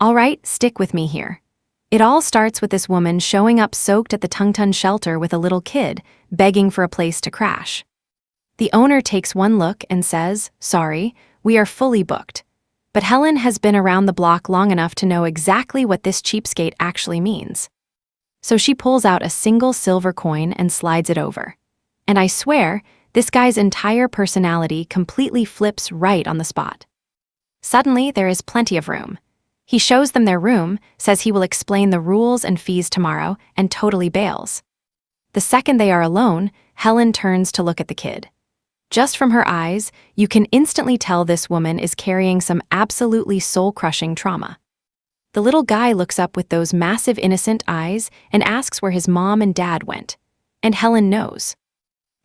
All right, stick with me here. It all starts with this woman showing up soaked at the Tungtun shelter with a little kid, begging for a place to crash. The owner takes one look and says, "Sorry, we are fully booked." But Helen has been around the block long enough to know exactly what this cheapskate actually means. So she pulls out a single silver coin and slides it over. And I swear, this guy's entire personality completely flips right on the spot. Suddenly, there is plenty of room. He shows them their room, says he will explain the rules and fees tomorrow, and totally bails. The second they are alone, Helen turns to look at the kid. Just from her eyes, you can instantly tell this woman is carrying some absolutely soul-crushing trauma. The little guy looks up with those massive innocent eyes and asks where his mom and dad went. And Helen knows.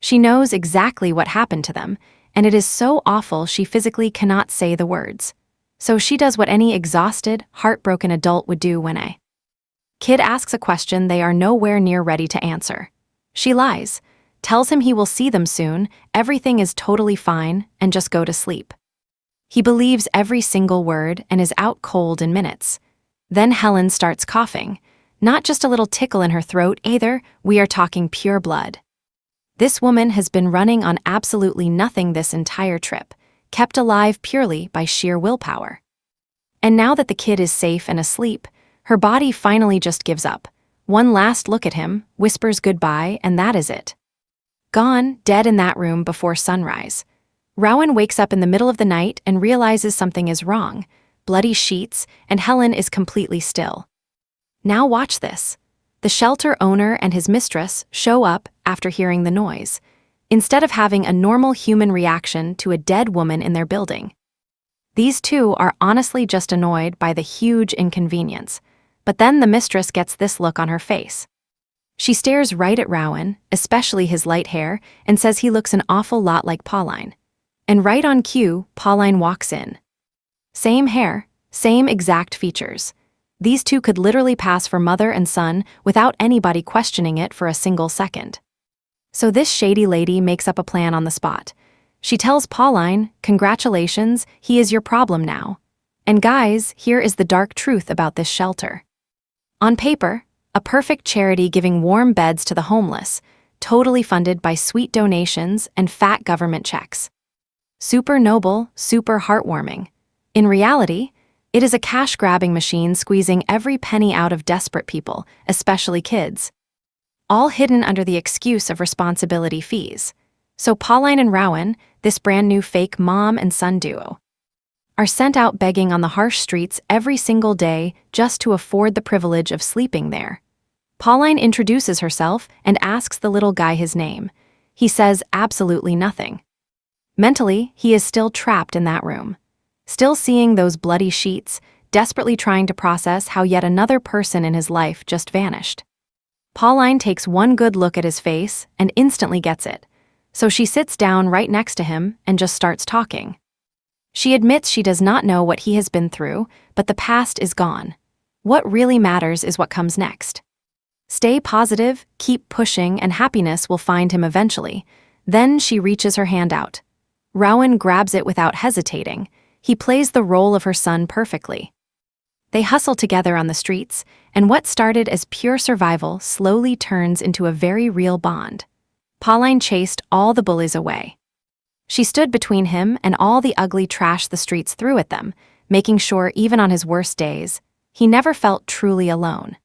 She knows exactly what happened to them, and it is so awful she physically cannot say the words. So she does what any exhausted, heartbroken adult would do when a kid asks a question they are nowhere near ready to answer. She lies, tells him he will see them soon, everything is totally fine, and just go to sleep. He believes every single word and is out cold in minutes. Then Helen starts coughing. Not just a little tickle in her throat either, we are talking pure blood. This woman has been running on absolutely nothing this entire trip, kept alive purely by sheer willpower. And now that the kid is safe and asleep, her body finally just gives up. One last look at him, whispers goodbye, and that is it. Gone, dead in that room before sunrise. Rowan wakes up in the middle of the night and realizes something is wrong. Bloody sheets, and Helen is completely still. Now watch this. The shelter owner and his mistress show up after hearing the noise, instead of having a normal human reaction to a dead woman in their building. These two are honestly just annoyed by the huge inconvenience, but then the mistress gets this look on her face. She stares right at Rowan, especially his light hair, and says he looks an awful lot like Pauline. And right on cue, Pauline walks in. Same hair, same exact features. These two could literally pass for mother and son without anybody questioning it for a single second. So this shady lady makes up a plan on the spot. She tells Pauline, "Congratulations, he is your problem now. And guys, here is the dark truth about this shelter." On paper, a perfect charity giving warm beds to the homeless, totally funded by sweet donations and fat government checks. Super noble, super heartwarming. In reality, it is a cash-grabbing machine squeezing every penny out of desperate people, especially kids. All hidden under the excuse of responsibility fees. So Pauline and Rowan, this brand new fake mom and son duo, are sent out begging on the harsh streets every single day just to afford the privilege of sleeping there. Pauline introduces herself and asks the little guy his name. He says absolutely nothing. Mentally, he is still trapped in that room. Still seeing those bloody sheets, desperately trying to process how yet another person in his life just vanished. Pauline takes one good look at his face and instantly gets it, so she sits down right next to him and just starts talking. She admits she does not know what he has been through, but the past is gone. What really matters is what comes next. Stay positive, keep pushing, and happiness will find him eventually. Then she reaches her hand out. Rowan grabs it without hesitating. He plays the role of her son perfectly. They hustle together on the streets, and what started as pure survival slowly turns into a very real bond. Pauline chased all the bullies away. She stood between him and all the ugly trash the streets threw at them, making sure even on his worst days, he never felt truly alone.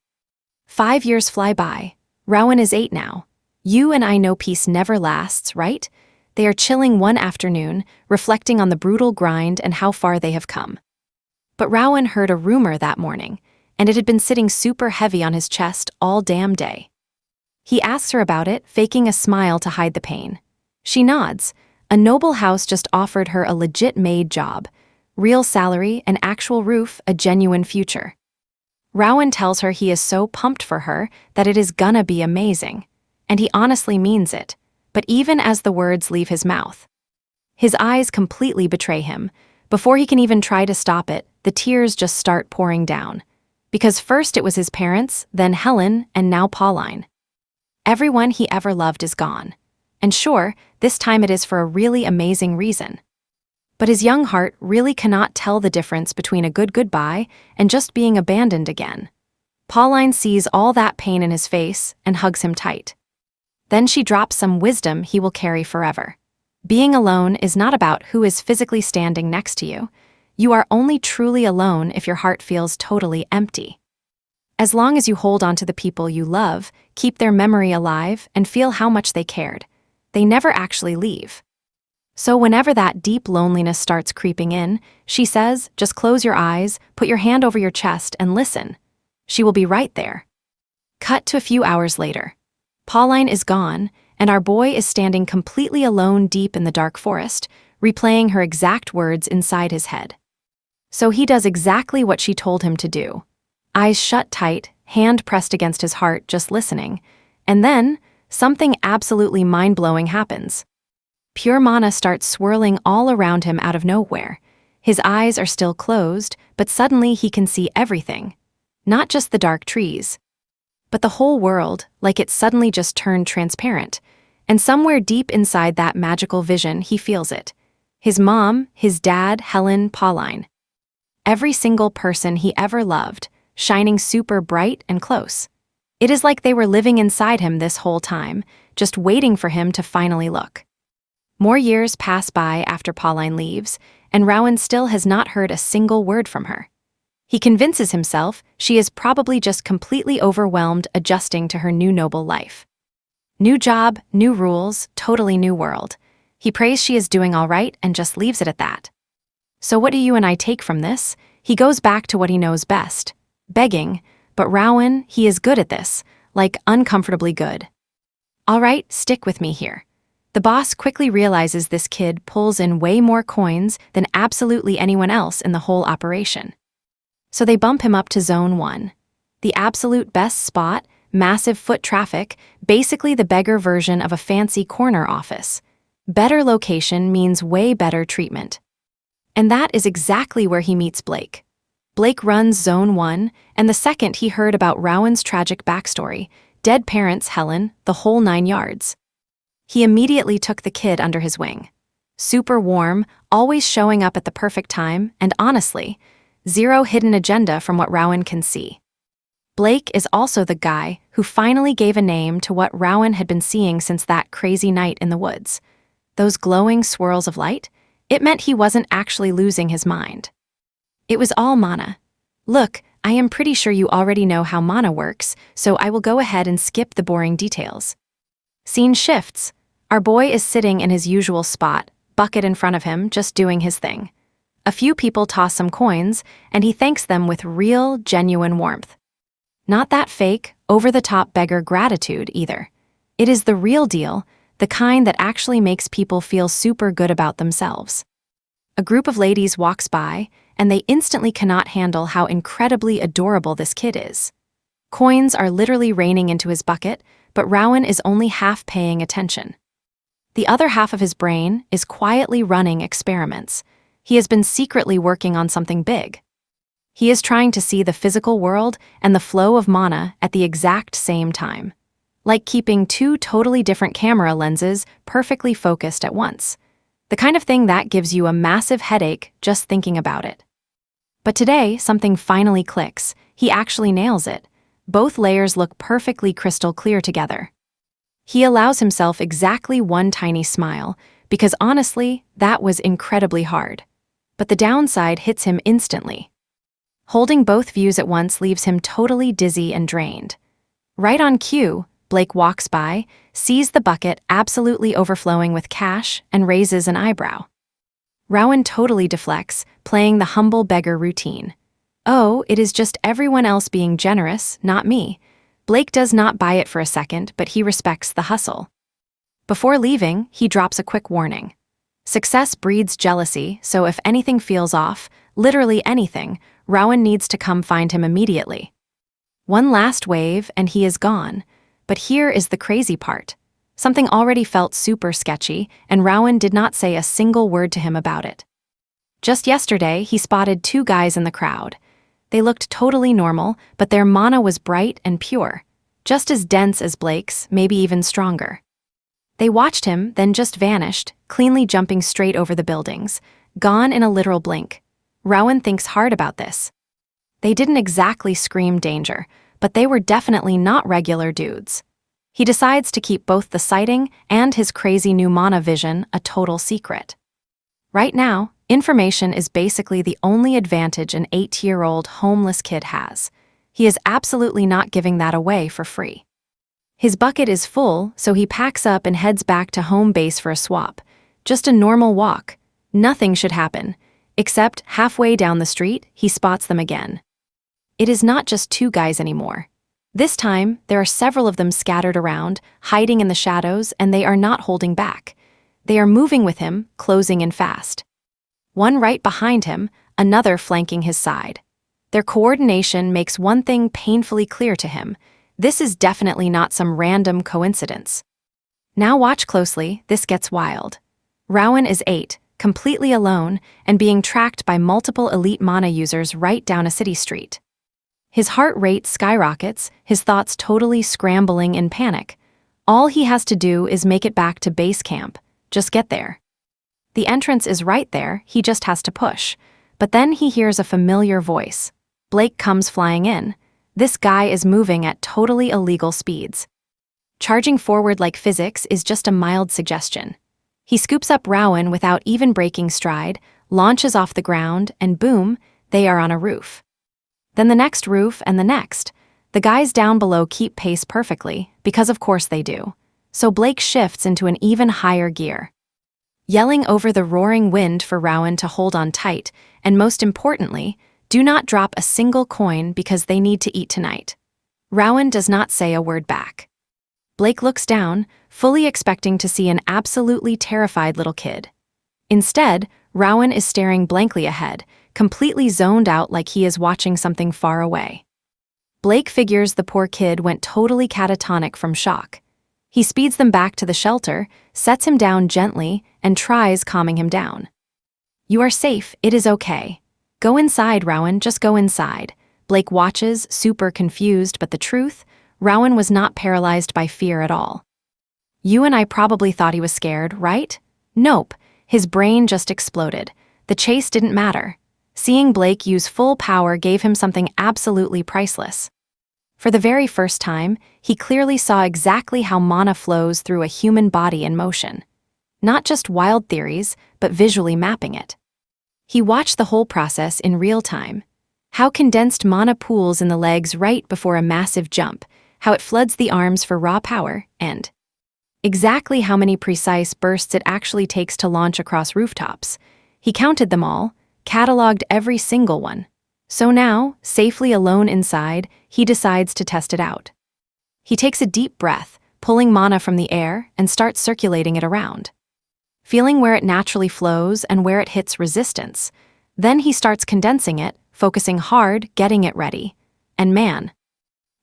5 years fly by. Rowan is 8 now. You and I know peace never lasts, right? They are chilling one afternoon, reflecting on the brutal grind and how far they have come. But Rowan heard a rumor that morning, and it had been sitting super heavy on his chest all damn day. He asks her about it, faking a smile to hide the pain. She nods. A noble house just offered her a legit maid job. Real salary, an actual roof, a genuine future. Rowan tells her he is so pumped for her that it is gonna be amazing. And he honestly means it. But even as the words leave his mouth, his eyes completely betray him. Before he can even try to stop it, the tears just start pouring down. Because first it was his parents, then Helen, and now Pauline. Everyone he ever loved is gone. And sure, this time it is for a really amazing reason. But his young heart really cannot tell the difference between a good goodbye and just being abandoned again. Pauline sees all that pain in his face and hugs him tight. Then she drops some wisdom he will carry forever. Being alone is not about who is physically standing next to you. You are only truly alone if your heart feels totally empty. As long as you hold on to the people you love, keep their memory alive, and feel how much they cared, they never actually leave. So whenever that deep loneliness starts creeping in, she says, just close your eyes, put your hand over your chest, and listen. She will be right there. Cut to a few hours later. Pauline is gone, and our boy is standing completely alone deep in the dark forest, replaying her exact words inside his head. So he does exactly what she told him to do. Eyes shut tight, hand pressed against his heart, just listening. And then, something absolutely mind-blowing happens. Pure mana starts swirling all around him out of nowhere. His eyes are still closed, but suddenly he can see everything. Not just the dark trees, but the whole world, like it suddenly just turned transparent. And somewhere deep inside that magical vision, he feels it. His mom, his dad, Helen, Pauline. Every single person he ever loved, shining super bright and close. It is like they were living inside him this whole time, just waiting for him to finally look. More years pass by after Pauline leaves, and Rowan still has not heard a single word from her. He convinces himself she is probably just completely overwhelmed adjusting to her new noble life. New job, new rules, totally new world. He prays she is doing all right and just leaves it at that. So what do you and I take from this? He goes back to what he knows best, begging, but Rowan, he is good at this, like uncomfortably good. All right, stick with me here. The boss quickly realizes this kid pulls in way more coins than absolutely anyone else in the whole operation. So they bump him up to Zone 1. The absolute best spot, massive foot traffic, basically the beggar version of a fancy corner office. Better location means way better treatment. And that is exactly where he meets Blake. Blake runs Zone 1, and the second he heard about Rowan's tragic backstory, dead parents, Helen, the whole 9 yards. He immediately took the kid under his wing. Super warm, always showing up at the perfect time, and honestly, zero hidden agenda from what Rowan can see. Blake is also the guy who finally gave a name to what Rowan had been seeing since that crazy night in the woods. Those glowing swirls of light, it meant he wasn't actually losing his mind. It was all mana. Look, I am pretty sure you already know how mana works, so I will go ahead and skip the boring details. Scene shifts. Our boy is sitting in his usual spot, bucket in front of him, just doing his thing. A few people toss some coins, and he thanks them with real, genuine warmth. Not that fake, over-the-top beggar gratitude either. It is the real deal, the kind that actually makes people feel super good about themselves. A group of ladies walks by, and they instantly cannot handle how incredibly adorable this kid is. Coins are literally raining into his bucket, but Rowan is only half paying attention. The other half of his brain is quietly running experiments. He has been secretly working on something big. He is trying to see the physical world and the flow of mana at the exact same time. Like keeping 2 totally different camera lenses perfectly focused at once. The kind of thing that gives you a massive headache just thinking about it. But today, something finally clicks. He actually nails it. Both layers look perfectly crystal clear together. He allows himself exactly one tiny smile, because honestly, that was incredibly hard. But the downside hits him instantly. Holding both views at once leaves him totally dizzy and drained. Right on cue, Blake walks by, sees the bucket absolutely overflowing with cash, and raises an eyebrow. Rowan totally deflects, playing the humble beggar routine. Oh, it is just everyone else being generous, not me. Blake does not buy it for a second, but he respects the hustle. Before leaving, he drops a quick warning. Success breeds jealousy, so if anything feels off, literally anything, Rowan needs to come find him immediately. One last wave, and he is gone. But here is the crazy part. Something already felt super sketchy, and Rowan did not say a single word to him about it. Just yesterday, he spotted 2 guys in the crowd. They looked totally normal, but their mana was bright and pure, just as dense as Blake's, maybe even stronger. They watched him, then just vanished, cleanly jumping straight over the buildings. gone in a literal blink. Rowan thinks hard about this. They didn't exactly scream danger, but they were definitely not regular dudes. He decides to keep both the sighting and his crazy new mana vision a total secret. Right now, information is basically the only advantage an 8-year-old homeless kid has. He is absolutely not giving that away for free. His bucket is full, so he packs up and heads back to home base for a swap. Just a normal walk. Nothing should happen. Except halfway down the street, he spots them again. It is not just 2 guys anymore. This time, there are several of them scattered around, hiding in the shadows, and they are not holding back. They are moving with him, closing in fast. One right behind him, another flanking his side. Their coordination makes one thing painfully clear to him. This is definitely not some random coincidence. Now watch closely, this gets wild. Rowan is 8, completely alone, and being tracked by multiple elite mana users right down a city street. His heart rate skyrockets, his thoughts totally scrambling in panic. All he has to do is make it back to base camp. Just get there. The entrance is right there, he just has to push. But then he hears a familiar voice. Blake comes flying in. This guy is moving at totally illegal speeds. Charging forward like physics is just a mild suggestion. He scoops up Rowan without even breaking stride, launches off the ground, and boom, they are on a roof. Then the next roof and the next. The guys down below keep pace perfectly, because of course they do. So Blake shifts into an even higher gear. Yelling over the roaring wind for Rowan to hold on tight, and most importantly, do not drop a single coin because they need to eat tonight. Rowan does not say a word back. Blake looks down, fully expecting to see an absolutely terrified little kid. Instead, Rowan is staring blankly ahead, completely zoned out like he is watching something far away. Blake figures the poor kid went totally catatonic from shock. He speeds them back to the shelter, sets him down gently, and tries calming him down. You are safe, it is okay. Go inside, Rowan, just go inside. Blake watches, super confused, but the truth, Rowan was not paralyzed by fear at all. You and I probably thought he was scared, right? Nope, his brain just exploded. The chase didn't matter. Seeing Blake use full power gave him something absolutely priceless. For the very first time, he clearly saw exactly how mana flows through a human body in motion. Not just wild theories, but visually mapping it. He watched the whole process in real time. How condensed mana pools in the legs right before a massive jump, how it floods the arms for raw power, and exactly how many precise bursts it actually takes to launch across rooftops. He counted them all, cataloged every single one. So now, safely alone inside, he decides to test it out. He takes a deep breath, pulling mana from the air, and starts circulating it around. Feeling where it naturally flows and where it hits resistance. Then he starts condensing it, focusing hard, getting it ready. And man,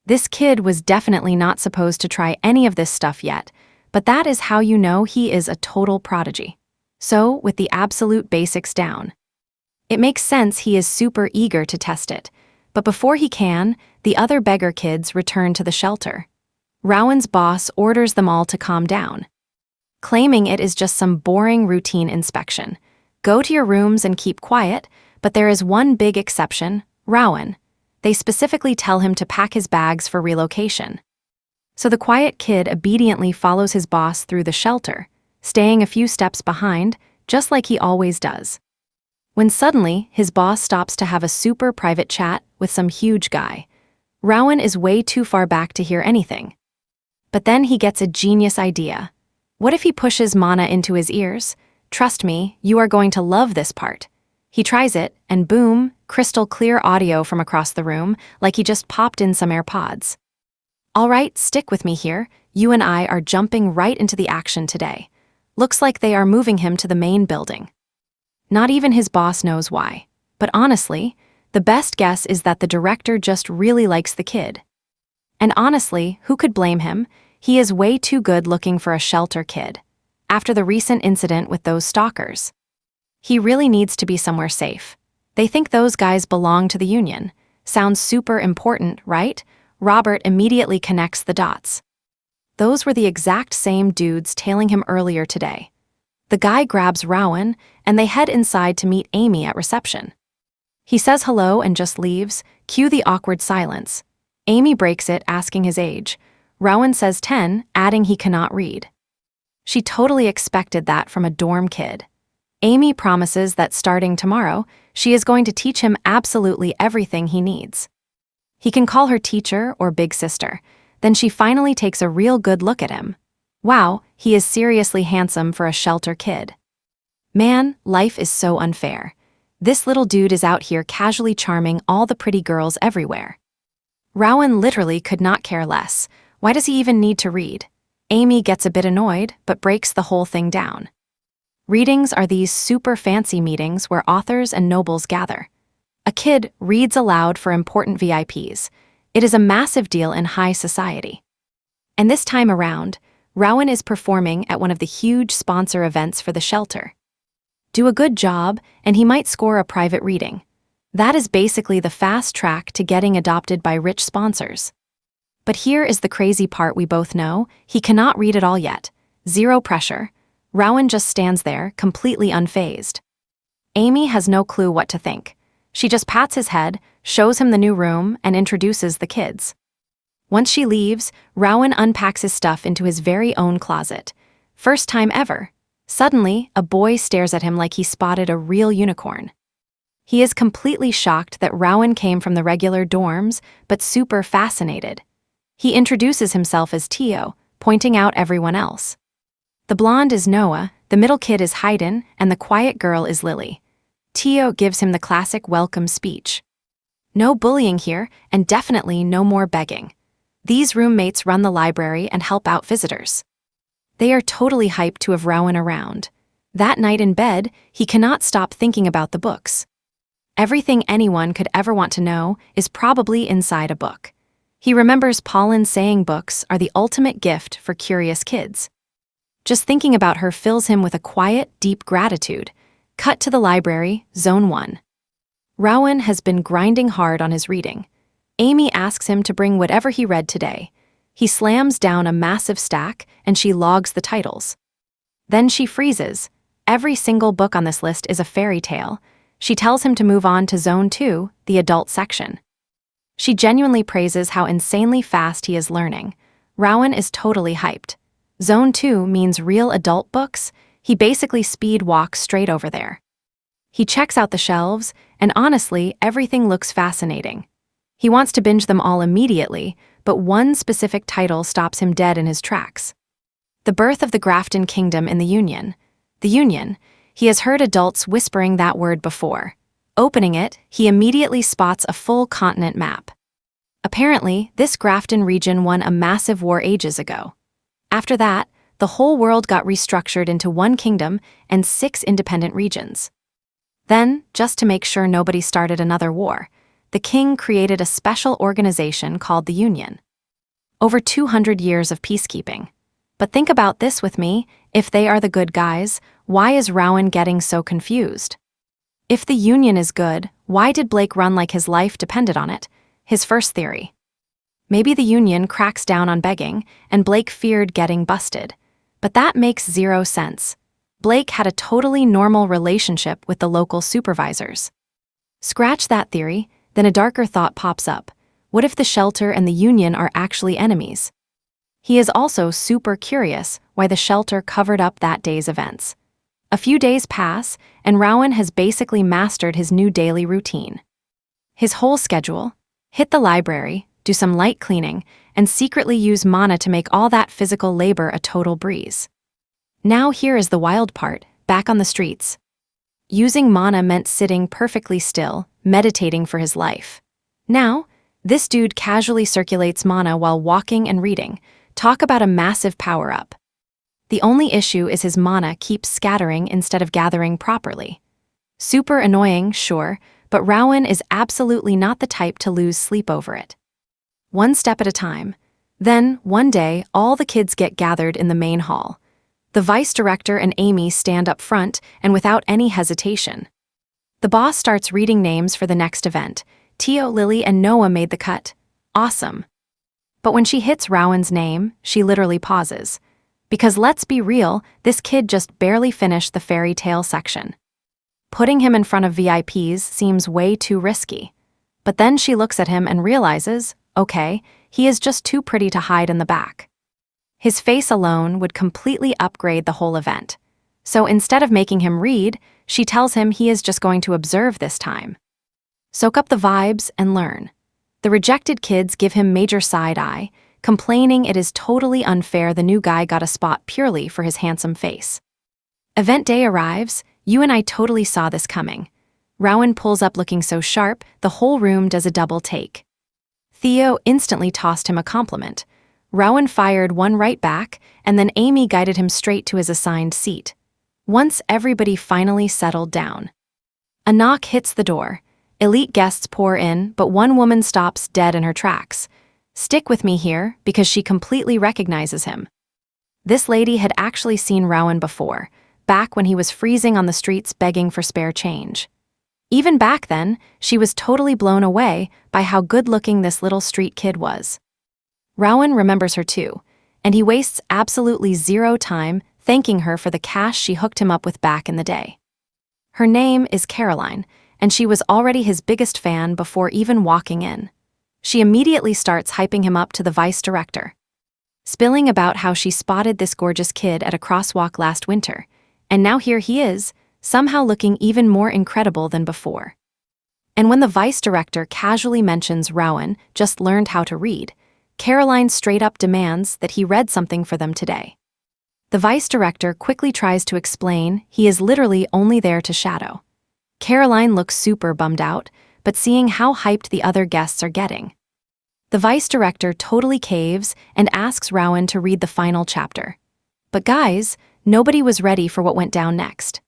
this kid was definitely not supposed to try any of this stuff yet, but that is how you know he is a total prodigy. So, with the absolute basics down, it makes sense he is super eager to test it, but before he can, the other beggar kids return to the shelter. Rowan's boss orders them all to calm down, claiming it is just some boring routine inspection. Go to your rooms and keep quiet, but there is one big exception, Rowan. They specifically tell him to pack his bags for relocation. So the quiet kid obediently follows his boss through the shelter, staying a few steps behind, just like he always does. When suddenly, his boss stops to have a super private chat with some huge guy. Rowan is way too far back to hear anything. But then he gets a genius idea. What if he pushes mana into his ears? Trust me, you are going to love this part. He tries it, and boom, crystal clear audio from across the room, like he just popped in some AirPods. All right, stick with me here. You and I are jumping right into the action today. Looks like they are moving him to the main building. Not even his boss knows why. But honestly, the best guess is that the director just really likes the kid. And honestly, who could blame him? He is way too good looking for a shelter kid. After the recent incident with those stalkers, he really needs to be somewhere safe. They think those guys belong to the Union. Sounds super important, right? Robert immediately connects the dots. Those were the exact same dudes tailing him earlier today. The guy grabs Rowan, and they head inside to meet Amy at reception. He says hello and just leaves, cue the awkward silence. Amy breaks it, asking his age. Rowan says 10, adding he cannot read. She totally expected that from a dorm kid. Amy promises that starting tomorrow, she is going to teach him absolutely everything he needs. He can call her teacher or big sister. Then she finally takes a real good look at him. Wow, he is seriously handsome for a shelter kid. Man, life is so unfair. This little dude is out here casually charming all the pretty girls everywhere. Rowan literally could not care less. Why does he even need to read? Amy gets a bit annoyed, but breaks the whole thing down. Readings are these super fancy meetings where authors and nobles gather. A kid reads aloud for important VIPs. It is a massive deal in high society. And this time around, Rowan is performing at one of the huge sponsor events for the shelter. Do a good job, and he might score a private reading. That is basically the fast track to getting adopted by rich sponsors. But here is the crazy part we both know: he cannot read at all yet. Zero pressure. Rowan just stands there, completely unfazed. Amy has no clue what to think. She just pats his head, shows him the new room, and introduces the kids. Once she leaves, Rowan unpacks his stuff into his very own closet. First time ever. Suddenly, a boy stares at him like he spotted a real unicorn. He is completely shocked that Rowan came from the regular dorms, but super fascinated. He introduces himself as Tio, pointing out everyone else. The blonde is Noah, the middle kid is Hayden, and the quiet girl is Lily. Tio gives him the classic welcome speech. No bullying here, and definitely no more begging. These roommates run the library and help out visitors. They are totally hyped to have Rowan around. That night in bed, he cannot stop thinking about the books. Everything anyone could ever want to know is probably inside a book. He remembers Pauline saying books are the ultimate gift for curious kids. Just thinking about her fills him with a quiet, deep gratitude. Cut to the library, Zone 1. Rowan has been grinding hard on his reading. Amy asks him to bring whatever he read today. He slams down a massive stack, and she logs the titles. Then she freezes. Every single book on this list is a fairy tale. She tells him to move on to Zone 2, the adult section. She genuinely praises how insanely fast he is learning. Rowan is totally hyped. Zone 2 means real adult books. He basically speed walks straight over there. He checks out the shelves, and honestly, everything looks fascinating. He wants to binge them all immediately, but one specific title stops him dead in his tracks. The Birth of the Grafton Kingdom in the Union. The Union. He has heard adults whispering that word before. Opening it, he immediately spots a full continent map. Apparently, this Grafton region won a massive war ages ago. After that, the whole world got restructured into one kingdom and 6 independent regions. Then, just to make sure nobody started another war, the king created a special organization called the Union. Over 200 years of peacekeeping. But think about this with me: if they are the good guys, why is Rowan getting so confused? If the Union is good, why did Blake run like his life depended on it? His first theory. Maybe the Union cracks down on begging, and Blake feared getting busted. But that makes zero sense. Blake had a totally normal relationship with the local supervisors. Scratch that theory, then a darker thought pops up. What if the shelter and the Union are actually enemies? He is also super curious why the shelter covered up that day's events. A few days pass, and Rowan has basically mastered his new daily routine. His whole schedule: hit the library, do some light cleaning, and secretly use mana to make all that physical labor a total breeze. Now here is the wild part: back on the streets. Using mana meant sitting perfectly still, meditating for his life. Now, this dude casually circulates mana while walking and reading. Talk about a massive power-up. The only issue is his mana keeps scattering instead of gathering properly. Super annoying, sure, but Rowan is absolutely not the type to lose sleep over it. One step at a time. Then, one day, all the kids get gathered in the main hall. The vice director and Amy stand up front, and without any hesitation. The boss starts reading names for the next event. Tio, Lily, and Noah made the cut. Awesome. But when she hits Rowan's name, she literally pauses. Because let's be real, this kid just barely finished the fairy tale section. Putting him in front of VIPs seems way too risky. But then she looks at him and realizes, okay, he is just too pretty to hide in the back. His face alone would completely upgrade the whole event. So instead of making him read, she tells him he is just going to observe this time. Soak up the vibes and learn. The rejected kids give him major side-eye, complaining it is totally unfair the new guy got a spot purely for his handsome face. Event day arrives. You and I totally saw this coming. Rowan pulls up looking so sharp, the whole room does a double take. Theo instantly tossed him a compliment. Rowan fired one right back, and then Amy guided him straight to his assigned seat. Once everybody finally settled down. A knock hits the door. Elite guests pour in, but one woman stops dead in her tracks. Stick with me here, because she completely recognizes him. This lady had actually seen Rowan before, back when he was freezing on the streets begging for spare change. Even back then, she was totally blown away by how good-looking this little street kid was. Rowan remembers her too, and he wastes absolutely zero time thanking her for the cash she hooked him up with back in the day. Her name is Caroline, and she was already his biggest fan before even walking in. She immediately starts hyping him up to the vice director, spilling about how she spotted this gorgeous kid at a crosswalk last winter, and now here he is, somehow looking even more incredible than before. And when the vice director casually mentions Rowan just learned how to read, Caroline straight up demands that he read something for them today. The vice director quickly tries to explain he is literally only there to shadow. Caroline looks super bummed out, but seeing how hyped the other guests are getting, the vice director totally caves and asks Rowan to read the final chapter. But guys, nobody was ready for what went down next.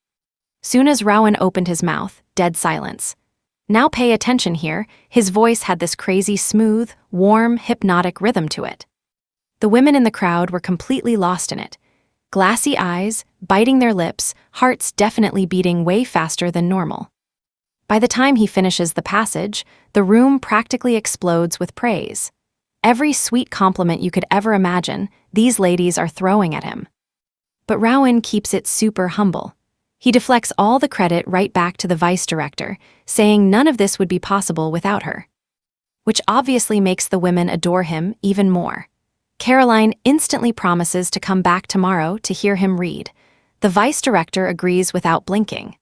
Soon as Rowan opened his mouth, dead silence. Now pay attention here, his voice had this crazy smooth, warm, hypnotic rhythm to it. The women in the crowd were completely lost in it. Glassy eyes, biting their lips, hearts definitely beating way faster than normal. By the time he finishes the passage, the room practically explodes with praise. Every sweet compliment you could ever imagine, these ladies are throwing at him. But Rowan keeps it super humble. He deflects all the credit right back to the vice director, saying none of this would be possible without her. Which obviously makes the women adore him even more. Caroline instantly promises to come back tomorrow to hear him read. The vice director agrees without blinking.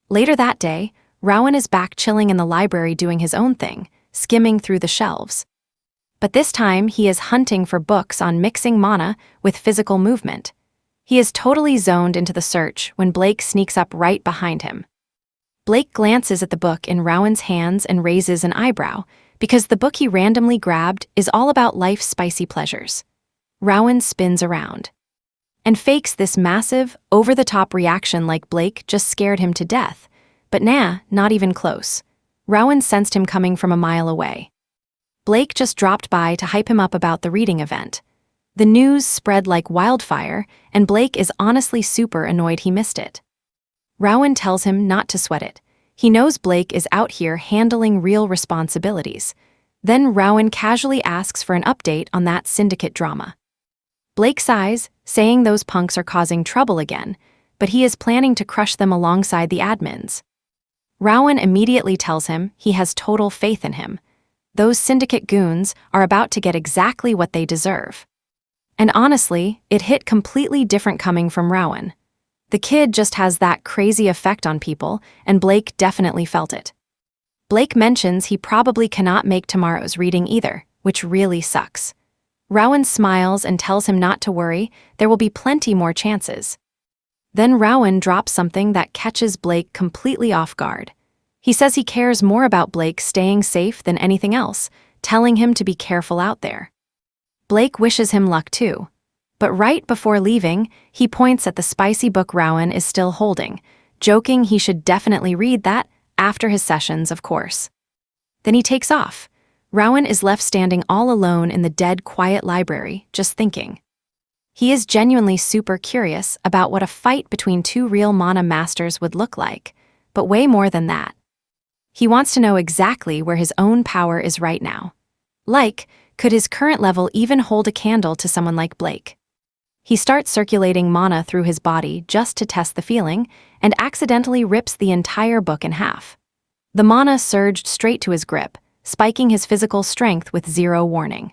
Later that day, Rowan is back chilling in the library doing his own thing, skimming through the shelves. But this time he is hunting for books on mixing mana with physical movement. He is totally zoned into the search when Blake sneaks up right behind him. Blake glances at the book in Rowan's hands and raises an eyebrow, because the book he randomly grabbed is all about life's spicy pleasures. Rowan spins around and fakes this massive, over-the-top reaction like Blake just scared him to death. But nah, not even close. Rowan sensed him coming from a mile away. Blake just dropped by to hype him up about the reading event. The news spread like wildfire, and Blake is honestly super annoyed he missed it. Rowan tells him not to sweat it. He knows Blake is out here handling real responsibilities. Then Rowan casually asks for an update on that syndicate drama. Blake sighs, saying those punks are causing trouble again, but he is planning to crush them alongside the admins. Rowan immediately tells him he has total faith in him. Those syndicate goons are about to get exactly what they deserve. And honestly, it hit completely different coming from Rowan. The kid just has that crazy effect on people, and Blake definitely felt it. Blake mentions he probably cannot make tomorrow's reading either, which really sucks. Rowan smiles and tells him not to worry, there will be plenty more chances. Then Rowan drops something that catches Blake completely off guard. He says he cares more about Blake staying safe than anything else, telling him to be careful out there. Blake wishes him luck too. But right before leaving, he points at the spicy book Rowan is still holding, joking he should definitely read that after his sessions, of course. Then he takes off. Rowan is left standing all alone in the dead, quiet library, just thinking. He is genuinely super curious about what a fight between two real mana masters would look like, but way more than that. He wants to know exactly where his own power is right now. Like, could his current level even hold a candle to someone like Blake? He starts circulating mana through his body just to test the feeling and accidentally rips the entire book in half. The mana surged straight to his grip, spiking his physical strength with zero warning.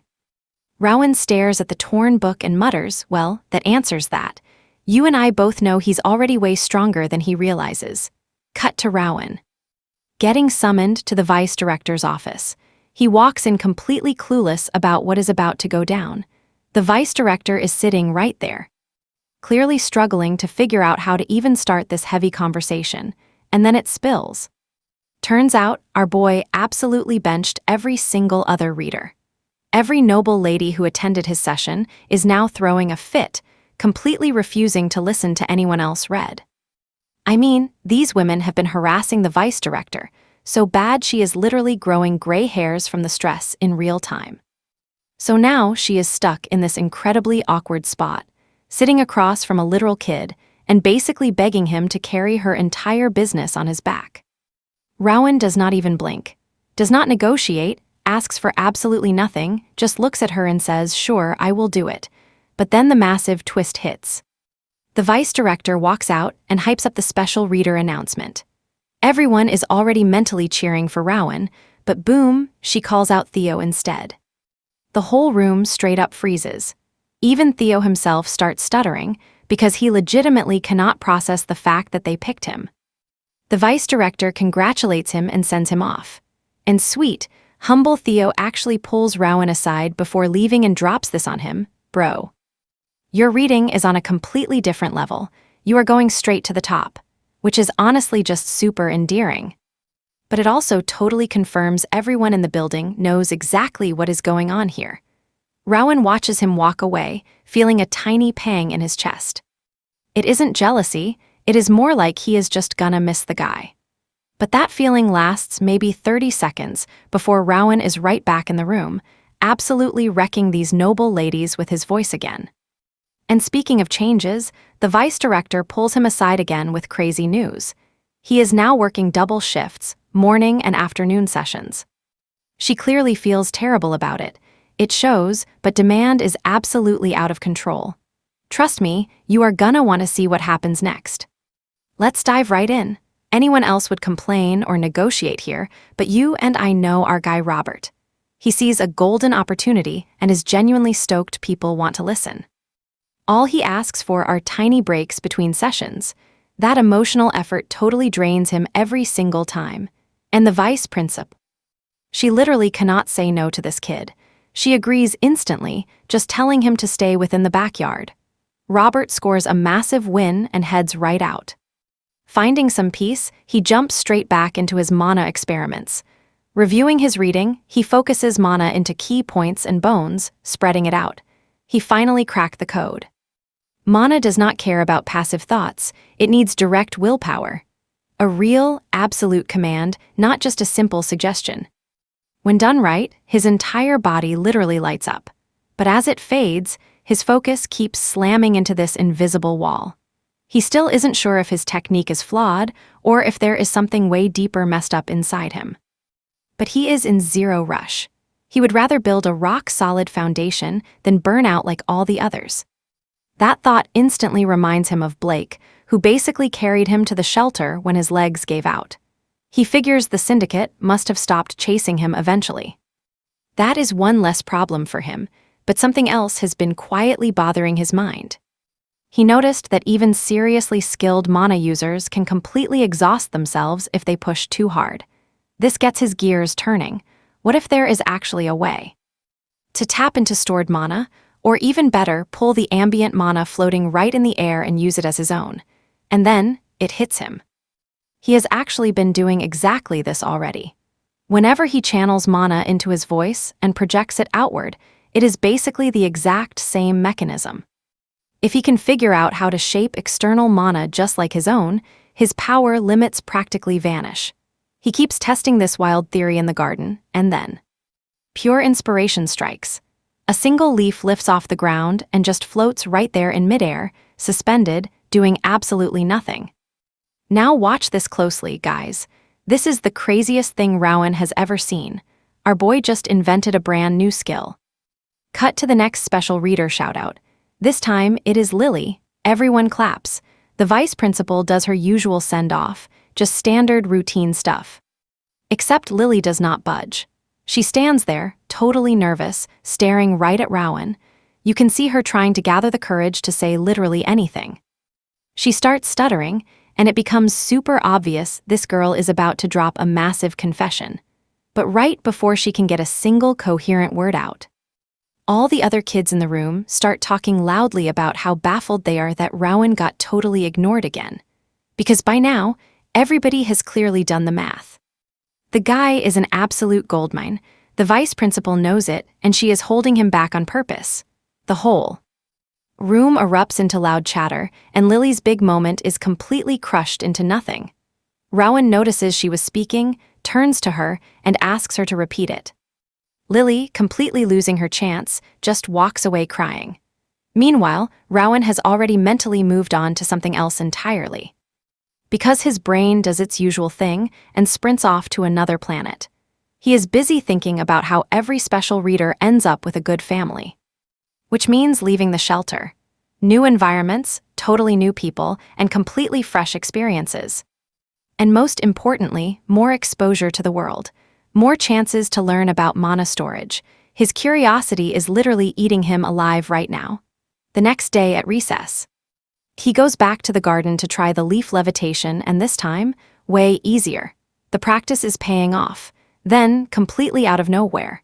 Rowan stares at the torn book and mutters, "Well, that answers that. You and I both know he's already way stronger than he realizes." Cut to Rowan getting summoned to the vice director's office. He walks in completely clueless about what is about to go down. The vice director is sitting right there, clearly struggling to figure out how to even start this heavy conversation, and then it spills. Turns out, our boy absolutely benched every single other reader. Every noble lady who attended his session is now throwing a fit, completely refusing to listen to anyone else read. I mean, these women have been harassing the vice director, so bad she is literally growing gray hairs from the stress in real time. So now she is stuck in this incredibly awkward spot, sitting across from a literal kid and basically begging him to carry her entire business on his back. Rowan does not even blink, does not negotiate, asks for absolutely nothing, just looks at her and says, "Sure, I will do it." But then the massive twist hits. The vice director walks out and hypes up the special reader announcement. Everyone is already mentally cheering for Rowan, but boom, she calls out Theo instead. The whole room straight up freezes. Even Theo himself starts stuttering because he legitimately cannot process the fact that they picked him. The vice director congratulates him and sends him off. And sweet, humble Theo actually pulls Rowan aside before leaving and drops this on him. "Bro, your reading is on a completely different level. You are going straight to the top," which is honestly just super endearing. But it also totally confirms everyone in the building knows exactly what is going on here. Rowan watches him walk away, feeling a tiny pang in his chest. It isn't jealousy, it is more like he is just gonna miss the guy. But that feeling lasts maybe 30 seconds before Rowan is right back in the room, absolutely wrecking these noble ladies with his voice again. And speaking of changes, the vice director pulls him aside again with crazy news. He is now working double shifts, morning and afternoon sessions. She clearly feels terrible about it. It shows, but demand is absolutely out of control. Trust me, you are gonna want to see what happens next. Let's dive right in. Anyone else would complain or negotiate here, but you and I know our guy Robert. He sees a golden opportunity and is genuinely stoked people want to listen. All he asks for are tiny breaks between sessions. That emotional effort totally drains him every single time. And the vice principal, she literally cannot say no to this kid. She agrees instantly, just telling him to stay within the backyard. Robert scores a massive win and heads right out. Finding some peace, he jumps straight back into his mana experiments. Reviewing his reading, he focuses mana into key points and bones, spreading it out. He finally cracked the code. Mana does not care about passive thoughts, it needs direct willpower. A real, absolute command, not just a simple suggestion. When done right, his entire body literally lights up. But as it fades, his focus keeps slamming into this invisible wall. He still isn't sure if his technique is flawed or if there is something way deeper messed up inside him. But he is in zero rush. He would rather build a rock-solid foundation than burn out like all the others. That thought instantly reminds him of Blake, who basically carried him to the shelter when his legs gave out. He figures the syndicate must have stopped chasing him eventually. That is one less problem for him, but something else has been quietly bothering his mind. He noticed that even seriously skilled mana users can completely exhaust themselves if they push too hard. This gets his gears turning. What if there is actually a way to tap into stored mana, or even better, pull the ambient mana floating right in the air and use it as his own? And then, it hits him. He has actually been doing exactly this already. Whenever he channels mana into his voice and projects it outward, it is basically the exact same mechanism. If he can figure out how to shape external mana just like his own, his power limits practically vanish. He keeps testing this wild theory in the garden, and then pure inspiration strikes. A single leaf lifts off the ground and just floats right there in midair, suspended, doing absolutely nothing. Now watch this closely, guys. This is the craziest thing Rowan has ever seen. Our boy just invented a brand new skill. Cut to the next special reader shoutout. This time, it is Lily. Everyone claps. The vice principal does her usual send-off, just standard routine stuff. Except Lily does not budge. She stands there, totally nervous, staring right at Rowan. You can see her trying to gather the courage to say literally anything. She starts stuttering, and it becomes super obvious this girl is about to drop a massive confession. But right before she can get a single coherent word out, all the other kids in the room start talking loudly about how baffled they are that Rowan got totally ignored again. Because by now, everybody has clearly done the math. The guy is an absolute goldmine. The vice principal knows it, and she is holding him back on purpose. The whole room erupts into loud chatter, and Lily's big moment is completely crushed into nothing. Rowan notices she was speaking, turns to her, and asks her to repeat it. Lily, completely losing her chance, just walks away crying. Meanwhile, Rowan has already mentally moved on to something else entirely. Because his brain does its usual thing and sprints off to another planet. He is busy thinking about how every special reader ends up with a good family. Which means leaving the shelter. New environments, totally new people, and completely fresh experiences. And most importantly, more exposure to the world. More chances to learn about mana storage. His curiosity is literally eating him alive right now. The next day at recess, he goes back to the garden to try the leaf levitation, and this time, way easier. The practice is paying off. Then, completely out of nowhere,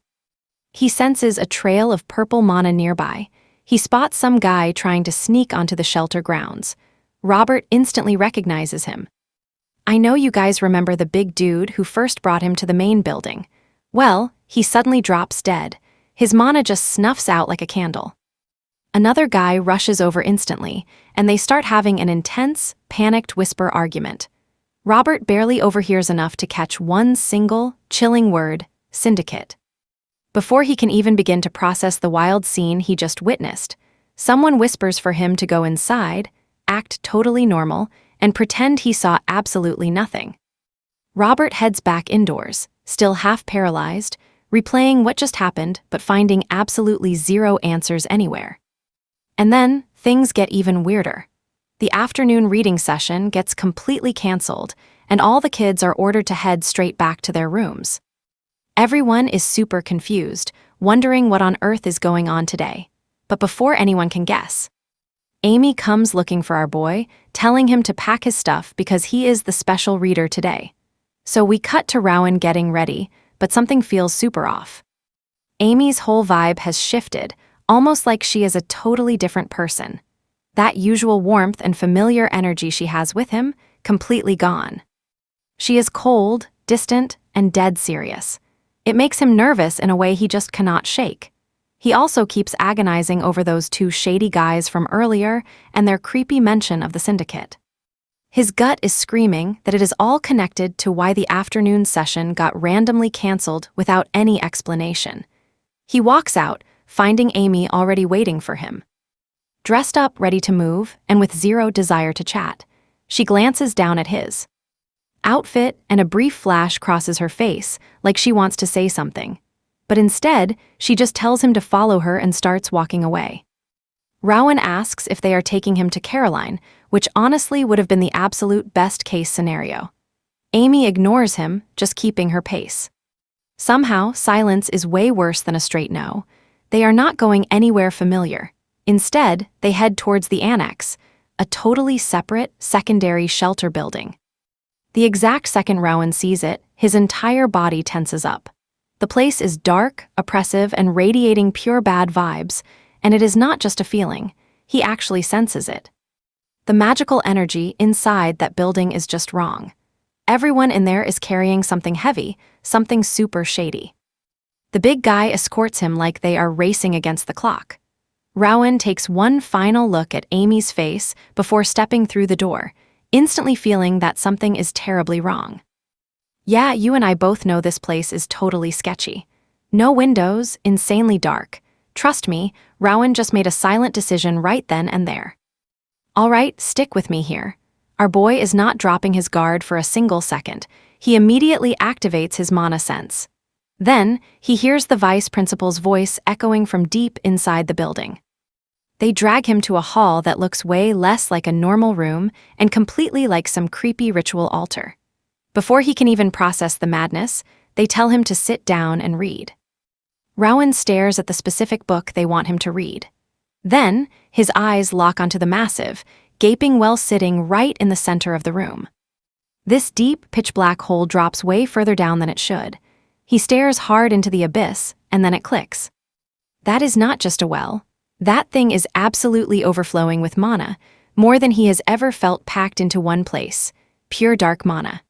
he senses a trail of purple mana nearby. He spots some guy trying to sneak onto the shelter grounds. Robert instantly recognizes him. I know you guys remember the big dude who first brought him to the main building. Well, he suddenly drops dead. His mana just snuffs out like a candle. Another guy rushes over instantly, and they start having an intense, panicked whisper argument. Robert barely overhears enough to catch one single, chilling word: syndicate. Before he can even begin to process the wild scene he just witnessed, someone whispers for him to go inside, act totally normal, and pretend he saw absolutely nothing. Robert heads back indoors, still half paralyzed, replaying what just happened but finding absolutely zero answers anywhere. And then, things get even weirder. The afternoon reading session gets completely canceled, and all the kids are ordered to head straight back to their rooms. Everyone is super confused, wondering what on earth is going on today. But before anyone can guess, Amy comes looking for our boy, telling him to pack his stuff because he is the special reader today. So we cut to Rowan getting ready, but something feels super off. Amy's whole vibe has shifted, almost like she is a totally different person. That usual warmth and familiar energy she has with him, completely gone. She is cold, distant, and dead serious. It makes him nervous in a way he just cannot shake. He also keeps agonizing over those two shady guys from earlier and their creepy mention of the syndicate. His gut is screaming that it is all connected to why the afternoon session got randomly canceled without any explanation. He walks out, finding Amy already waiting for him. Dressed up, ready to move, and with zero desire to chat, she glances down at his outfit, and a brief flash crosses her face, like she wants to say something. But instead, she just tells him to follow her and starts walking away. Rowan asks if they are taking him to Caroline, which honestly would have been the absolute best-case scenario. Amy ignores him, just keeping her pace. Somehow, silence is way worse than a straight no. They are not going anywhere familiar. Instead, they head towards the annex, a totally separate, secondary shelter building. The exact second Rowan sees it, his entire body tenses up. The place is dark, oppressive, and radiating pure bad vibes, and it is not just a feeling. He actually senses it. The magical energy inside that building is just wrong. Everyone in there is carrying something heavy, something super shady. The big guy escorts him like they are racing against the clock. Rowan takes one final look at Amy's face before stepping through the door, instantly feeling that something is terribly wrong. Yeah, you and I both know this place is totally sketchy. No windows, insanely dark. Trust me, Rowan just made a silent decision right then and there. All right, stick with me here. Our boy is not dropping his guard for a single second. He immediately activates his mana sense. Then, he hears the vice principal's voice echoing from deep inside the building. They drag him to a hall that looks way less like a normal room and completely like some creepy ritual altar. Before he can even process the madness, they tell him to sit down and read. Rowan stares at the specific book they want him to read. Then, his eyes lock onto the massive, gaping well sitting right in the center of the room. This deep, pitch-black hole drops way further down than it should. He stares hard into the abyss, and then it clicks. That is not just a well. That thing is absolutely overflowing with mana, more than he has ever felt packed into one place, pure dark mana.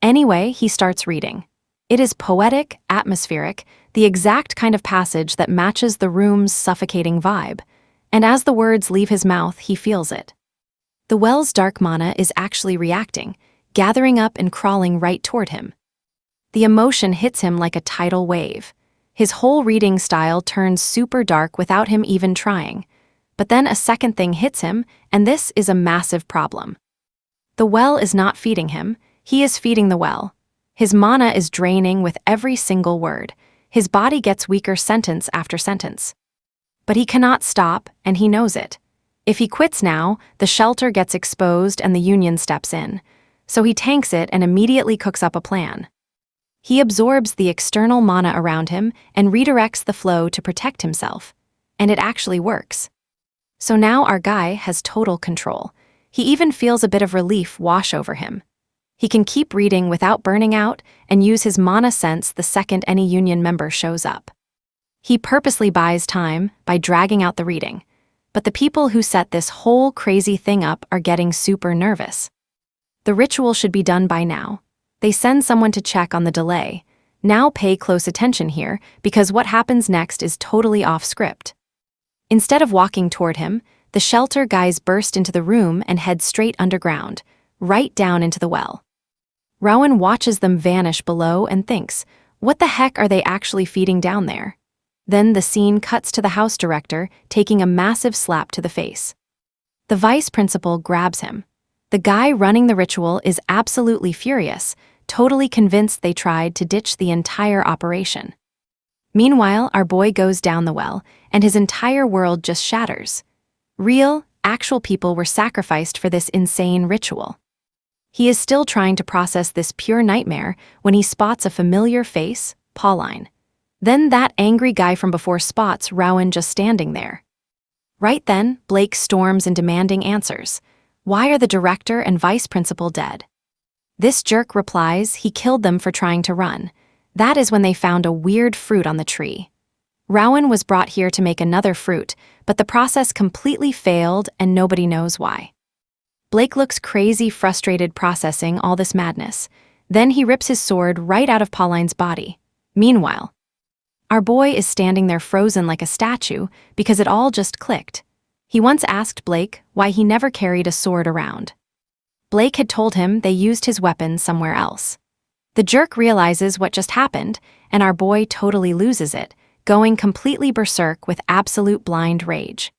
Anyway, he starts reading. It is poetic, atmospheric, the exact kind of passage that matches the room's suffocating vibe, and as the words leave his mouth, he feels it. The well's dark mana is actually reacting, gathering up and crawling right toward him. The emotion hits him like a tidal wave. His whole reading style turns super dark without him even trying. But then a second thing hits him, and this is a massive problem. The well is not feeding him, he is feeding the well. His mana is draining with every single word. His body gets weaker sentence after sentence. But he cannot stop, and he knows it. If he quits now, the shelter gets exposed and the Union steps in. So he tanks it and immediately cooks up a plan. He absorbs the external mana around him and redirects the flow to protect himself. And it actually works. So now our guy has total control. He even feels a bit of relief wash over him. He can keep reading without burning out and use his mana sense the second any Union member shows up. He purposely buys time by dragging out the reading. But the people who set this whole crazy thing up are getting super nervous. The ritual should be done by now. They send someone to check on the delay. Now pay close attention here, because what happens next is totally off script. Instead of walking toward him, the shelter guys burst into the room and head straight underground, right down into the well. Rowan watches them vanish below and thinks, what the heck are they actually feeding down there? Then the scene cuts to the house director taking a massive slap to the face. The vice principal grabs him. The guy running the ritual is absolutely furious, totally convinced they tried to ditch the entire operation. Meanwhile, our boy goes down the well, and his entire world just shatters. Real, actual people were sacrificed for this insane ritual. He is still trying to process this pure nightmare when he spots a familiar face, Pauline. Then that angry guy from before spots Rowan just standing there. Right then, Blake storms in demanding answers. Why are the director and vice principal dead? This jerk replies he killed them for trying to run. That is when they found a weird fruit on the tree. Rowan was brought here to make another fruit, but the process completely failed and nobody knows why. Blake looks crazy frustrated processing all this madness. Then he rips his sword right out of Pauline's body. Meanwhile, our boy is standing there frozen like a statue because it all just clicked. He once asked Blake why he never carried a sword around. Blake had told him they used his weapon somewhere else. The jerk realizes what just happened, and our boy totally loses it, going completely berserk with absolute blind rage.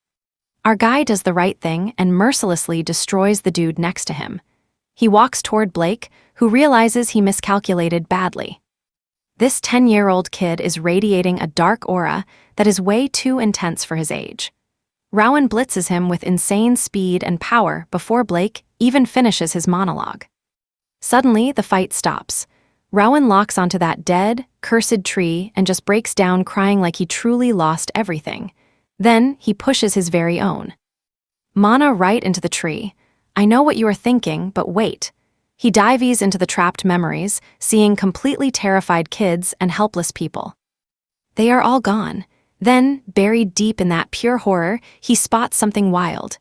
Our guy does the right thing and mercilessly destroys the dude next to him. He walks toward Blake, who realizes he miscalculated badly. This 10-year-old kid is radiating a dark aura that is way too intense for his age. Rowan blitzes him with insane speed and power before Blake even finishes his monologue. Suddenly, the fight stops. Rowan locks onto that dead, cursed tree and just breaks down crying like he truly lost everything. Then, he pushes his very own mana right into the tree. I know what you are thinking, but wait. He dives into the trapped memories, seeing completely terrified kids and helpless people. They are all gone. Then, buried deep in that pure horror, he spots something wild.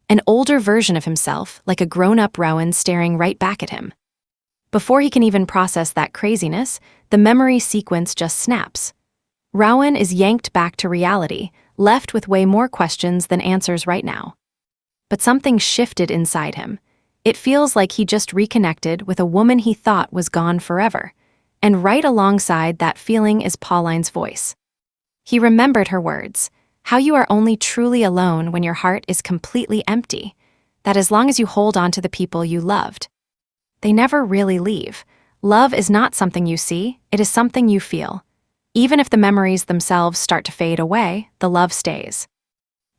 An older version of himself, like a grown-up Rowan staring right back at him. Before he can even process that craziness, the memory sequence just snaps. Rowan is yanked back to reality, left with way more questions than answers right now. But something shifted inside him. It feels like he just reconnected with a woman he thought was gone forever. And right alongside that feeling is Pauline's voice. He remembered her words, how you are only truly alone when your heart is completely empty, that as long as you hold on to the people you loved, they never really leave. Love is not something you see, it is something you feel. Even if the memories themselves start to fade away, the love stays.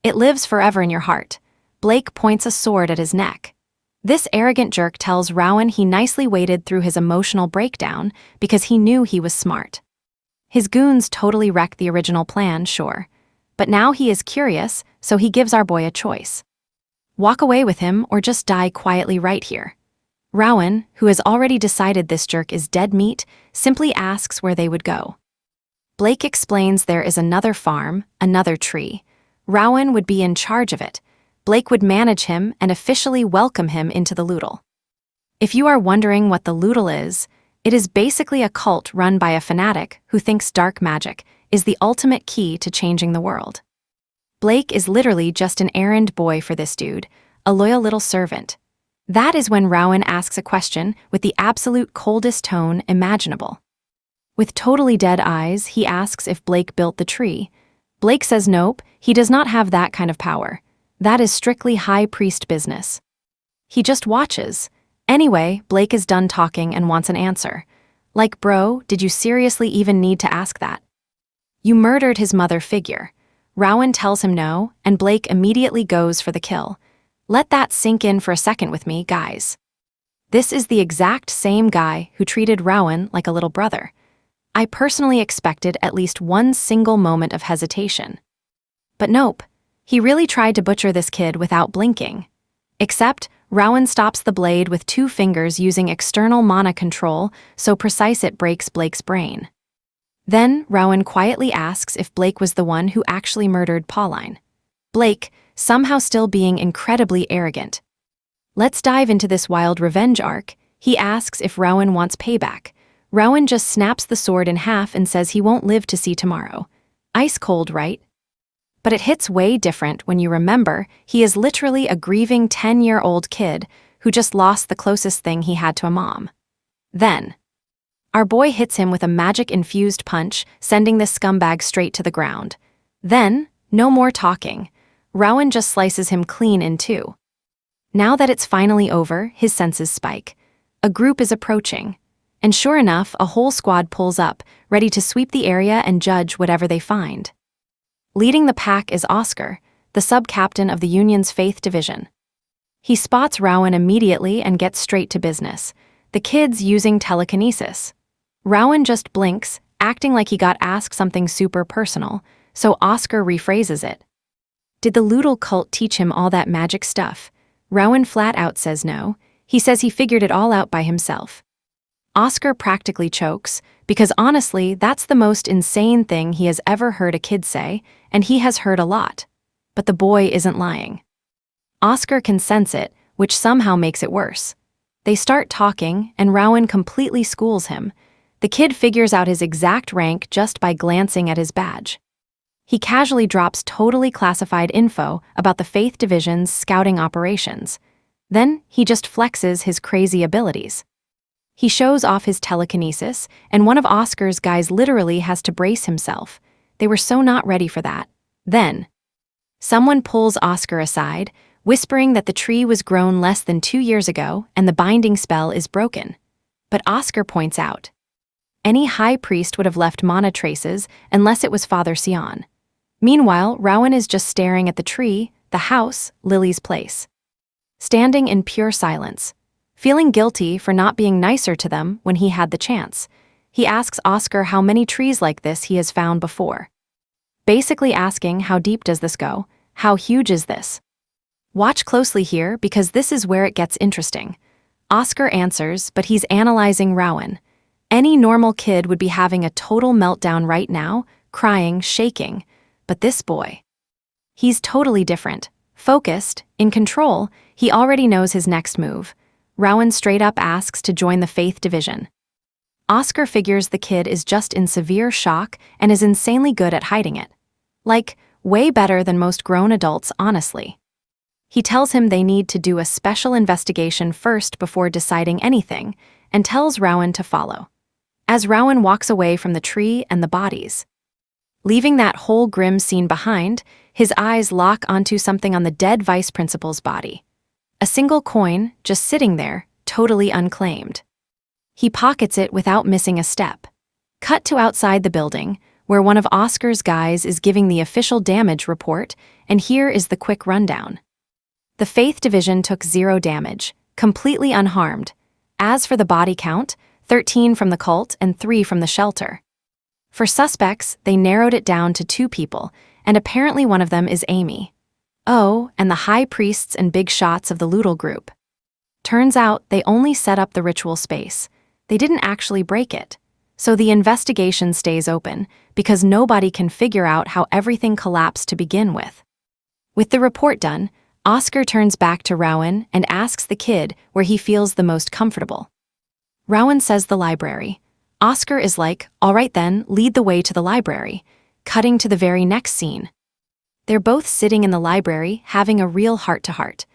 It lives forever in your heart. Blake points a sword at his neck. This arrogant jerk tells Rowan he nicely waded through his emotional breakdown because he knew he was smart. His goons totally wrecked the original plan, sure. But now he is curious, so he gives our boy a choice. Walk away with him or just die quietly right here. Rowan, who has already decided this jerk is dead meat, simply asks where they would go. Blake explains there is another farm, another tree. Rowan would be in charge of it. Blake would manage him and officially welcome him into the Loodle. If you are wondering what the Loodle is, it is basically a cult run by a fanatic who thinks dark magic is the ultimate key to changing the world. Blake is literally just an errand boy for this dude, a loyal little servant. That is when Rowan asks a question with the absolute coldest tone imaginable. With totally dead eyes, he asks if Blake built the tree. Blake says nope, he does not have that kind of power. That is strictly high priest business. He just watches. Anyway, Blake is done talking and wants an answer. Like, bro, did you seriously even need to ask that? You murdered his mother figure. Rowan tells him no, and Blake immediately goes for the kill. Let that sink in for a second with me, guys. This is the exact same guy who treated Rowan like a little brother. I personally expected at least one single moment of hesitation. But nope, he really tried to butcher this kid without blinking. Except, Rowan stops the blade with 2 fingers using external mana control so precise it breaks Blake's brain. Then, Rowan quietly asks if Blake was the one who actually murdered Pauline. Blake, somehow still being incredibly arrogant. Let's dive into this wild revenge arc. He asks if Rowan wants payback. Rowan just snaps the sword in half and says he won't live to see tomorrow. Ice cold, right? But it hits way different when you remember he is literally a grieving 10-year-old kid who just lost the closest thing he had to a mom. Then, our boy hits him with a magic-infused punch, sending this scumbag straight to the ground. Then, no more talking. Rowan just slices him clean in 2. Now that it's finally over, his senses spike. A group is approaching. And sure enough, a whole squad pulls up, ready to sweep the area and judge whatever they find. Leading the pack is Oscar, the sub-captain of the Union's Faith Division. He spots Rowan immediately and gets straight to business, the kids using telekinesis. Rowan just blinks, acting like he got asked something super personal, so Oscar rephrases it. Did the Loodle cult teach him all that magic stuff? Rowan flat out says no. He says he figured it all out by himself. Oscar practically chokes, because honestly, that's the most insane thing he has ever heard a kid say, and he has heard a lot. But the boy isn't lying. Oscar can sense it, which somehow makes it worse. They start talking, and Rowan completely schools him. The kid figures out his exact rank just by glancing at his badge. He casually drops totally classified info about the Faith Division's scouting operations. Then, he just flexes his crazy abilities. He shows off his telekinesis, and one of Oscar's guys literally has to brace himself. They were so not ready for that. Then, someone pulls Oscar aside, whispering that the tree was grown less than 2 years ago and the binding spell is broken. But Oscar points out, any high priest would have left mana traces unless it was Father Sion. Meanwhile, Rowan is just staring at the tree, the house, Lily's place. Standing in pure silence, feeling guilty for not being nicer to them when he had the chance. He asks Oscar how many trees like this he has found before. Basically asking how deep does this go, how huge is this? Watch closely here because this is where it gets interesting. Oscar answers, but he's analyzing Rowan. Any normal kid would be having a total meltdown right now, crying, shaking. But this boy, he's totally different. Focused, in control, he already knows his next move. Rowan straight up asks to join the Faith Division. Oscar figures the kid is just in severe shock and is insanely good at hiding it. Like, way better than most grown adults, honestly. He tells him they need to do a special investigation first before deciding anything, and tells Rowan to follow. As Rowan walks away from the tree and the bodies, leaving that whole grim scene behind, his eyes lock onto something on the dead vice principal's body. A single coin, just sitting there, totally unclaimed. He pockets it without missing a step. Cut to outside the building, where one of Oscar's guys is giving the official damage report, and here is the quick rundown. The Faith Division took 0 damage, completely unharmed. As for the body count, 13 from the cult and 3 from the shelter. For suspects, they narrowed it down to 2 people, and apparently one of them is Amy. Oh, and the high priests and big shots of the Loodle group. Turns out they only set up the ritual space. They didn't actually break it. So the investigation stays open, because nobody can figure out how everything collapsed to begin with. With the report done, Oscar turns back to Rowan and asks the kid where he feels the most comfortable. Rowan says the library. Oscar is like, all right then, lead the way to the library, cutting to the very next scene. They're both sitting in the library, having a real heart-to-heart.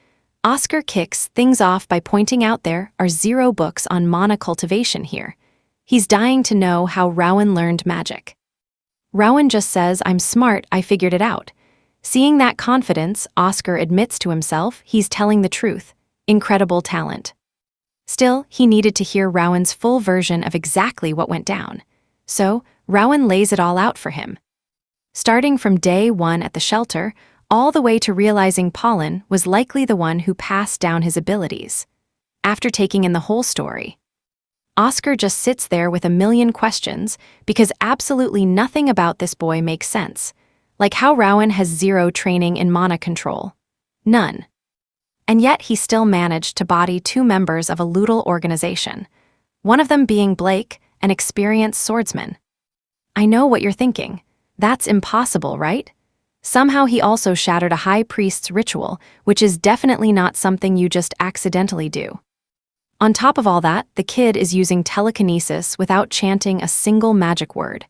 Oscar kicks things off by pointing out there are 0 books on mana cultivation here. He's dying to know how Rowan learned magic. Rowan just says, I'm smart, I figured it out. Seeing that confidence, Oscar admits to himself he's telling the truth. Incredible talent. Still, he needed to hear Rowan's full version of exactly what went down. So, Rowan lays it all out for him. Starting from day 1 at the shelter, all the way to realizing Pollen was likely the one who passed down his abilities. After taking in the whole story, Oscar just sits there with a million questions because absolutely nothing about this boy makes sense. Like how Rowan has 0 training in mana control. None. And yet he still managed to body 2 members of a Loodle organization, one of them being Blake, an experienced swordsman. I know what you're thinking. That's impossible, right? Somehow he also shattered a high priest's ritual, which is definitely not something you just accidentally do. On top of all that, the kid is using telekinesis without chanting a single magic word.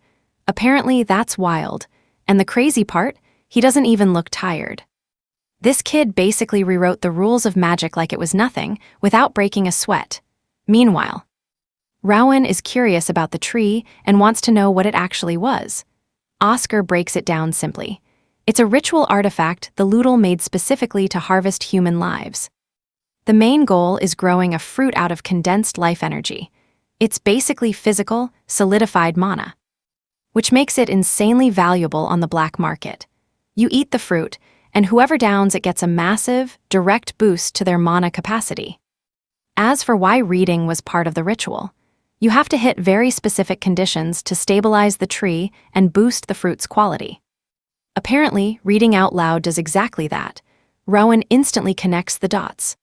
Apparently that's wild. And the crazy part, he doesn't even look tired. This kid basically rewrote the rules of magic like it was nothing, without breaking a sweat. Meanwhile, Rowan is curious about the tree and wants to know what it actually was. Oscar breaks it down simply. It's a ritual artifact the Loodle made specifically to harvest human lives. The main goal is growing a fruit out of condensed life energy. It's basically physical, solidified mana, which makes it insanely valuable on the black market. You eat the fruit, and whoever downs it gets a massive, direct boost to their mana capacity. As for why reading was part of the ritual, you have to hit very specific conditions to stabilize the tree and boost the fruit's quality. Apparently, reading out loud does exactly that. Rowan instantly connects the dots.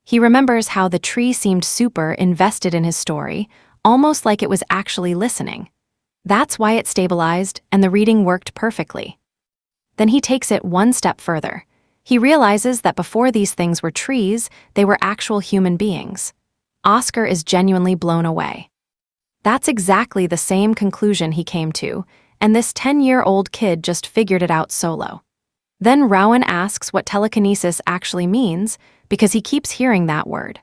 He remembers how the tree seemed super invested in his story, almost like it was actually listening. That's why it stabilized and the reading worked perfectly. Then he takes it one step further. He realizes that before these things were trees, they were actual human beings. Oscar is genuinely blown away. That's exactly the same conclusion he came to, and this 10-year-old kid just figured it out solo. Then Rowan asks what telekinesis actually means because he keeps hearing that word.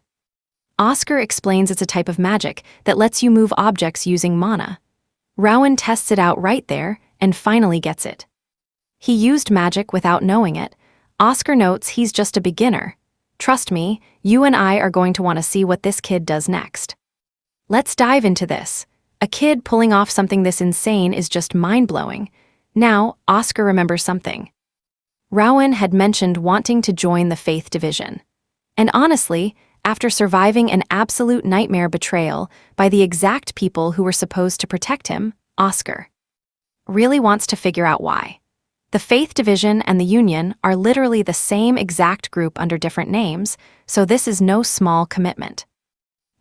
Oscar explains it's a type of magic that lets you move objects using mana. Rowan tests it out right there and finally gets it. He used magic without knowing it. Oscar notes he's just a beginner. Trust me, you and I are going to want to see what this kid does next. Let's dive into this. A kid pulling off something this insane is just mind-blowing. Now, Oscar remembers something. Rowan had mentioned wanting to join the Faith Division. And honestly, after surviving an absolute nightmare betrayal by the exact people who were supposed to protect him, Oscar really wants to figure out why. The Faith Division and the Union are literally the same exact group under different names, so this is no small commitment.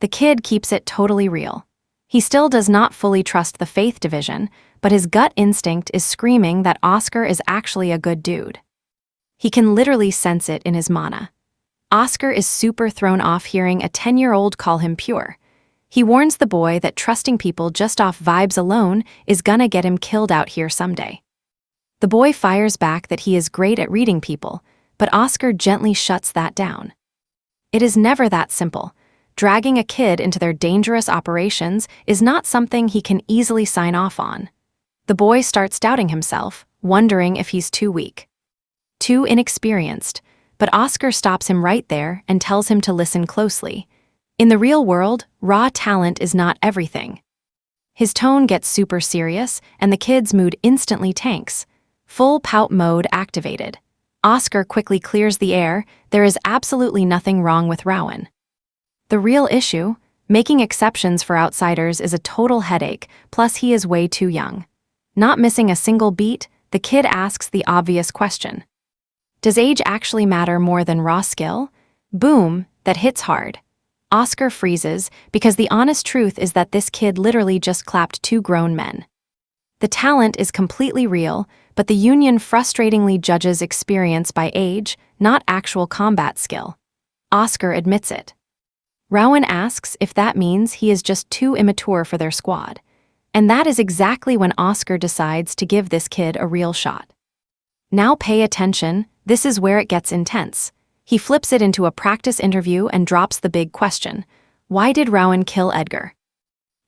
The kid keeps it totally real. He still does not fully trust the Faith Division, but his gut instinct is screaming that Oscar is actually a good dude. He can literally sense it in his mana. Oscar is super thrown off hearing a 10-year-old call him pure. He warns the boy that trusting people just off vibes alone is gonna get him killed out here someday. The boy fires back that he is great at reading people, but Oscar gently shuts that down. It is never that simple. Dragging a kid into their dangerous operations is not something he can easily sign off on. The boy starts doubting himself, wondering if he's too weak, too inexperienced, but Oscar stops him right there and tells him to listen closely. In the real world, raw talent is not everything. His tone gets super serious, and the kid's mood instantly tanks. Full pout mode activated. Oscar quickly clears the air. There is absolutely nothing wrong with Rowan. The real issue, making exceptions for outsiders, is a total headache, plus he is way too young. Not missing a single beat, the kid asks the obvious question. Does age actually matter more than raw skill? Boom, that hits hard. Oscar freezes because the honest truth is that this kid literally just clapped two grown men. The talent is completely real, but the union frustratingly judges experience by age, not actual combat skill. Oscar admits it. Rowan asks if that means he is just too immature for their squad. And that is exactly when Oscar decides to give this kid a real shot. Now pay attention, this is where it gets intense. He flips it into a practice interview and drops the big question. Why did Rowan kill Edgar?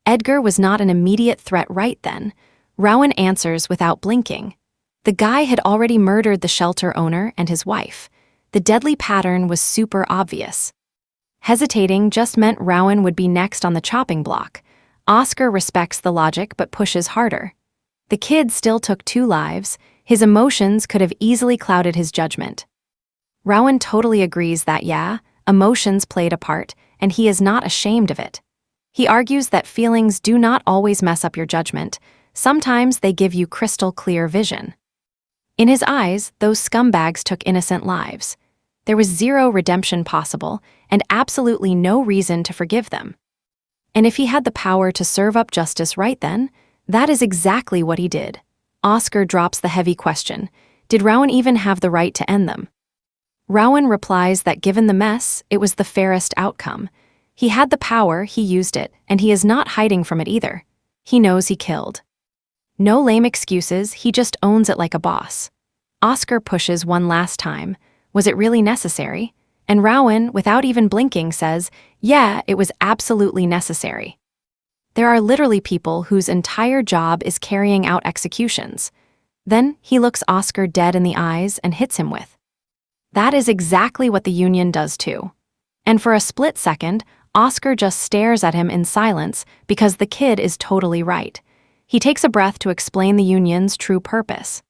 Edgar was not an immediate threat right then. Rowan answers without blinking. The guy had already murdered the shelter owner and his wife. The deadly pattern was super obvious. Hesitating just meant Rowan would be next on the chopping block. Oscar respects the logic but pushes harder. The kid still took 2 lives. His emotions could have easily clouded his judgment. Rowan totally agrees that emotions played a part, and he is not ashamed of it. He argues that feelings do not always mess up your judgment. Sometimes they give you crystal clear vision. In his eyes, those scumbags took innocent lives. There was zero redemption possible, and absolutely no reason to forgive them. And if he had the power to serve up justice right then, that is exactly what he did. Oscar drops the heavy question. Did Rowan even have the right to end them? Rowan replies that given the mess, it was the fairest outcome. He had the power, he used it, and he is not hiding from it either. He knows he killed. No lame excuses, he just owns it like a boss. Oscar pushes one last time. Was it really necessary? And Rowan, without even blinking, says, yeah, it was absolutely necessary. There are literally people whose entire job is carrying out executions. Then he looks Oscar dead in the eyes and hits him with. That is exactly what the union does too. And for a split second, Oscar just stares at him in silence because the kid is totally right. He takes a breath to explain the union's true purpose.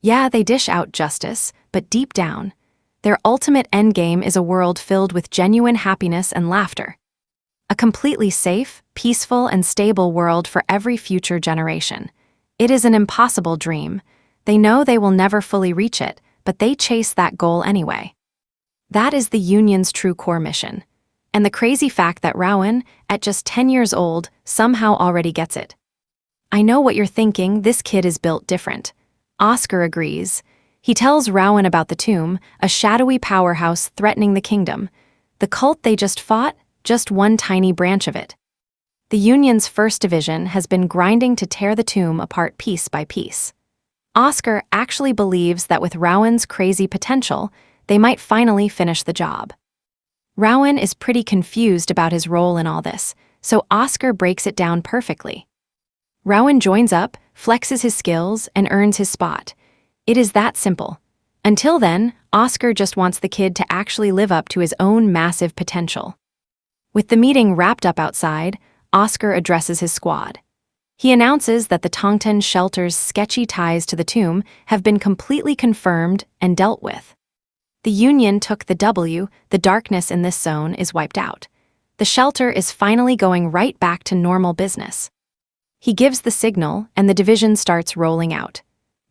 Yeah, they dish out justice, but deep down, their ultimate endgame is a world filled with genuine happiness and laughter. A completely safe, peaceful, and stable world for every future generation. It is an impossible dream. They know they will never fully reach it, but they chase that goal anyway. That is the union's true core mission. And the crazy fact that Rowan, at just 10 years old, somehow already gets it. I know what you're thinking, this kid is built different. Oscar agrees. He tells Rowan about the tomb, a shadowy powerhouse threatening the kingdom. The cult they just fought, just one tiny branch of it. The Union's first division has been grinding to tear the tomb apart piece by piece. Oscar actually believes that with Rowan's crazy potential, they might finally finish the job. Rowan is pretty confused about his role in all this, so Oscar breaks it down perfectly. Rowan joins up, flexes his skills, and earns his spot. It is that simple. Until then, Oscar just wants the kid to actually live up to his own massive potential. With the meeting wrapped up outside, Oscar addresses his squad. He announces that the Tongtan shelter's sketchy ties to the tomb have been completely confirmed and dealt with. The Union took the W, the darkness in this zone is wiped out. The shelter is finally going right back to normal business. He gives the signal, and the division starts rolling out.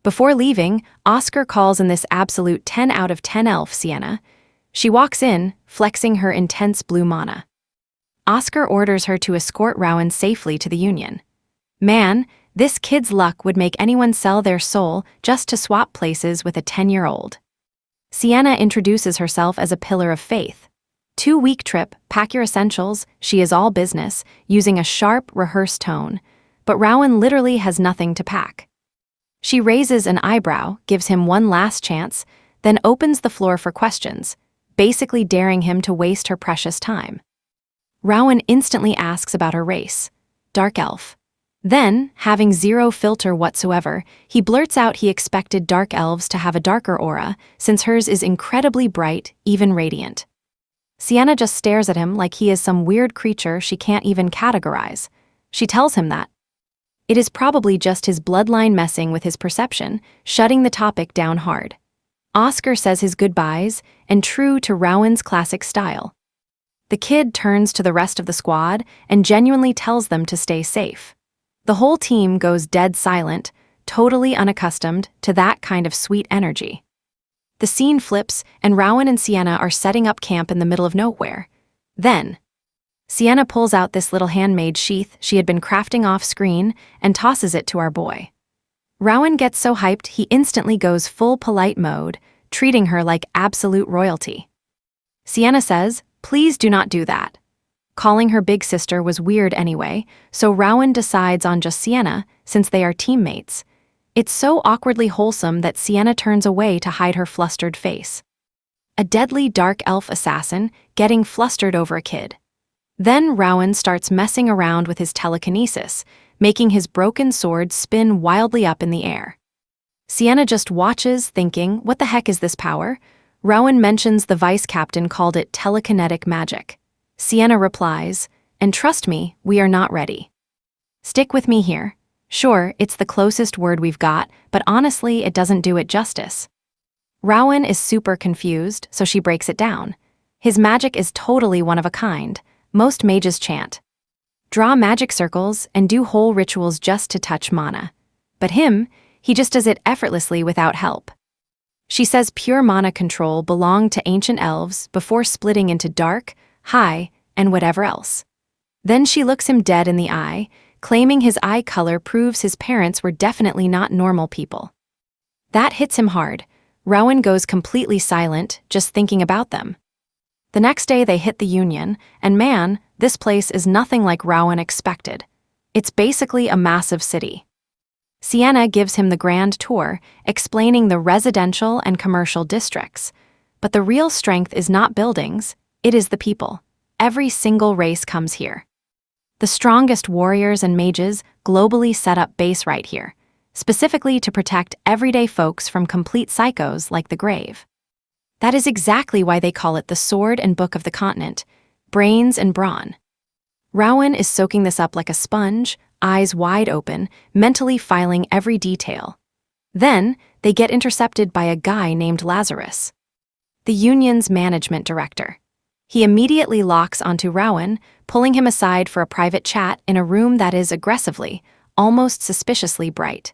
Before leaving, Oscar calls in this absolute 10 out of 10 elf, Sienna. She walks in, flexing her intense blue mana. Oscar orders her to escort Rowan safely to the Union. Man, this kid's luck would make anyone sell their soul just to swap places with a 10-year-old. Sienna introduces herself as a pillar of faith. 2-week trip, pack your essentials, she is all business, using a sharp, rehearsed tone. But Rowan literally has nothing to pack. She raises an eyebrow, gives him one last chance, then opens the floor for questions, basically daring him to waste her precious time. Rowan instantly asks about her race, dark elf. Then, having zero filter whatsoever, he blurts out he expected dark elves to have a darker aura, since hers is incredibly bright, even radiant. Sienna just stares at him like he is some weird creature she can't even categorize. She tells him that it is probably just his bloodline messing with his perception, shutting the topic down hard. Oscar says his goodbyes, and true to Rowan's classic style. The kid turns to the rest of the squad and genuinely tells them to stay safe. The whole team goes dead silent, totally unaccustomed to that kind of sweet energy. The scene flips, and Rowan and Sienna are setting up camp in the middle of nowhere. Then, Sienna pulls out this little handmade sheath she had been crafting off-screen and tosses it to our boy. Rowan gets so hyped he instantly goes full polite mode, treating her like absolute royalty. Sienna says, "Please do not do that." Calling her big sister was weird anyway, so Rowan decides on just Sienna, since they are teammates. It's so awkwardly wholesome that Sienna turns away to hide her flustered face. A deadly dark elf assassin getting flustered over a kid. Then Rowan starts messing around with his telekinesis, making his broken sword spin wildly up in the air. Sienna just watches, thinking, what the heck is this power? Rowan mentions the vice captain called it telekinetic magic. Sienna replies, "And trust me, we are not ready." Stick with me here. Sure, it's the closest word we've got, but honestly, it doesn't do it justice. Rowan is super confused, so she breaks it down. His magic is totally one of a kind. Most mages chant, draw magic circles, and do whole rituals just to touch mana. But him, he just does it effortlessly without help. She says pure mana control belonged to ancient elves before splitting into dark, high, and whatever else. Then she looks him dead in the eye, claiming his eye color proves his parents were definitely not normal people. That hits him hard. Rowan goes completely silent, just thinking about them. The next day they hit the Union, and man, this place is nothing like Rowan expected. It's basically a massive city. Sienna gives him the grand tour, explaining the residential and commercial districts. But the real strength is not buildings, it is the people. Every single race comes here. The strongest warriors and mages globally set up base right here, specifically to protect everyday folks from complete psychos like the Grave. That is exactly why they call it the sword and book of the continent, brains and brawn. Rowan is soaking this up like a sponge, eyes wide open, mentally filing every detail. Then, they get intercepted by a guy named Lazarus, the Union's management director. He immediately locks onto Rowan, pulling him aside for a private chat in a room that is aggressively, almost suspiciously bright.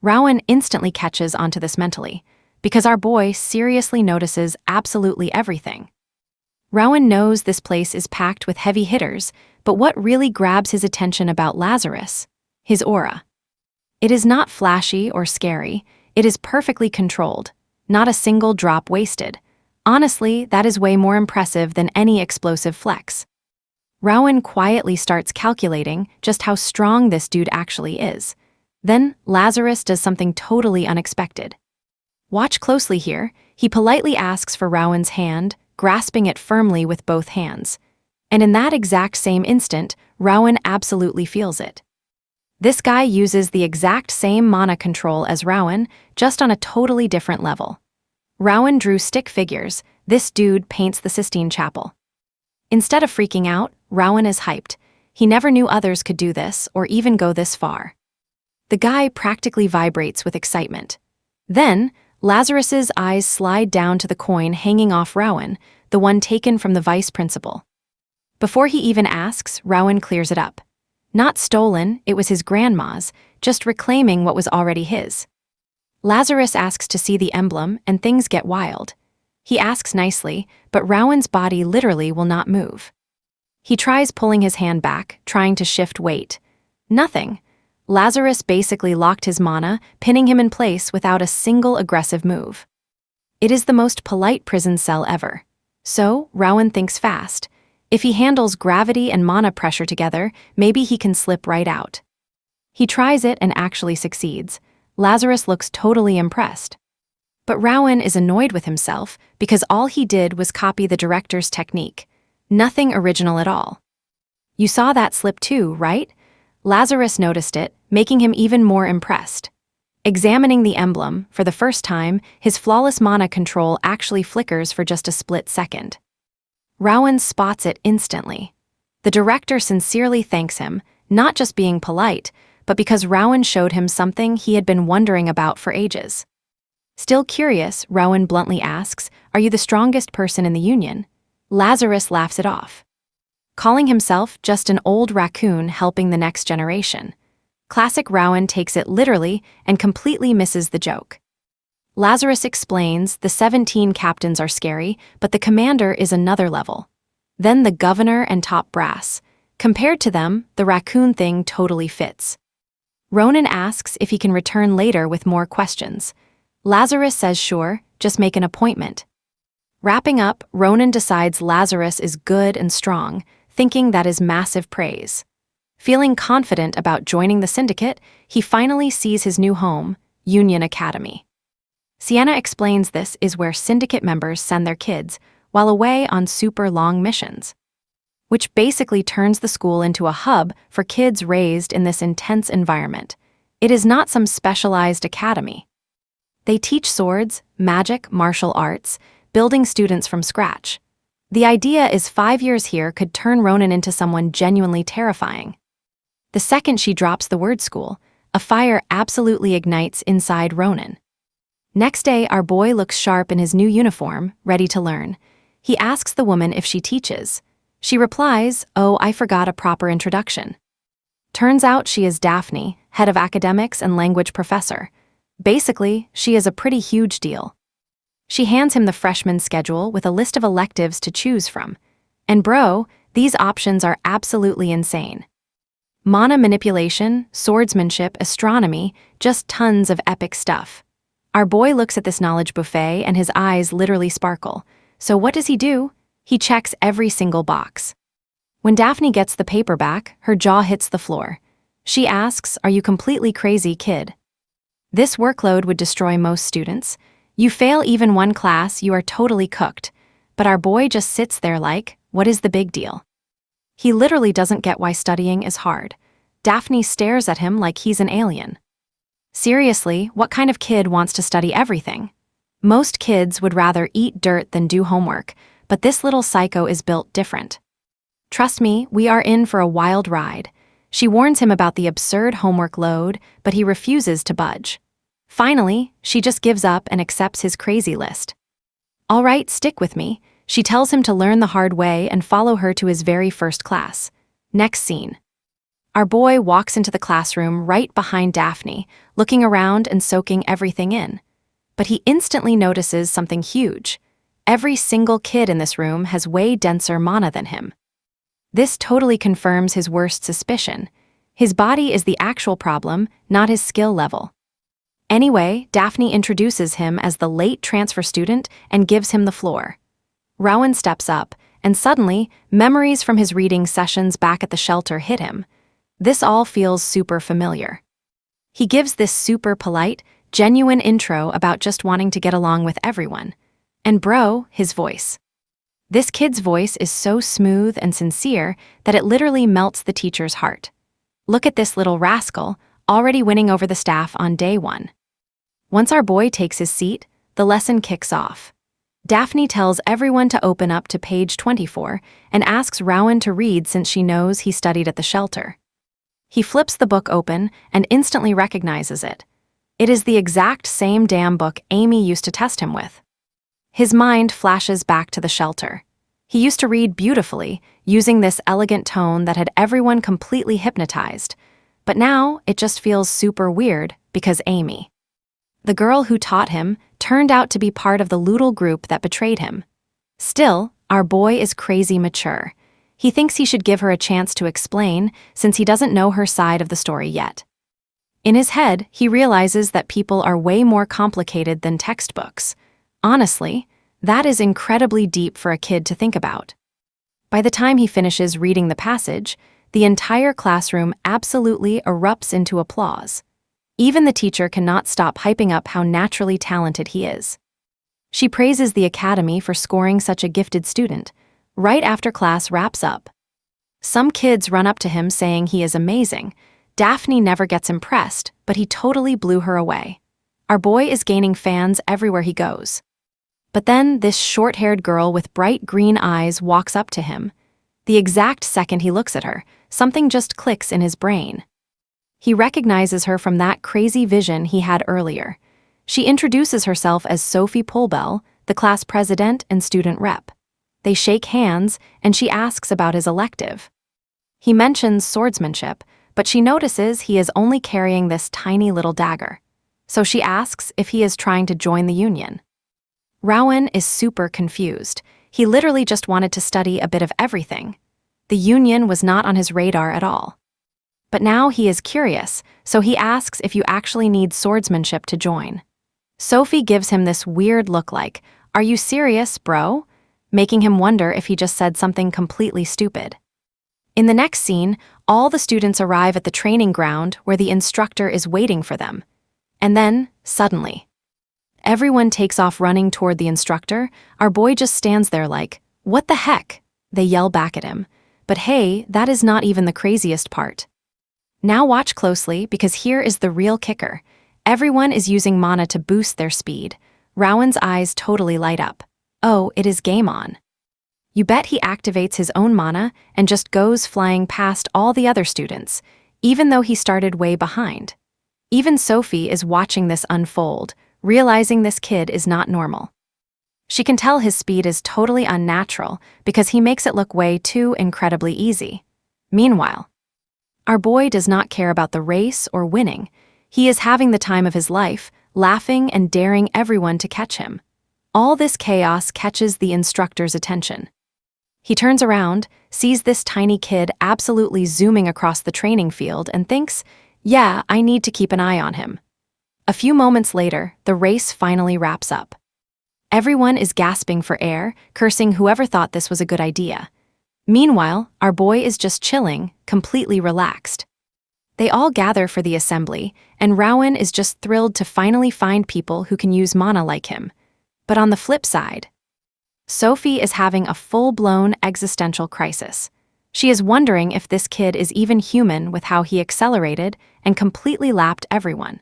Rowan instantly catches onto this mentally, because our boy seriously notices absolutely everything. Rowan knows this place is packed with heavy hitters, but what really grabs his attention about Lazarus? His aura. It is not flashy or scary, it is perfectly controlled, not a single drop wasted. Honestly, that is way more impressive than any explosive flex. Rowan quietly starts calculating just how strong this dude actually is. Then, Lazarus does something totally unexpected. Watch closely here, he politely asks for Rowan's hand, grasping it firmly with both hands. And in that exact same instant, Rowan absolutely feels it. This guy uses the exact same mana control as Rowan, just on a totally different level. Rowan drew stick figures, this dude paints the Sistine Chapel. Instead of freaking out, Rowan is hyped. He never knew others could do this or even go this far. The guy practically vibrates with excitement. Then, Lazarus's eyes slide down to the coin hanging off Rowan, the one taken from the vice principal. Before he even asks, Rowan clears it up. Not stolen, it was his grandma's, just reclaiming what was already his. Lazarus asks to see the emblem, and things get wild. He asks nicely, but Rowan's body literally will not move. He tries pulling his hand back, trying to shift weight. Nothing. Lazarus basically locked his mana, pinning him in place without a single aggressive move. It is the most polite prison cell ever. So, Rowan thinks fast. If he handles gravity and mana pressure together, maybe he can slip right out. He tries it and actually succeeds. Lazarus looks totally impressed. But Rowan is annoyed with himself because all he did was copy the director's technique. Nothing original at all. You saw that slip too, right? Lazarus noticed it, making him even more impressed. Examining the emblem, for the first time, his flawless mana control actually flickers for just a split second. Rowan spots it instantly. The director sincerely thanks him, not just being polite, but because Rowan showed him something he had been wondering about for ages. Still curious, Rowan bluntly asks, "Are you the strongest person in the union?" Lazarus laughs it off, calling himself just an old raccoon helping the next generation. Classic Rowan takes it literally and completely misses the joke. Lazarus explains the 17 captains are scary, but the commander is another level. Then the governor and top brass. Compared to them, the raccoon thing totally fits. Ronan asks if he can return later with more questions. Lazarus says sure, just make an appointment. Wrapping up, Ronan decides Lazarus is good and strong, thinking that is massive praise. Feeling confident about joining the syndicate, he finally sees his new home, Union Academy. Sienna explains this is where syndicate members send their kids while away on super long missions, which basically turns the school into a hub for kids raised in this intense environment. It is not some specialized academy. They teach swords, magic, martial arts, building students from scratch. The idea is 5 years here could turn Ronan into someone genuinely terrifying. The second she drops the word school, a fire absolutely ignites inside Ronan. Next day, our boy looks sharp in his new uniform, ready to learn. He asks the woman if she teaches. She replies, "Oh, I forgot a proper introduction." Turns out she is Daphne, head of academics and language professor. Basically, she is a pretty huge deal. She hands him the freshman schedule with a list of electives to choose from. And bro, these options are absolutely insane. Mana manipulation, swordsmanship, astronomy, just tons of epic stuff. Our boy looks at this knowledge buffet and his eyes literally sparkle. So what does he do? He checks every single box. When Daphne gets the paper back, her jaw hits the floor. She asks, "Are you completely crazy, kid? This workload would destroy most students. You fail even one class, you are totally cooked." But our boy just sits there like, what is the big deal? He literally doesn't get why studying is hard. Daphne stares at him like he's an alien. Seriously, what kind of kid wants to study everything? Most kids would rather eat dirt than do homework, but this little psycho is built different. Trust me, we are in for a wild ride. She warns him about the absurd homework load, but he refuses to budge. Finally, she just gives up and accepts his crazy list. All right, stick with me. She tells him to learn the hard way and follow her to his very first class. Next scene. Our boy walks into the classroom right behind Daphne, looking around and soaking everything in. But he instantly notices something huge. Every single kid in this room has way denser mana than him. This totally confirms his worst suspicion. His body is the actual problem, not his skill level. Anyway, Daphne introduces him as the late transfer student and gives him the floor. Rowan steps up, and suddenly, memories from his reading sessions back at the shelter hit him. This all feels super familiar. He gives this super polite, genuine intro about just wanting to get along with everyone. And bro, his voice. This kid's voice is so smooth and sincere that it literally melts the teacher's heart. Look at this little rascal, already winning over the staff on day 1. Once our boy takes his seat, the lesson kicks off. Daphne tells everyone to open up to page 24 and asks Rowan to read since she knows he studied at the shelter. He flips the book open and instantly recognizes it. It is the exact same damn book Amy used to test him with. His mind flashes back to the shelter. He used to read beautifully, using this elegant tone that had everyone completely hypnotized. But now, it just feels super weird because Amy, the girl who taught him, turned out to be part of the Loodle group that betrayed him. Still, our boy is crazy mature. He thinks he should give her a chance to explain, since he doesn't know her side of the story yet. In his head, he realizes that people are way more complicated than textbooks. Honestly, that is incredibly deep for a kid to think about. By the time he finishes reading the passage, the entire classroom absolutely erupts into applause. Even the teacher cannot stop hyping up how naturally talented he is. She praises the academy for scoring such a gifted student, right after class wraps up. Some kids run up to him saying he is amazing. Daphne never gets impressed, but he totally blew her away. Our boy is gaining fans everywhere he goes. But then this short-haired girl with bright green eyes walks up to him. The exact second he looks at her, something just clicks in his brain. He recognizes her from that crazy vision he had earlier. She introduces herself as Sophie Polbell, the class president and student rep. They shake hands, and she asks about his elective. He mentions swordsmanship, but she notices he is only carrying this tiny little dagger. So she asks if he is trying to join the union. Rowan is super confused. He literally just wanted to study a bit of everything. The union was not on his radar at all. But now he is curious, so he asks if you actually need swordsmanship to join. Sophie gives him this weird look like, "Are you serious, bro?" making him wonder if he just said something completely stupid. In the next scene, all the students arrive at the training ground where the instructor is waiting for them. And then, suddenly, everyone takes off running toward the instructor. Our boy just stands there like, "What the heck?" They yell back at him. But hey, that is not even the craziest part. Now watch closely, because here is the real kicker. Everyone is using mana to boost their speed. Rowan's eyes totally light up. Oh, it is game on. You bet he activates his own mana and just goes flying past all the other students, even though he started way behind. Even Sophie is watching this unfold, realizing this kid is not normal. She can tell his speed is totally unnatural because he makes it look way too incredibly easy. Meanwhile, our boy does not care about the race or winning. He is having the time of his life, laughing and daring everyone to catch him. All this chaos catches the instructor's attention. He turns around, sees this tiny kid absolutely zooming across the training field, and thinks, yeah, I need to keep an eye on him. A few moments later, the race finally wraps up. Everyone is gasping for air, cursing whoever thought this was a good idea. Meanwhile, our boy is just chilling, completely relaxed. They all gather for the assembly, and Rowan is just thrilled to finally find people who can use mana like him. But on the flip side, Sophie is having a full-blown existential crisis. She is wondering if this kid is even human with how he accelerated and completely lapped everyone.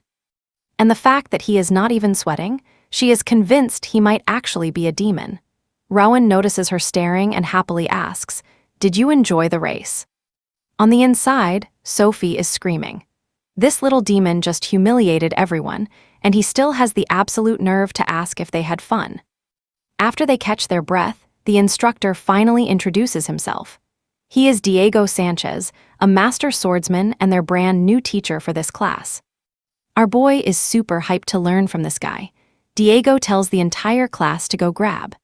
And the fact that he is not even sweating, she is convinced he might actually be a demon. Rowan notices her staring and happily asks, "Did you enjoy the race?" On the inside, Sophie is screaming. This little demon just humiliated everyone, and he still has the absolute nerve to ask if they had fun. After they catch their breath, the instructor finally introduces himself. He is Diego Sanchez, a master swordsman and their brand new teacher for this class. Our boy is super hyped to learn from this guy. Diego tells the entire class to go grab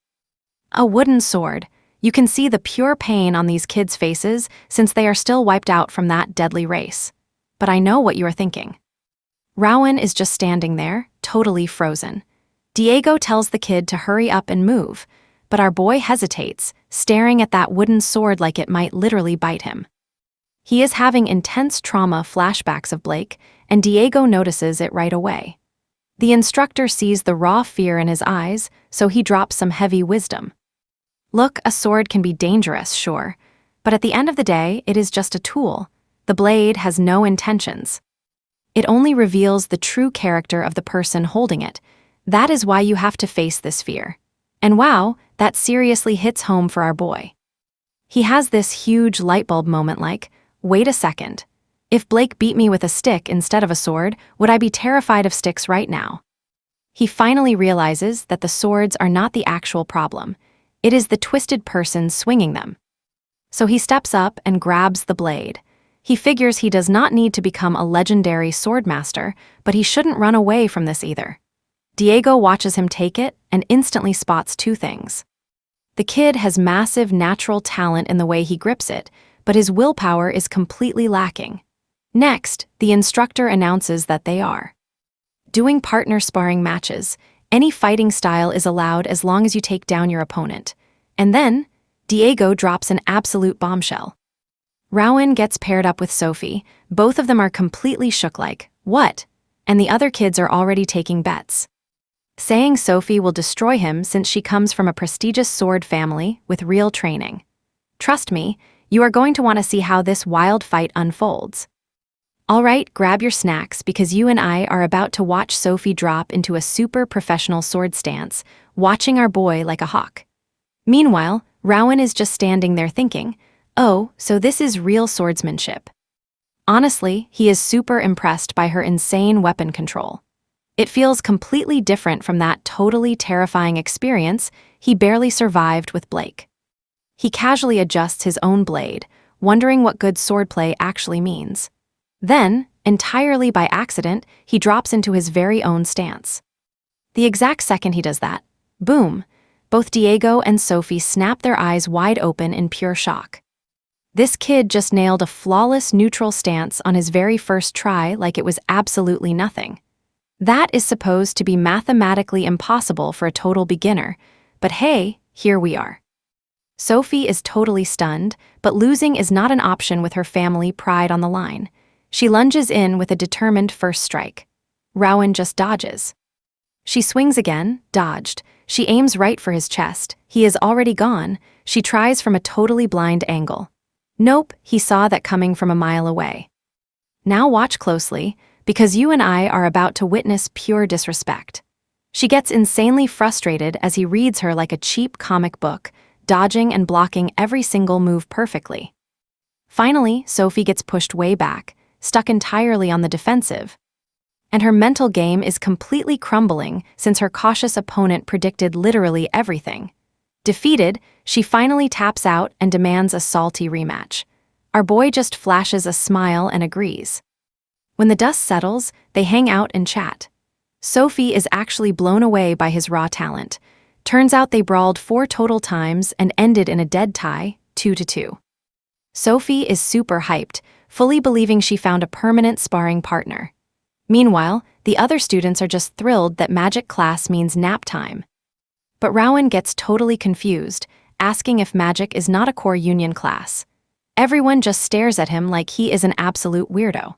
a wooden sword. You can see the pure pain on these kids' faces since they are still wiped out from that deadly race. But I know what you are thinking. Rowan is just standing there, totally frozen. Diego tells the kid to hurry up and move, but our boy hesitates, staring at that wooden sword like it might literally bite him. He is having intense trauma flashbacks of Blake, and Diego notices it right away. The instructor sees the raw fear in his eyes, so he drops some heavy wisdom. Look, a sword can be dangerous, sure, but at the end of the day, it is just a tool. The blade has no intentions. It only reveals the true character of the person holding it. That is why you have to face this fear. And wow, that seriously hits home for our boy. He has this huge lightbulb moment like, wait a second. If Blake beat me with a stick instead of a sword, would I be terrified of sticks right now? He finally realizes that the swords are not the actual problem. It is the twisted person swinging them. So he steps up and grabs the blade. He figures he does not need to become a legendary swordmaster, but he shouldn't run away from this either. Diego watches him take it and instantly spots two things. The kid has massive natural talent in the way he grips it, but his willpower is completely lacking. Next, the instructor announces that they are doing partner sparring matches. Any fighting style is allowed as long as you take down your opponent. And then, Diego drops an absolute bombshell. Rowan gets paired up with Sophie. Both of them are completely shook like, what? And the other kids are already taking bets, saying Sophie will destroy him since she comes from a prestigious sword family with real training. Trust me, you are going to want to see how this wild fight unfolds. All right, grab your snacks because you and I are about to watch Sophie drop into a super professional sword stance, watching our boy like a hawk. Meanwhile, Rowan is just standing there thinking, oh, so this is real swordsmanship. Honestly, he is super impressed by her insane weapon control. It feels completely different from that totally terrifying experience he barely survived with Blake. He casually adjusts his own blade, wondering what good swordplay actually means. Then, entirely by accident, he drops into his very own stance. The exact second he does that, boom, both Diego and Sophie snap their eyes wide open in pure shock. This kid just nailed a flawless neutral stance on his very first try like it was absolutely nothing. That is supposed to be mathematically impossible for a total beginner, but hey, here we are. Sophie is totally stunned, but losing is not an option with her family pride on the line. She lunges in with a determined first strike. Rowan just dodges. She swings again, dodged. She aims right for his chest. He is already gone. She tries from a totally blind angle. Nope, he saw that coming from a mile away. Now watch closely, because you and I are about to witness pure disrespect. She gets insanely frustrated as he reads her like a cheap comic book, dodging and blocking every single move perfectly. Finally, Sophie gets pushed way back, stuck entirely on the defensive. And her mental game is completely crumbling since her cautious opponent predicted literally everything. Defeated, she finally taps out and demands a salty rematch. Our boy just flashes a smile and agrees. When the dust settles, they hang out and chat. Sophie is actually blown away by his raw talent. Turns out they brawled 4 total times and ended in a dead tie, 2-2. Sophie is super hyped, fully believing she found a permanent sparring partner. Meanwhile, the other students are just thrilled that magic class means nap time. But Rowan gets totally confused, asking if magic is not a core union class. Everyone just stares at him like he is an absolute weirdo.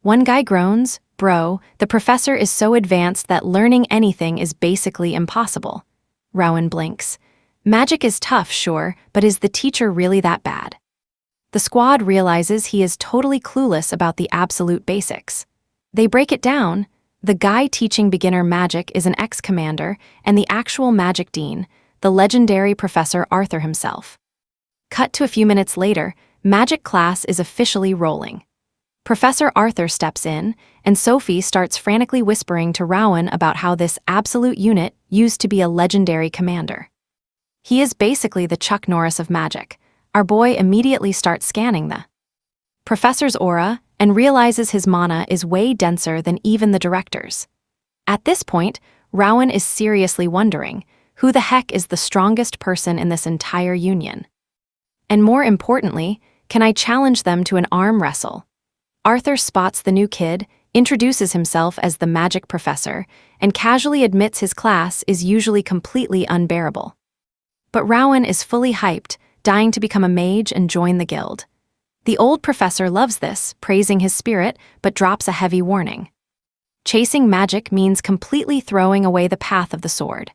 One guy groans, "Bro, the professor is so advanced that learning anything is basically impossible." Rowan blinks. Magic is tough, sure, but is the teacher really that bad? The squad realizes he is totally clueless about the absolute basics. They break it down. The guy teaching beginner magic is an ex-commander and the actual magic dean, the legendary Professor Arthur himself. Cut to a few minutes later, magic class is officially rolling. Professor Arthur steps in, and Sophie starts frantically whispering to Rowan about how this absolute unit used to be a legendary commander. He is basically the Chuck Norris of magic. Our boy immediately starts scanning the professor's aura and realizes his mana is way denser than even the director's. At this point, Rowan is seriously wondering, who the heck is the strongest person in this entire union? And more importantly, can I challenge them to an arm wrestle? Arthur spots the new kid, introduces himself as the magic professor, and casually admits his class is usually completely unbearable. But Rowan is fully hyped, dying to become a mage and join the guild. The old professor loves this, praising his spirit, but drops a heavy warning. Chasing magic means completely throwing away the path of the sword.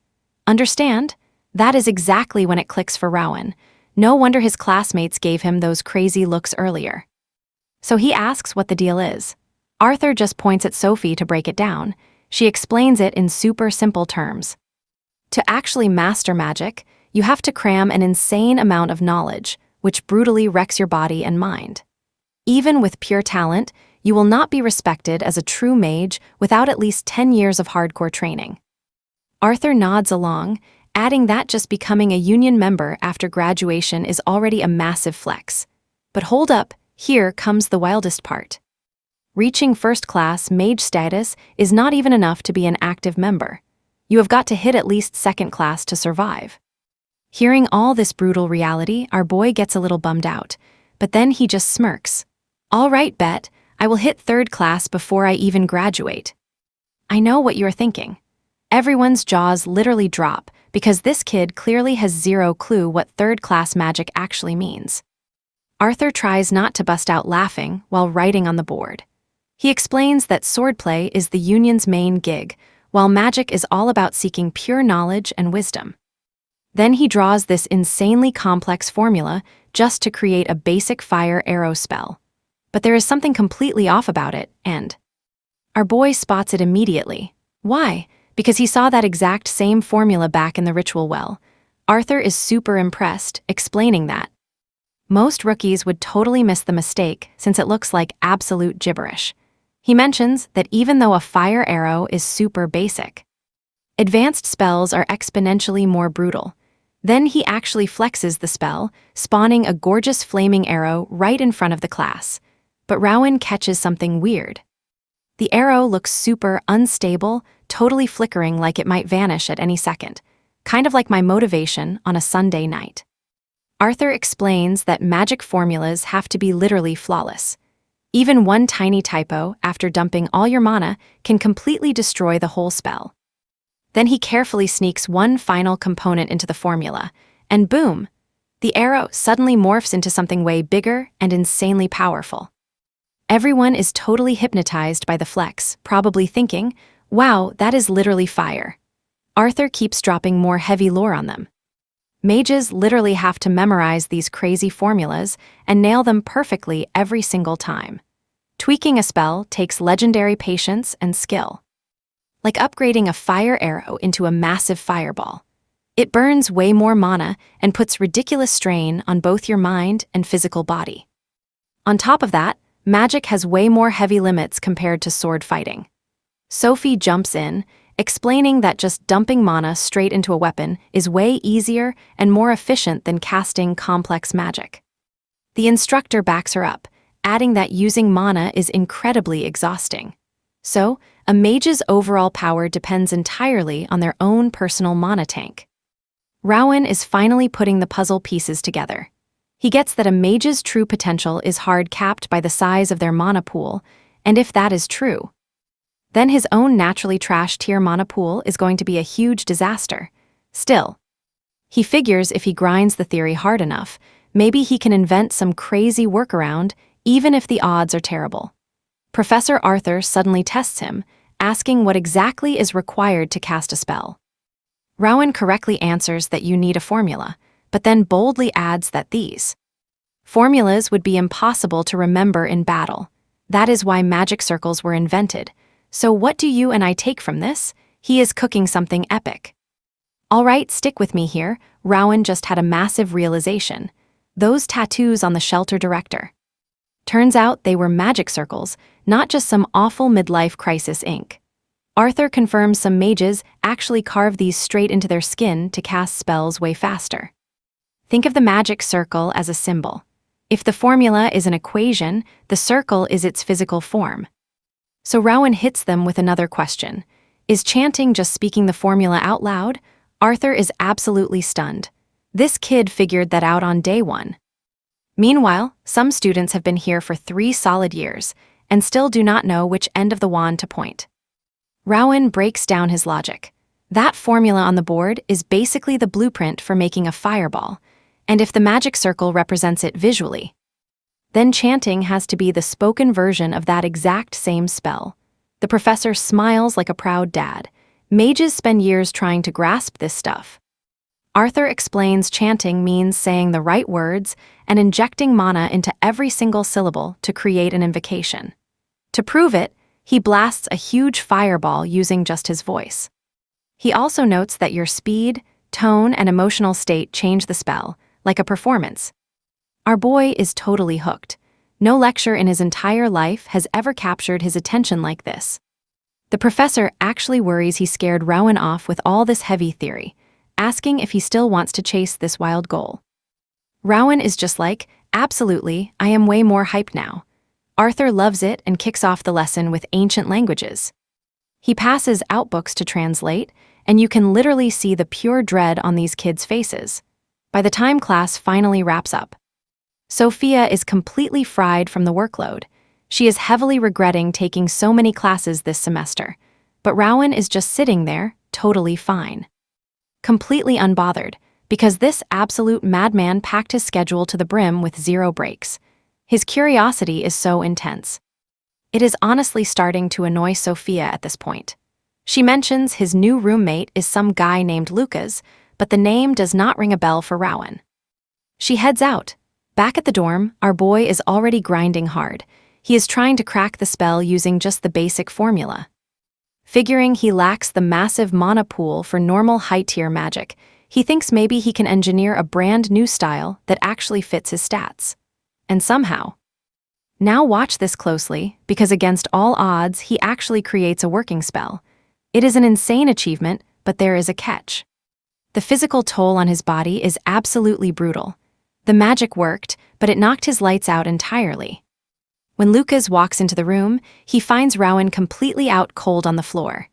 Understand? That is exactly when it clicks for Rowan. No wonder his classmates gave him those crazy looks earlier. So he asks what the deal is. Arthur just points at Sophie to break it down. She explains it in super simple terms. To actually master magic, you have to cram an insane amount of knowledge, which brutally wrecks your body and mind. Even with pure talent, you will not be respected as a true mage without at least 10 years of hardcore training. Arthur nods along, adding that just becoming a union member after graduation is already a massive flex. But hold up, here comes the wildest part. Reaching first-class mage status is not even enough to be an active member. You have got to hit at least second class to survive. Hearing all this brutal reality, our boy gets a little bummed out, but then he just smirks. All right, Bet, I will hit third class before I even graduate. I know what you're thinking. Everyone's jaws literally drop because this kid clearly has zero clue what third-class magic actually means. Arthur tries not to bust out laughing while writing on the board. He explains that swordplay is the union's main gig, while magic is all about seeking pure knowledge and wisdom. Then he draws this insanely complex formula just to create a basic fire arrow spell. But there is something completely off about it, and our boy spots it immediately. Why? Because he saw that exact same formula back in the ritual well. Arthur is super impressed, explaining that most rookies would totally miss the mistake since it looks like absolute gibberish. He mentions that even though a fire arrow is super basic, advanced spells are exponentially more brutal. Then he actually flexes the spell, spawning a gorgeous flaming arrow right in front of the class. But Rowan catches something weird. The arrow looks super unstable, totally flickering like it might vanish at any second, kind of like my motivation on a Sunday night. Arthur explains that magic formulas have to be literally flawless. Even one tiny typo after dumping all your mana can completely destroy the whole spell. Then he carefully sneaks one final component into the formula, and boom, the arrow suddenly morphs into something way bigger and insanely powerful. Everyone is totally hypnotized by the flex, probably thinking, wow, that is literally fire. Arthur keeps dropping more heavy lore on them. Mages literally have to memorize these crazy formulas and nail them perfectly every single time. Tweaking a spell takes legendary patience and skill. Like upgrading a fire arrow into a massive fireball. It burns way more mana and puts ridiculous strain on both your mind and physical body. On top of that, magic has way more heavy limits compared to sword fighting. Sophie jumps in, explaining that just dumping mana straight into a weapon is way easier and more efficient than casting complex magic. The instructor backs her up, adding that using mana is incredibly exhausting. So, a mage's overall power depends entirely on their own personal mana tank. Rowan is finally putting the puzzle pieces together. He gets that a mage's true potential is hard capped by the size of their mana pool, and if that is true, then his own naturally trash tier mana pool is going to be a huge disaster. Still, he figures if he grinds the theory hard enough, maybe he can invent some crazy workaround, even if the odds are terrible. Professor Arthur suddenly tests him, asking what exactly is required to cast a spell. Rowan correctly answers that you need a formula, but then boldly adds that these formulas would be impossible to remember in battle. That is why magic circles were invented. So what do you and I take from this? He is cooking something epic. All right, stick with me here. Rowan just had a massive realization. Those tattoos on the shelter director. Turns out they were magic circles, not just some awful midlife crisis ink. Arthur confirms some mages actually carve these straight into their skin to cast spells way faster. Think of the magic circle as a symbol. If the formula is an equation, the circle is its physical form. So Rowan hits them with another question. Is chanting just speaking the formula out loud? Arthur is absolutely stunned. This kid figured that out on day one. Meanwhile, some students have been here for 3 solid years and still do not know which end of the wand to point. Rowan breaks down his logic. That formula on the board is basically the blueprint for making a fireball, and if the magic circle represents it visually, then chanting has to be the spoken version of that exact same spell. The professor smiles like a proud dad. Mages spend years trying to grasp this stuff. Arthur explains chanting means saying the right words and injecting mana into every single syllable to create an invocation. To prove it, he blasts a huge fireball using just his voice. He also notes that your speed, tone, and emotional state change the spell, like a performance. Our boy is totally hooked. No lecture in his entire life has ever captured his attention like this. The professor actually worries he scared Rowan off with all this heavy theory, asking if he still wants to chase this wild goal. Rowan is just like, absolutely, I am way more hyped now. Arthur loves it and kicks off the lesson with ancient languages. He passes out books to translate, and you can literally see the pure dread on these kids' faces. By the time class finally wraps up, Sophia is completely fried from the workload. She is heavily regretting taking so many classes this semester, but Rowan is just sitting there, totally fine. Completely unbothered, because this absolute madman packed his schedule to the brim with 0 breaks. His curiosity is so intense. It is honestly starting to annoy Sophia at this point. She mentions his new roommate is some guy named Lucas, but the name does not ring a bell for Rowan. She heads out. Back at the dorm, our boy is already grinding hard. He is trying to crack the spell using just the basic formula. Figuring he lacks the massive mana pool for normal high-tier magic, he thinks maybe he can engineer a brand new style that actually fits his stats. And somehow, Now watch this closely, because against all odds, he actually creates a working spell. It is an insane achievement, but there is a catch. The physical toll on his body is absolutely brutal. The magic worked, but it knocked his lights out entirely. When Lucas walks into the room, he finds Rowan completely out cold on the floor.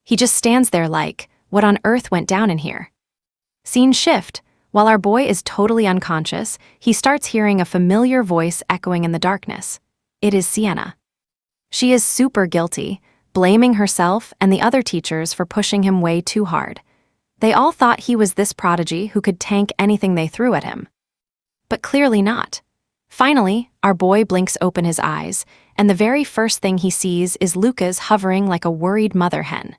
He just stands there like, what on earth went down in here? Scene shift. While our boy is totally unconscious, he starts hearing a familiar voice echoing in the darkness. It is Sienna. She is super guilty, blaming herself and the other teachers for pushing him way too hard. They all thought he was this prodigy who could tank anything they threw at him. But clearly not. Finally, our boy blinks open his eyes, and the very first thing he sees is Lucas hovering like a worried mother hen.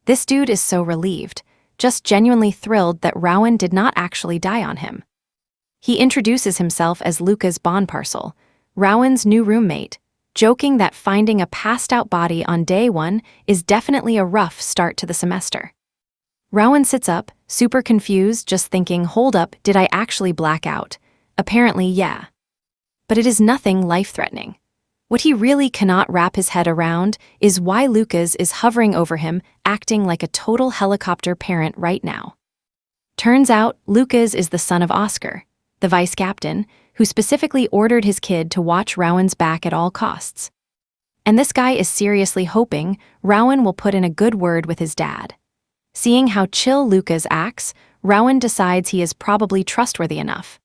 This dude is so relieved, just genuinely thrilled that Rowan did not actually die on him. He introduces himself as Lucas Bond Parcel, Rowan's new roommate, joking that finding a passed-out body on day one is definitely a rough start to the semester. Rowan sits up, super confused, just thinking, hold up, did I actually black out? Apparently, yeah. But it is nothing life-threatening. What he really cannot wrap his head around is why Lucas is hovering over him, acting like a total helicopter parent right now. Turns out, Lucas is the son of Oscar, the vice captain, who specifically ordered his kid to watch Rowan's back at all costs. And this guy is seriously hoping Rowan will put in a good word with his dad. Seeing how chill Lucas acts, Rowan decides he is probably trustworthy enough.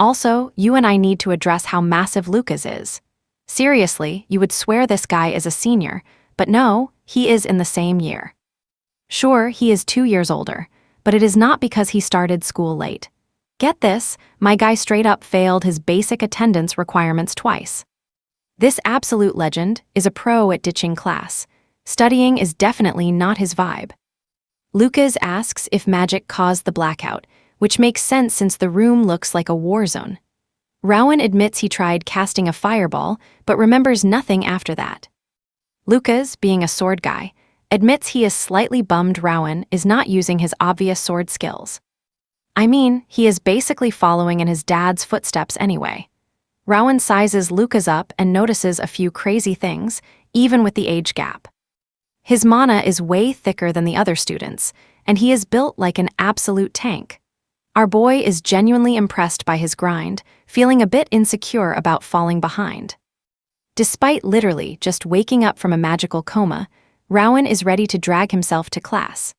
Also, you and I need to address how massive Lucas is. Seriously, you would swear this guy is a senior, but no, he is in the same year. Sure, he is 2 years older, but it is not because he started school late. Get this, my guy straight up failed his basic attendance requirements twice. This absolute legend is a pro at ditching class. Studying is definitely not his vibe. Lucas asks if magic caused the blackout, which makes sense since the room looks like a war zone. Rowan admits he tried casting a fireball, but remembers nothing after that. Lucas, being a sword guy, admits he is slightly bummed Rowan is not using his obvious sword skills. I mean, he is basically following in his dad's footsteps anyway. Rowan sizes Lucas up and notices a few crazy things, even with the age gap. His mana is way thicker than the other students, and he is built like an absolute tank. Our boy is genuinely impressed by his grind, feeling a bit insecure about falling behind. Despite literally just waking up from a magical coma, Rowan is ready to drag himself to class.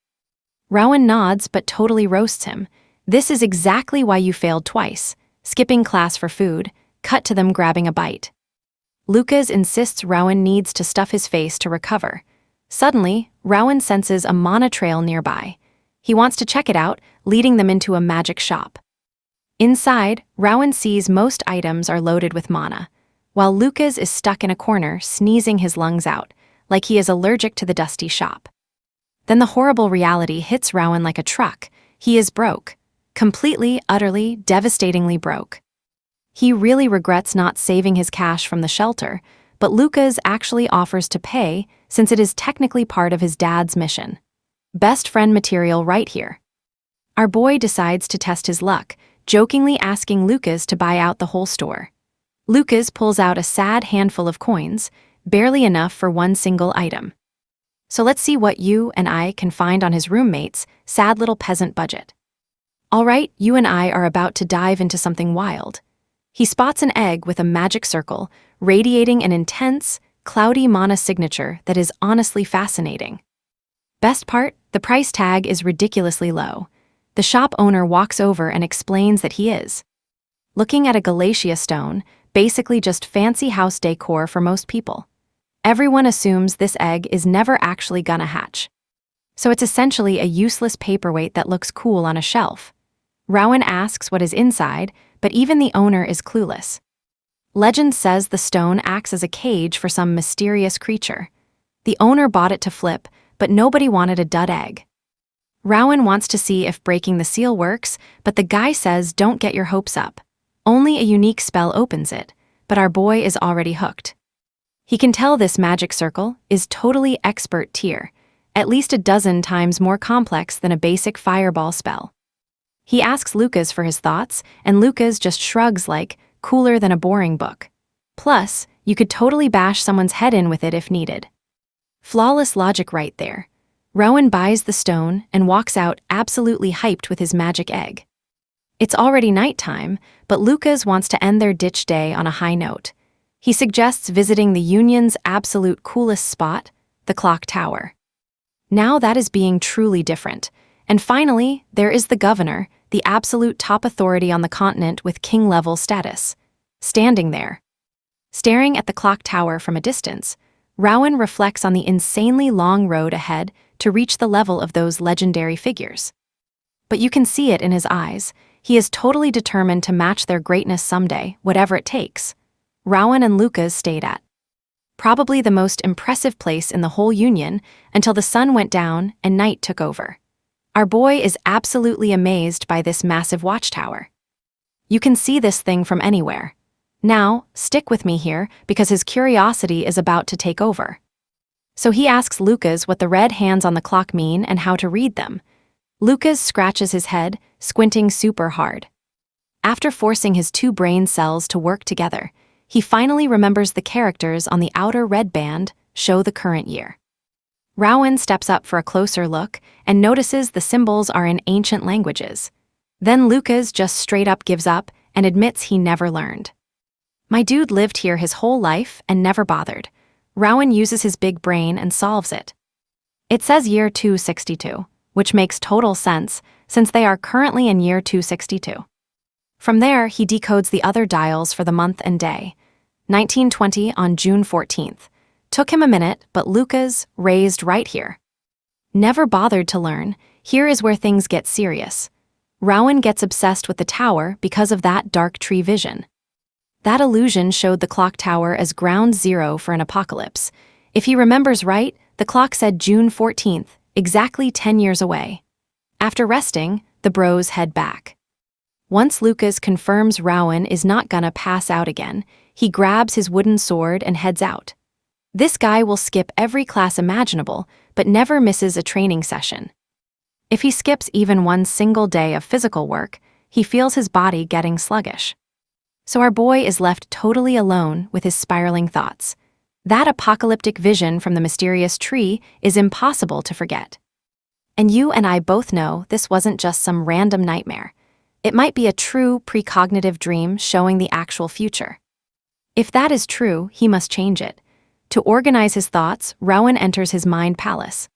Rowan nods but totally roasts him. This is exactly why you failed twice, skipping class for food, cut to them grabbing a bite. Lucas insists Rowan needs to stuff his face to recover. Suddenly, Rowan senses a mana trail nearby. He wants to check it out, leading them into a magic shop. Inside, Rowan sees most items are loaded with mana, while Lucas is stuck in a corner, sneezing his lungs out, like he is allergic to the dusty shop. Then the horrible reality hits Rowan like a truck. He is broke. Completely, utterly, devastatingly broke. He really regrets not saving his cash from the shelter, but Lucas actually offers to pay since it is technically part of his dad's mission. Best friend material right here. Our boy decides to test his luck, jokingly asking Lucas to buy out the whole store. Lucas pulls out a sad handful of coins, barely enough for one single item. So let's see what you and I can find on his roommate's sad little peasant budget. All right, you and I are about to dive into something wild. He spots an egg with a magic circle, radiating an intense, cloudy mana signature that is honestly fascinating. Best part, the price tag is ridiculously low. The shop owner walks over and explains that he is looking at a Galatia stone, basically just fancy house decor for most people. Everyone assumes this egg is never actually gonna hatch. So it's essentially a useless paperweight that looks cool on a shelf. Rowan asks what is inside, but even the owner is clueless. Legend says the stone acts as a cage for some mysterious creature. The owner bought it to flip, but nobody wanted a dud egg. Rowan wants to see if breaking the seal works, but the guy says don't get your hopes up. Only a unique spell opens it, but our boy is already hooked. He can tell this magic circle is totally expert tier, at least a dozen times more complex than a basic fireball spell. He asks Lucas for his thoughts, and Lucas just shrugs like, cooler than a boring book. Plus, you could totally bash someone's head in with it if needed. Flawless logic right there. Rowan buys the stone and walks out absolutely hyped with his magic egg. It's already nighttime, but Lucas wants to end their ditch day on a high note. He suggests visiting the Union's absolute coolest spot, the clock tower. Now that is being truly different. And finally, there is the governor, the absolute top authority on the continent with king-level status, standing there. Staring at the clock tower from a distance, Rowan reflects on the insanely long road ahead to reach the level of those legendary figures. But you can see it in his eyes. He is totally determined to match their greatness someday, whatever it takes. Rowan and Lucas stayed at probably the most impressive place in the whole Union until the sun went down and night took over. Our boy is absolutely amazed by this massive watchtower. You can see this thing from anywhere. Now, stick with me here because his curiosity is about to take over. So he asks Lucas what the red hands on the clock mean and how to read them. Lucas scratches his head, squinting super hard. After forcing his two brain cells to work together, he finally remembers the characters on the outer red band show the current year. Rowan steps up for a closer look and notices the symbols are in ancient languages. Then Lucas just straight up gives up and admits he never learned. My dude lived here his whole life and never bothered. Rowan uses his big brain and solves it. It says year 262, which makes total sense since they are currently in year 262. From there, he decodes the other dials for the month and day. 1920 on June 14th. Took him a minute, but Lucas raised right here. Never bothered to learn, here is where things get serious. Rowan gets obsessed with the tower because of that dark tree vision. That illusion showed the clock tower as ground zero for an apocalypse. If he remembers right, the clock said June 14th, exactly 10 years away. After resting, the bros head back. Once Lucas confirms Rowan is not gonna pass out again, he grabs his wooden sword and heads out. This guy will skip every class imaginable, but never misses a training session. If he skips even one single day of physical work, he feels his body getting sluggish. So our boy is left totally alone with his spiraling thoughts. That apocalyptic vision from the mysterious tree is impossible to forget. And you and I both know this wasn't just some random nightmare. It might be a true precognitive dream showing the actual future. If that is true, he must change it. To organize his thoughts, Rowan enters his mind palace.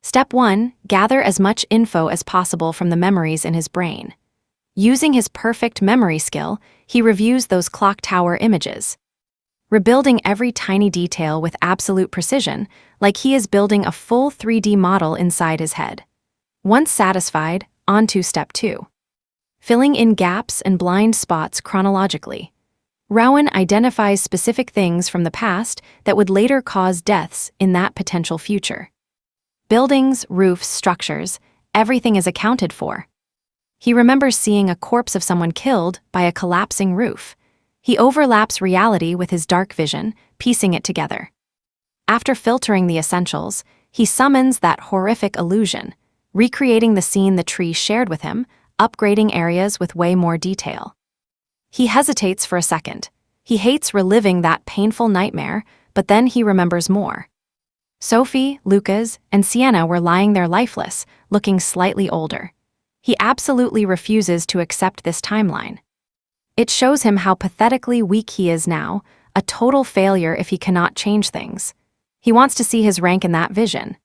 Step 1, gather as much info as possible from the memories in his brain. Using his perfect memory skill, he reviews those clock tower images. Rebuilding every tiny detail with absolute precision, like he is building a full 3D model inside his head. Once satisfied, on to step 2. Filling in gaps and blind spots chronologically. Rowan identifies specific things from the past that would later cause deaths in that potential future. Buildings, roofs, structures, everything is accounted for. He remembers seeing a corpse of someone killed by a collapsing roof. He overlaps reality with his dark vision, piecing it together. After filtering the essentials, he summons that horrific illusion, recreating the scene the tree shared with him, upgrading areas with way more detail. He hesitates for a second. He hates reliving that painful nightmare, but then he remembers more. Sophie, Lucas, and Sienna were lying there lifeless, looking slightly older. He absolutely refuses to accept this timeline. It shows him how pathetically weak he is now, a total failure if he cannot change things. He wants to see his rank in that vision.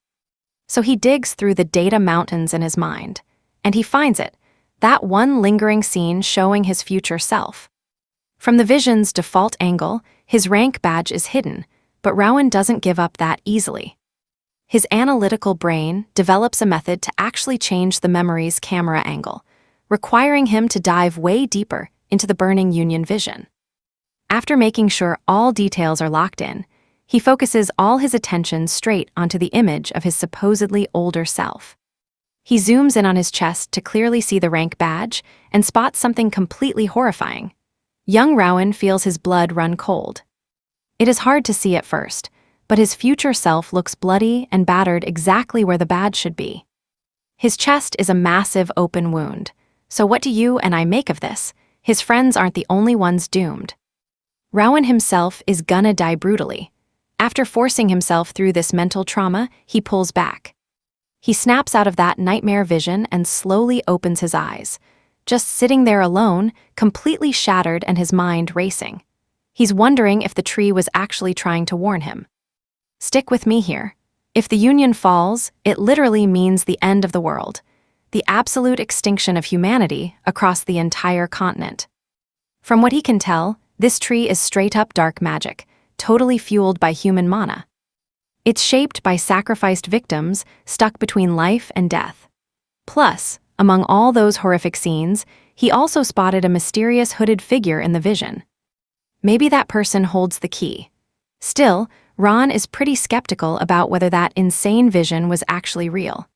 So he digs through the data mountains in his mind, and he finds it. That one lingering scene showing his future self. From the vision's default angle, his rank badge is hidden, but Rowan doesn't give up that easily. His analytical brain develops a method to actually change the memory's camera angle, requiring him to dive way deeper into the burning Union vision. After making sure all details are locked in, he focuses all his attention straight onto the image of his supposedly older self. He zooms in on his chest to clearly see the rank badge and spots something completely horrifying. Young Rowan feels his blood run cold. It is hard to see at first, but his future self looks bloody and battered exactly where the badge should be. His chest is a massive open wound. So what do you and I make of this? His friends aren't the only ones doomed. Rowan himself is gonna die brutally. After forcing himself through this mental trauma, he pulls back. He snaps out of that nightmare vision and slowly opens his eyes, just sitting there alone, completely shattered and his mind racing. He's wondering if the tree was actually trying to warn him. Stick with me here. If the Union falls, it literally means the end of the world, the absolute extinction of humanity across the entire continent. From what he can tell, this tree is straight-up dark magic, totally fueled by human mana. It's shaped by sacrificed victims stuck between life and death. Plus, among all those horrific scenes, he also spotted a mysterious hooded figure in the vision. Maybe that person holds the key. Still, Ron is pretty skeptical about whether that insane vision was actually real.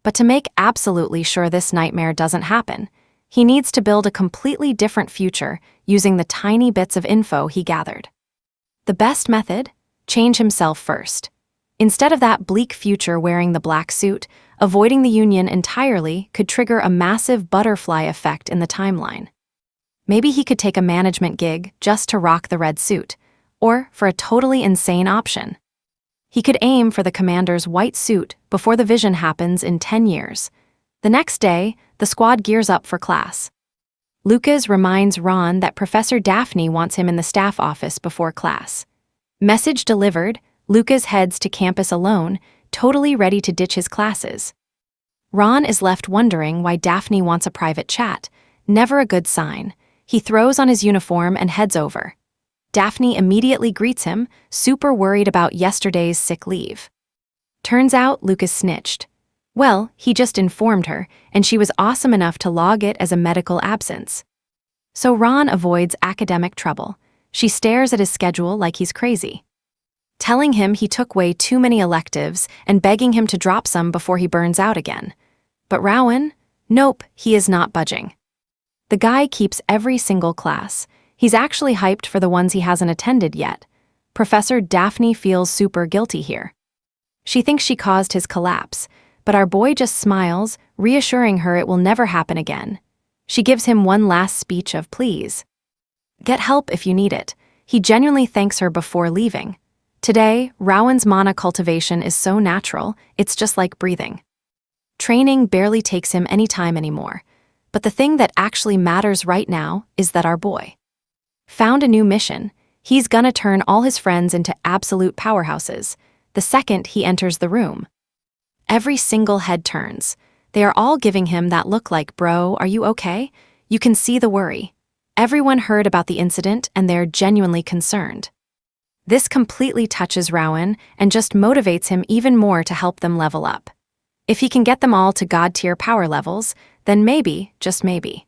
But to make absolutely sure this nightmare doesn't happen, he needs to build a completely different future using the tiny bits of info he gathered. The best method? Change himself first. Instead of that bleak future wearing the black suit, avoiding the Union entirely could trigger a massive butterfly effect in the timeline. Maybe he could take a management gig just to rock the red suit, or for a totally insane option. He could aim for the commander's white suit before the vision happens in 10 years. The next day, the squad gears up for class. Lucas reminds Ron that Professor Daphne wants him in the staff office before class. Message delivered, Lucas heads to campus alone, totally ready to ditch his classes. Ron is left wondering why Daphne wants a private chat, never a good sign. He throws on his uniform and heads over. Daphne immediately greets him, super worried about yesterday's sick leave. Turns out Lucas snitched. Well, he just informed her, and she was awesome enough to log it as a medical absence. So Ron avoids academic trouble. She stares at his schedule like he's crazy, telling him he took way too many electives and begging him to drop some before he burns out again. But Rowan? Nope, he is not budging. The guy keeps every single class. He's actually hyped for the ones he hasn't attended yet. Professor Daphne feels super guilty here. She thinks she caused his collapse, but our boy just smiles, reassuring her it will never happen again. She gives him one last speech of please. Get help if you need it. He genuinely thanks her before leaving. Today, Rowan's mana cultivation is so natural, it's just like breathing. Training barely takes him any time anymore. But the thing that actually matters right now is that our boy found a new mission. He's gonna turn all his friends into absolute powerhouses the second he enters the room. Every single head turns. They are all giving him that look like, bro, are you okay? You can see the worry. Everyone heard about the incident and they're genuinely concerned. This completely touches Rowan and just motivates him even more to help them level up. If he can get them all to God-tier power levels, then maybe, just maybe,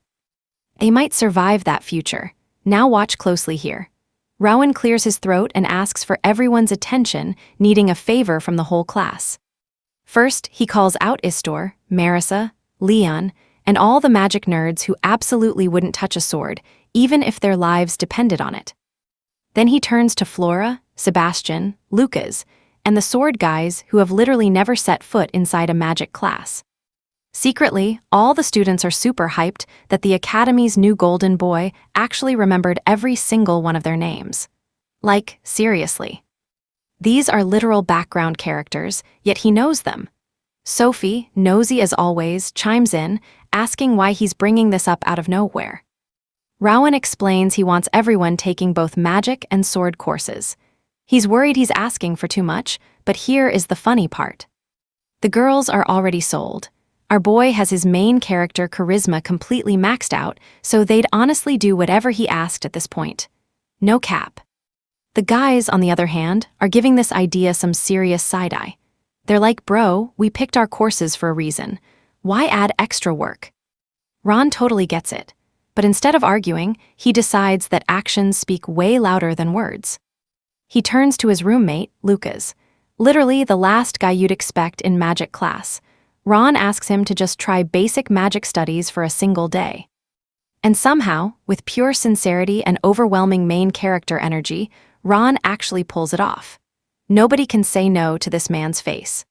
they might survive that future. Now watch closely here. Rowan clears his throat and asks for everyone's attention, needing a favor from the whole class. First, he calls out Istor, Marissa, Leon, and all the magic nerds who absolutely wouldn't touch a sword, even if their lives depended on it. Then he turns to Flora, Sebastian, Lucas, and the sword guys who have literally never set foot inside a magic class. Secretly, all the students are super hyped that the Academy's new golden boy actually remembered every single one of their names. Like, seriously. These are literal background characters, yet he knows them. Sophie, nosy as always, chimes in, asking why he's bringing this up out of nowhere. Rowan explains he wants everyone taking both magic and sword courses. He's worried he's asking for too much, but here is the funny part. The girls are already sold. Our boy has his main character charisma completely maxed out, so they'd honestly do whatever he asked at this point. No cap. The guys, on the other hand, are giving this idea some serious side-eye. They're like, bro, we picked our courses for a reason. Why add extra work? Ron totally gets it. But instead of arguing, he decides that actions speak way louder than words. He turns to his roommate, Lucas, literally the last guy you'd expect in magic class. Ron asks him to just try basic magic studies for a single day. And somehow, with pure sincerity and overwhelming main character energy, Ron actually pulls it off. Nobody can say no to this man's face.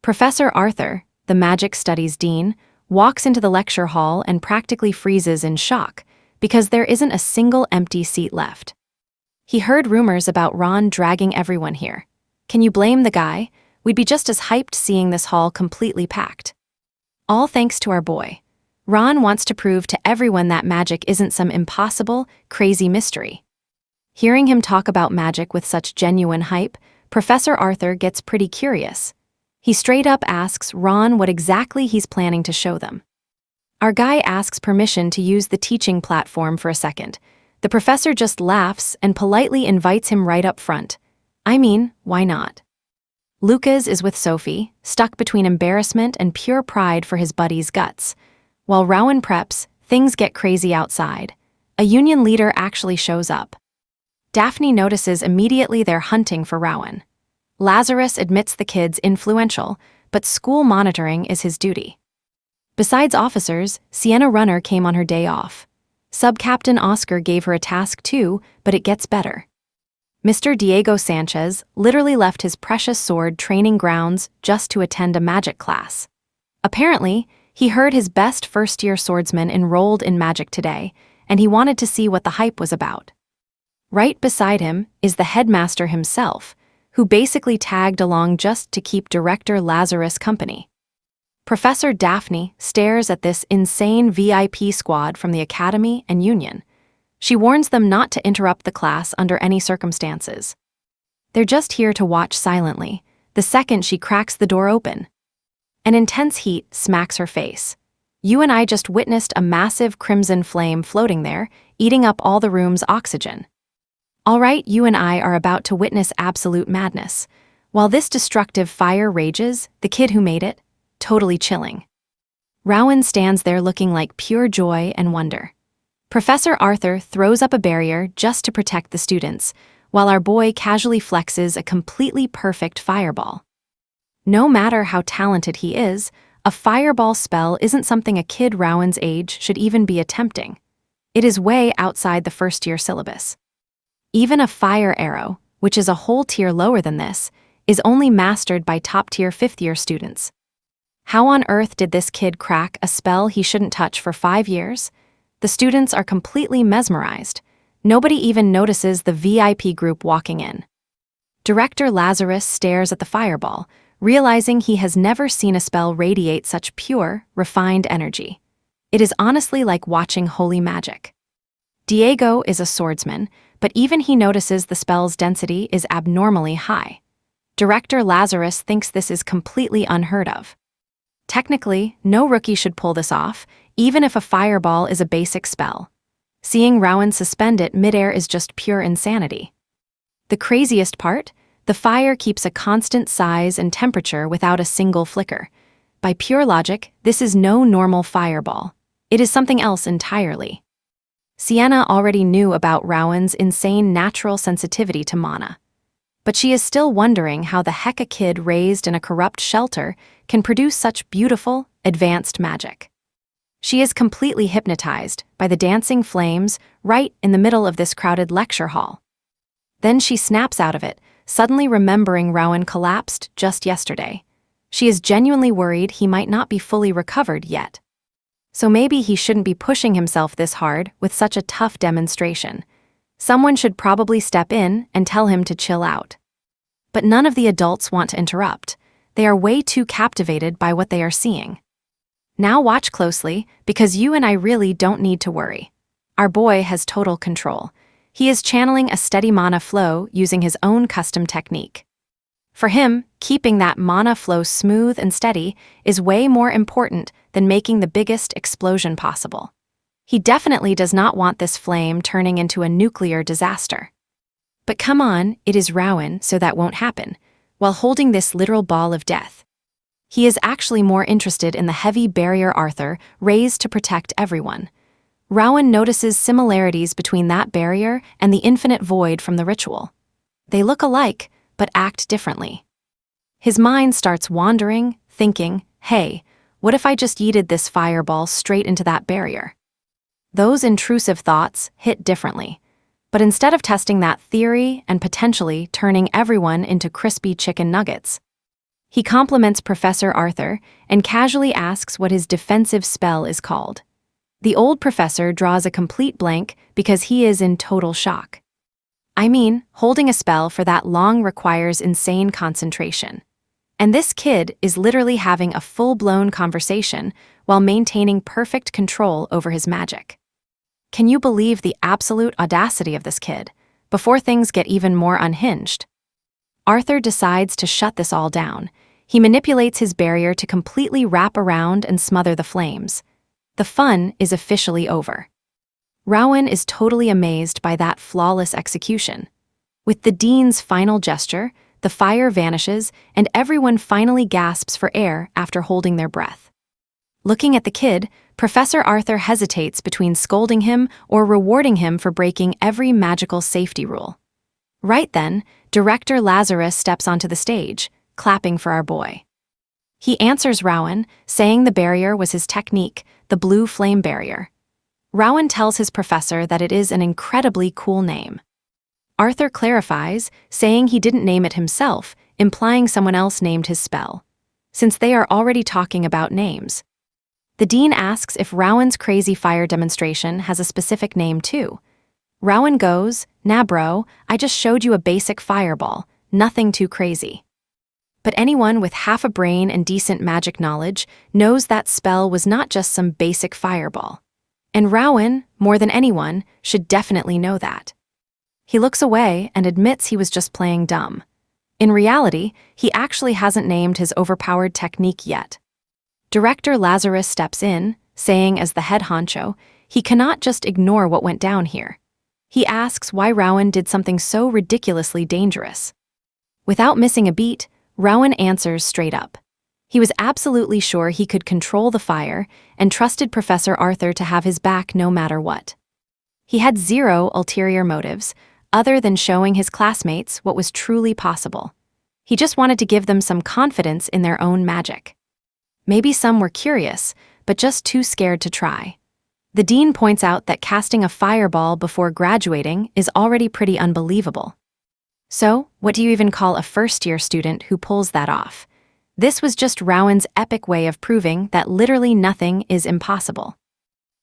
Professor Arthur, the magic studies dean, walks into the lecture hall and practically freezes in shock because there isn't a single empty seat left. He heard rumors about Ron dragging everyone here. Can you blame the guy? We'd be just as hyped seeing this hall completely packed. All thanks to our boy. Ron wants to prove to everyone that magic isn't some impossible, crazy mystery. Hearing him talk about magic with such genuine hype, Professor Arthur gets pretty curious. He straight up asks Ron what exactly he's planning to show them. Our guy asks permission to use the teaching platform for a second. The professor just laughs and politely invites him right up front. I mean, why not? Lucas is with Sophie, stuck between embarrassment and pure pride for his buddy's guts. While Rowan preps, things get crazy outside. A union leader actually shows up. Daphne notices immediately they're hunting for Rowan. Lazarus admits the kid's influential, but school monitoring is his duty. Besides officers, Sienna Runner came on her day off. Sub-Captain Oscar gave her a task too, but it gets better. Mr. Diego Sanchez literally left his precious sword training grounds just to attend a magic class. Apparently, he heard his best first-year swordsman enrolled in magic today, and he wanted to see what the hype was about. Right beside him is the headmaster himself, who basically tagged along just to keep Director Lazarus company. Professor Daphne stares at this insane VIP squad from the Academy and Union. She warns them not to interrupt the class under any circumstances. They're just here to watch silently, the second she cracks the door open. An intense heat smacks her face. You and I just witnessed a massive crimson flame floating there, eating up all the room's oxygen. All right, you and I are about to witness absolute madness. While this destructive fire rages, the kid who made it, totally chilling. Rowan stands there looking like pure joy and wonder. Professor Arthur throws up a barrier just to protect the students, while our boy casually flexes a completely perfect fireball. No matter how talented he is, a fireball spell isn't something a kid Rowan's age should even be attempting. It is way outside the first-year syllabus. Even a fire arrow, which is a whole tier lower than this, is only mastered by top-tier fifth-year students. How on earth did this kid crack a spell he shouldn't touch for 5 years? The students are completely mesmerized. Nobody even notices the VIP group walking in. Director Lazarus stares at the fireball, realizing he has never seen a spell radiate such pure, refined energy. It is honestly like watching holy magic. Diego is a swordsman, but even he notices the spell's density is abnormally high. Director Lazarus thinks this is completely unheard of. Technically, no rookie should pull this off, even if a fireball is a basic spell. Seeing Rowan suspend it midair is just pure insanity. The craziest part? The fire keeps a constant size and temperature without a single flicker. By pure logic, this is no normal fireball. It is something else entirely. Sienna already knew about Rowan's insane natural sensitivity to mana. But she is still wondering how the heck a kid raised in a corrupt shelter can produce such beautiful, advanced magic. She is completely hypnotized by the dancing flames right in the middle of this crowded lecture hall. Then she snaps out of it, suddenly remembering Rowan collapsed just yesterday. She is genuinely worried he might not be fully recovered yet. So maybe he shouldn't be pushing himself this hard with such a tough demonstration. Someone should probably step in and tell him to chill out. But none of the adults want to interrupt. They are way too captivated by what they are seeing. Now watch closely, because you and I really don't need to worry. Our boy has total control. He is channeling a steady mana flow using his own custom technique. For him, keeping that mana flow smooth and steady is way more important than making the biggest explosion possible. He definitely does not want this flame turning into a nuclear disaster. But come on, it is Rowan, so that won't happen, while holding this literal ball of death. He is actually more interested in the heavy barrier Arthur raised to protect everyone. Rowan notices similarities between that barrier and the infinite void from the ritual. They look alike, but act differently. His mind starts wandering, thinking, hey, what if I just yeeted this fireball straight into that barrier? Those intrusive thoughts hit differently. But instead of testing that theory and potentially turning everyone into crispy chicken nuggets, he compliments Professor Arthur and casually asks what his defensive spell is called. The old professor draws a complete blank because he is in total shock. I mean, holding a spell for that long requires insane concentration. And this kid is literally having a full-blown conversation while maintaining perfect control over his magic. Can you believe the absolute audacity of this kid? Before things get even more unhinged, Arthur decides to shut this all down. He manipulates his barrier to completely wrap around and smother the flames. The fun is officially over. Rowan is totally amazed by that flawless execution. With the dean's final gesture, the fire vanishes and everyone finally gasps for air after holding their breath. Looking at the kid, Professor Arthur hesitates between scolding him or rewarding him for breaking every magical safety rule. Right then, Director Lazarus steps onto the stage, clapping for our boy. He answers Rowan, saying the barrier was his technique, the blue flame barrier. Rowan tells his professor that it is an incredibly cool name. Arthur clarifies, saying he didn't name it himself, implying someone else named his spell. Since they are already talking about names. The dean asks if Rowan's crazy fire demonstration has a specific name too. Rowan goes, "Nah bro, I just showed you a basic fireball, nothing too crazy." But anyone with half a brain and decent magic knowledge knows that spell was not just some basic fireball. And Rowan, more than anyone, should definitely know that. He looks away and admits he was just playing dumb. In reality, he actually hasn't named his overpowered technique yet. Director Lazarus steps in, saying as the head honcho, he cannot just ignore what went down here. He asks why Rowan did something so ridiculously dangerous. Without missing a beat, Rowan answers straight up. He was absolutely sure he could control the fire and trusted Professor Arthur to have his back no matter what. He had zero ulterior motives, other than showing his classmates what was truly possible. He just wanted to give them some confidence in their own magic. Maybe some were curious, but just too scared to try. The dean points out that casting a fireball before graduating is already pretty unbelievable. So, what do you even call a first-year student who pulls that off? This was just Rowan's epic way of proving that literally nothing is impossible.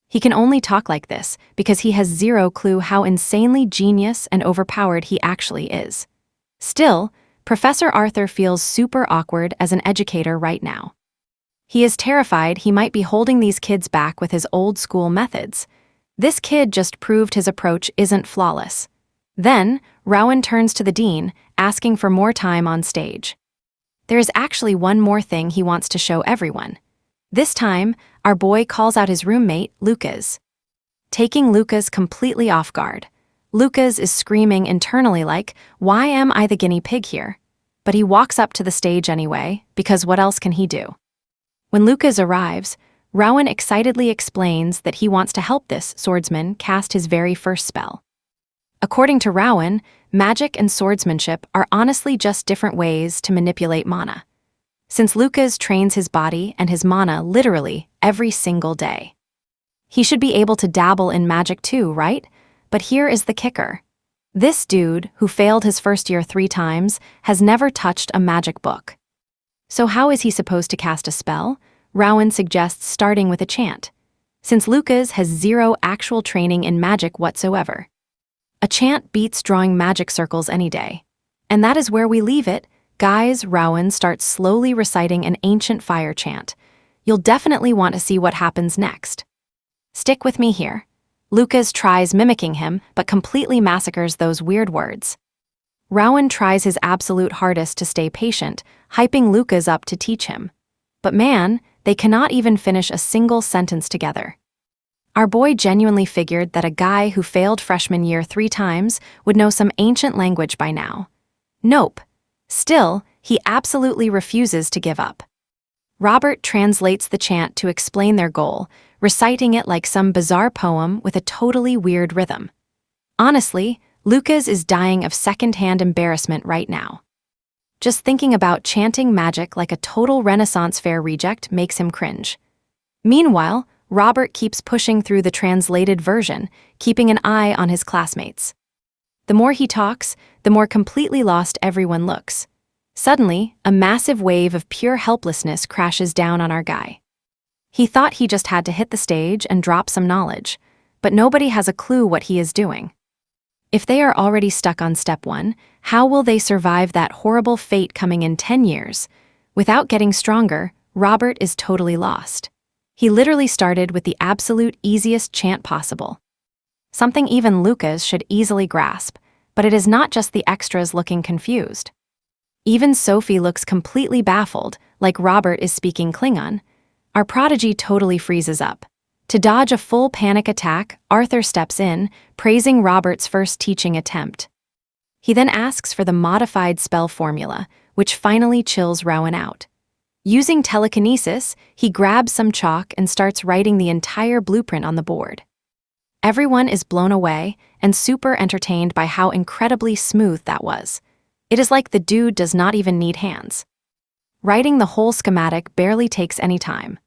He can only talk like this because he has zero clue how insanely genius and overpowered he actually is. Still, Professor Arthur feels super awkward as an educator right now. He is terrified he might be holding these kids back with his old-school methods. This kid just proved his approach isn't flawless. Then, Rowan turns to the dean, asking for more time on stage. There is actually one more thing he wants to show everyone. This time, our boy calls out his roommate, Lucas. Taking Lucas completely off guard. Lucas is screaming internally like, "Why am I the guinea pig here?" But he walks up to the stage anyway, because what else can he do? When Lucas arrives, Rowan excitedly explains that he wants to help this swordsman cast his very first spell. According to Rowan, magic and swordsmanship are honestly just different ways to manipulate mana. Since Lucas trains his body and his mana literally every single day. He should be able to dabble in magic too, right? But here is the kicker. This dude, who failed his first year 3 times, has never touched a magic book. So how is he supposed to cast a spell? Rowan suggests starting with a chant, since Lucas has zero actual training in magic whatsoever. A chant beats drawing magic circles any day. And that is where we leave it. Guys, Rowan starts slowly reciting an ancient fire chant. You'll definitely want to see what happens next. Stick with me here. Lucas tries mimicking him, but completely massacres those weird words. Rowan tries his absolute hardest to stay patient, hyping Lucas up to teach him. But man, they cannot even finish a single sentence together. Our boy genuinely figured that a guy who failed freshman year 3 times would know some ancient language by now. Nope. Still, he absolutely refuses to give up. Robert translates the chant to explain their goal, reciting it like some bizarre poem with a totally weird rhythm. Honestly, Lucas is dying of second-hand embarrassment right now. Just thinking about chanting magic like a total Renaissance fair reject makes him cringe. Meanwhile, Robert keeps pushing through the translated version, keeping an eye on his classmates. The more he talks, the more completely lost everyone looks. Suddenly, a massive wave of pure helplessness crashes down on our guy. He thought he just had to hit the stage and drop some knowledge, but nobody has a clue what he is doing. If they are already stuck on step 1, how will they survive that horrible fate coming in 10 years? Without getting stronger, Robert is totally lost. He literally started with the absolute easiest chant possible. Something even Lucas should easily grasp, but it is not just the extras looking confused. Even Sophie looks completely baffled, like Robert is speaking Klingon. Our prodigy totally freezes up. To dodge a full panic attack, Arthur steps in, praising Robert's first teaching attempt. He then asks for the modified spell formula, which finally chills Rowan out. Using telekinesis, he grabs some chalk and starts writing the entire blueprint on the board. Everyone is blown away and super entertained by how incredibly smooth that was. It is like the dude does not even need hands. Writing the whole schematic barely takes any time.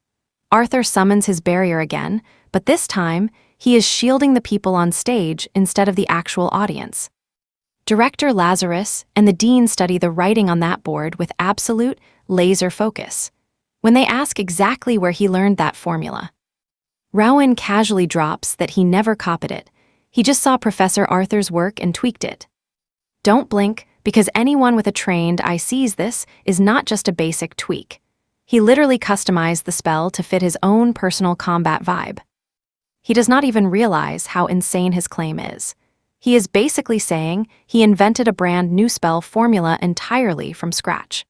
Arthur summons his barrier again, but this time, he is shielding the people on stage instead of the actual audience. Director Lazarus and the dean study the writing on that board with absolute laser focus. When they ask exactly where he learned that formula, Rowan casually drops that he never copied it. He just saw Professor Arthur's work and tweaked it. Don't blink, because anyone with a trained eye sees this is not just a basic tweak. He literally customized the spell to fit his own personal combat vibe. He does not even realize how insane his claim is. He is basically saying he invented a brand new spell formula entirely from scratch.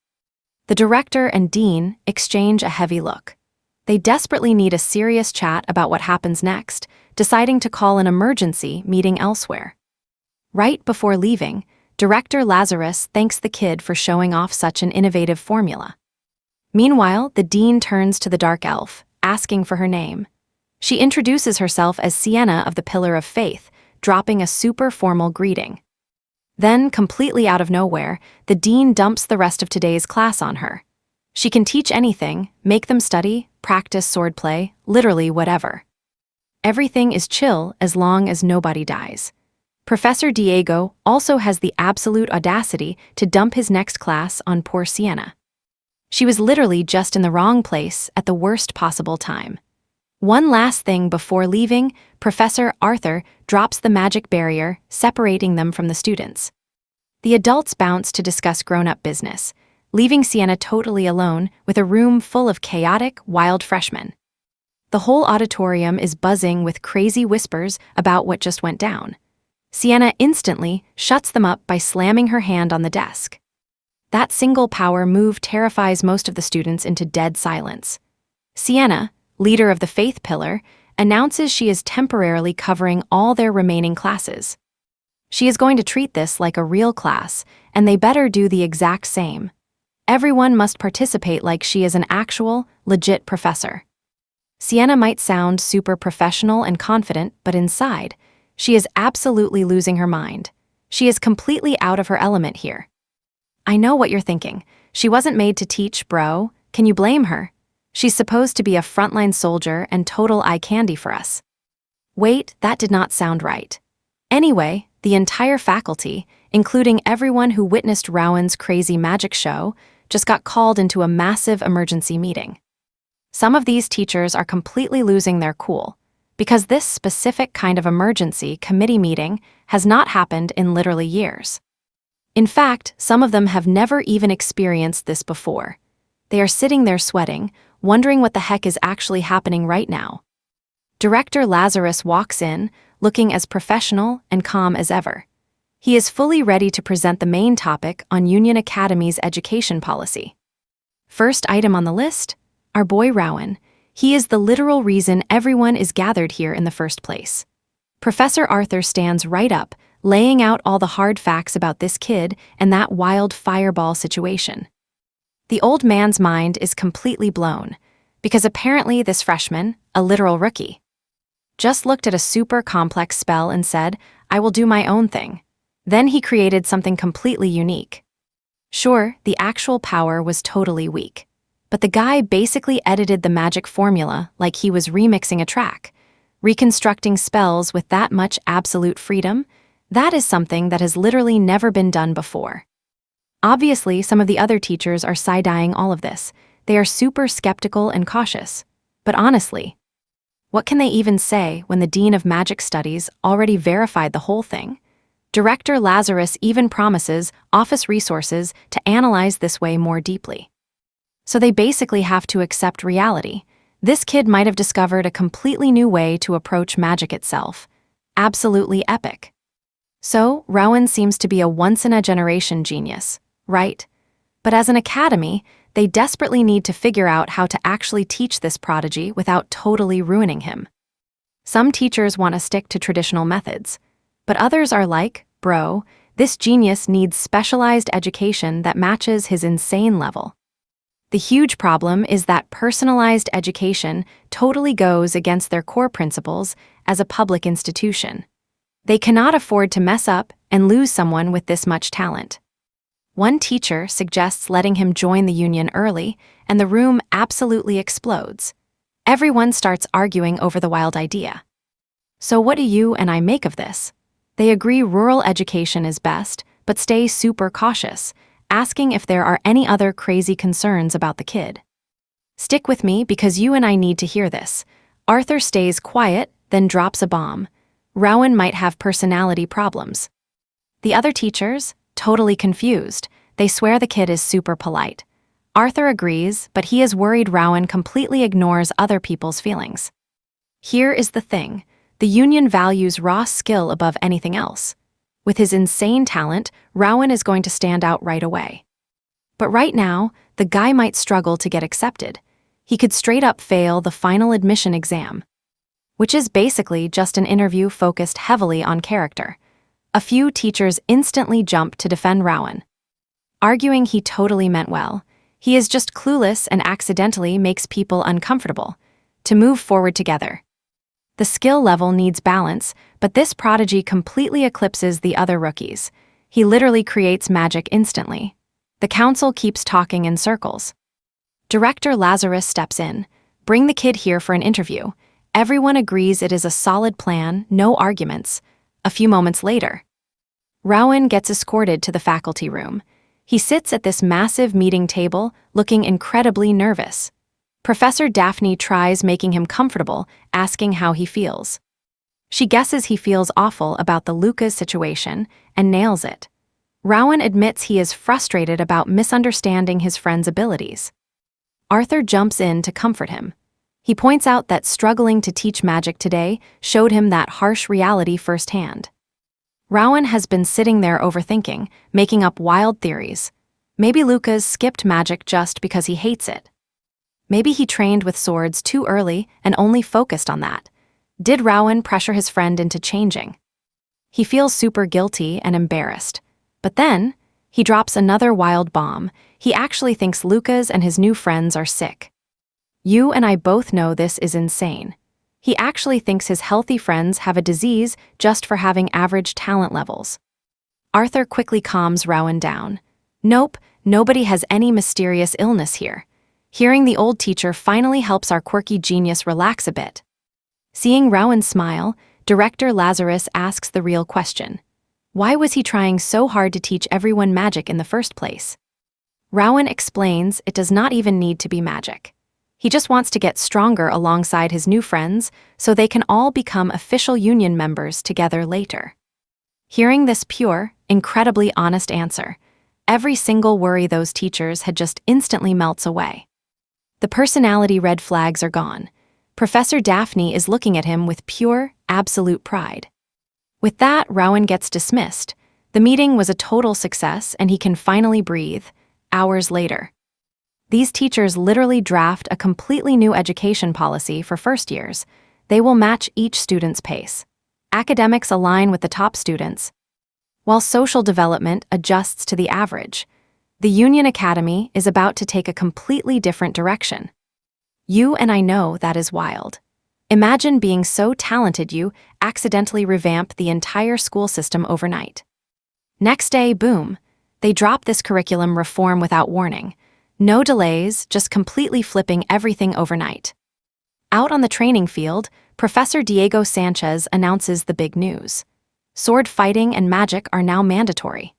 The director and dean exchange a heavy look. They desperately need a serious chat about what happens next, deciding to call an emergency meeting elsewhere. Right before leaving, Director Lazarus thanks the kid for showing off such an innovative formula. Meanwhile, the dean turns to the dark elf, asking for her name. She introduces herself as Sienna of the Pillar of Faith, dropping a super formal greeting. Then, completely out of nowhere, the dean dumps the rest of today's class on her. She can teach anything, make them study, practice swordplay, literally whatever. Everything is chill as long as nobody dies. Professor Diego also has the absolute audacity to dump his next class on poor Sienna. She was literally just in the wrong place at the worst possible time. One last thing before leaving, Professor Arthur drops the magic barrier, separating them from the students. The adults bounce to discuss grown-up business, leaving Sienna totally alone with a room full of chaotic, wild freshmen. The whole auditorium is buzzing with crazy whispers about what just went down. Sienna instantly shuts them up by slamming her hand on the desk. That single power move terrifies most of the students into dead silence. Sienna, leader of the Faith Pillar, announces she is temporarily covering all their remaining classes. She is going to treat this like a real class, and they better do the exact same. Everyone must participate like she is an actual, legit professor. Sienna might sound super professional and confident, but inside, she is absolutely losing her mind. She is completely out of her element here. I know what you're thinking. She wasn't made to teach, bro. Can you blame her? She's supposed to be a frontline soldier and total eye candy for us. Wait, that did not sound right. Anyway, the entire faculty, including everyone who witnessed Rowan's crazy magic show, just got called into a massive emergency meeting. Some of these teachers are completely losing their cool, because this specific kind of emergency committee meeting has not happened in literally years. In fact, some of them have never even experienced this before. They are sitting there sweating, wondering what the heck is actually happening right now. Director Lazarus walks in, looking as professional and calm as ever. He is fully ready to present the main topic on Union Academy's education policy. First item on the list, our boy Rowan. He is the literal reason everyone is gathered here in the first place. Professor Arthur stands right up, laying out all the hard facts about this kid and that wild fireball situation. The old man's mind is completely blown, because apparently this freshman, a literal rookie, just looked at a super complex spell and said, "I will do my own thing." Then he created something completely unique. Sure, the actual power was totally weak, but the guy basically edited the magic formula like he was remixing a track. Reconstructing spells with that much absolute freedom, that is something that has literally never been done before. Obviously, some of the other teachers are side-eyeing all of this. They are super skeptical and cautious. But honestly, what can they even say when the Dean of Magic Studies already verified the whole thing? Director Lazarus even promises office resources to analyze this way more deeply. So they basically have to accept reality. This kid might have discovered a completely new way to approach magic itself. Absolutely epic. So, Rowan seems to be a once-in-a-generation genius, right? But as an academy, they desperately need to figure out how to actually teach this prodigy without totally ruining him. Some teachers want to stick to traditional methods, but others are like, bro, this genius needs specialized education that matches his insane level. The huge problem is that personalized education totally goes against their core principles as a public institution. They cannot afford to mess up and lose someone with this much talent. One teacher suggests letting him join the union early, and the room absolutely explodes. Everyone starts arguing over the wild idea. So what do you and I make of this? They agree rural education is best, but stay super cautious, asking if there are any other crazy concerns about the kid. Stick with me because you and I need to hear this. Arthur stays quiet, then drops a bomb. Rowan might have personality problems. The other teachers? Totally confused. They swear the kid is super polite. Arthur agrees, but he is worried Rowan completely ignores other people's feelings. Here is the thing. The union values raw skill above anything else. With his insane talent, Rowan is going to stand out right away. But right now, the guy might struggle to get accepted. He could straight up fail the final admission exam, which is basically just an interview focused heavily on character. A few teachers instantly jump to defend Rowan, arguing he totally meant well. He is just clueless and accidentally makes people uncomfortable. To move forward together. The skill level needs balance, but this prodigy completely eclipses the other rookies. He literally creates magic instantly. The council keeps talking in circles. Director Lazarus steps in. Bring the kid here for an interview. Everyone agrees it is a solid plan, no arguments. A few moments later, Rowan gets escorted to the faculty room. He sits at this massive meeting table, looking incredibly nervous. Professor Daphne tries making him comfortable, asking how he feels. She guesses he feels awful about the Lucas situation and nails it. Rowan admits he is frustrated about misunderstanding his friend's abilities. Arthur jumps in to comfort him. He points out that struggling to teach magic today showed him that harsh reality firsthand. Rowan has been sitting there overthinking, making up wild theories. Maybe Lucas skipped magic just because he hates it. Maybe he trained with swords too early and only focused on that. Did Rowan pressure his friend into changing? He feels super guilty and embarrassed. But then, he drops another wild bomb. He actually thinks Lucas and his new friends are sick. You and I both know this is insane. He actually thinks his healthy friends have a disease just for having average talent levels. Arthur quickly calms Rowan down. Nope, nobody has any mysterious illness here. Hearing the old teacher finally helps our quirky genius relax a bit. Seeing Rowan smile, Director Lazarus asks the real question. Why was he trying so hard to teach everyone magic in the first place? Rowan explains it does not even need to be magic. He just wants to get stronger alongside his new friends so they can all become official union members together later. Hearing this pure, incredibly honest answer, every single worry those teachers had just instantly melts away. The personality red flags are gone. Professor Daphne is looking at him with pure, absolute pride. With that, Rowan gets dismissed. The meeting was a total success and he can finally breathe. Hours later. These teachers literally draft a completely new education policy for first years. They will match each student's pace. Academics align with the top students, while social development adjusts to the average. The Union Academy is about to take a completely different direction. You and I know that is wild. Imagine being so talented you accidentally revamp the entire school system overnight. Next day, boom, they drop this curriculum reform without warning. No delays, just completely flipping everything overnight. Out on the training field, Professor Diego Sanchez announces the big news. Sword fighting and magic are now mandatory.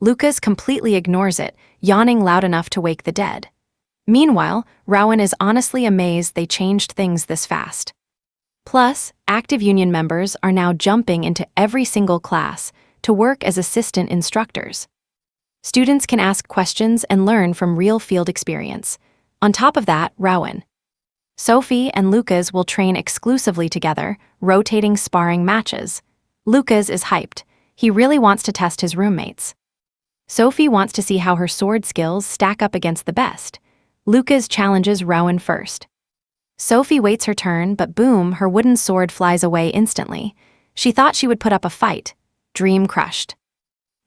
Lucas completely ignores it, yawning loud enough to wake the dead. Meanwhile, Rowan is honestly amazed they changed things this fast. Plus, active union members are now jumping into every single class, to work as assistant instructors. Students can ask questions and learn from real field experience. On top of that, Rowan, Sophie and Lucas will train exclusively together, rotating sparring matches. Lucas is hyped. He really wants to test his roommates. Sophie wants to see how her sword skills stack up against the best. Lucas challenges Rowan first. Sophie waits her turn, but boom, her wooden sword flies away instantly. She thought she would put up a fight. Dream crushed.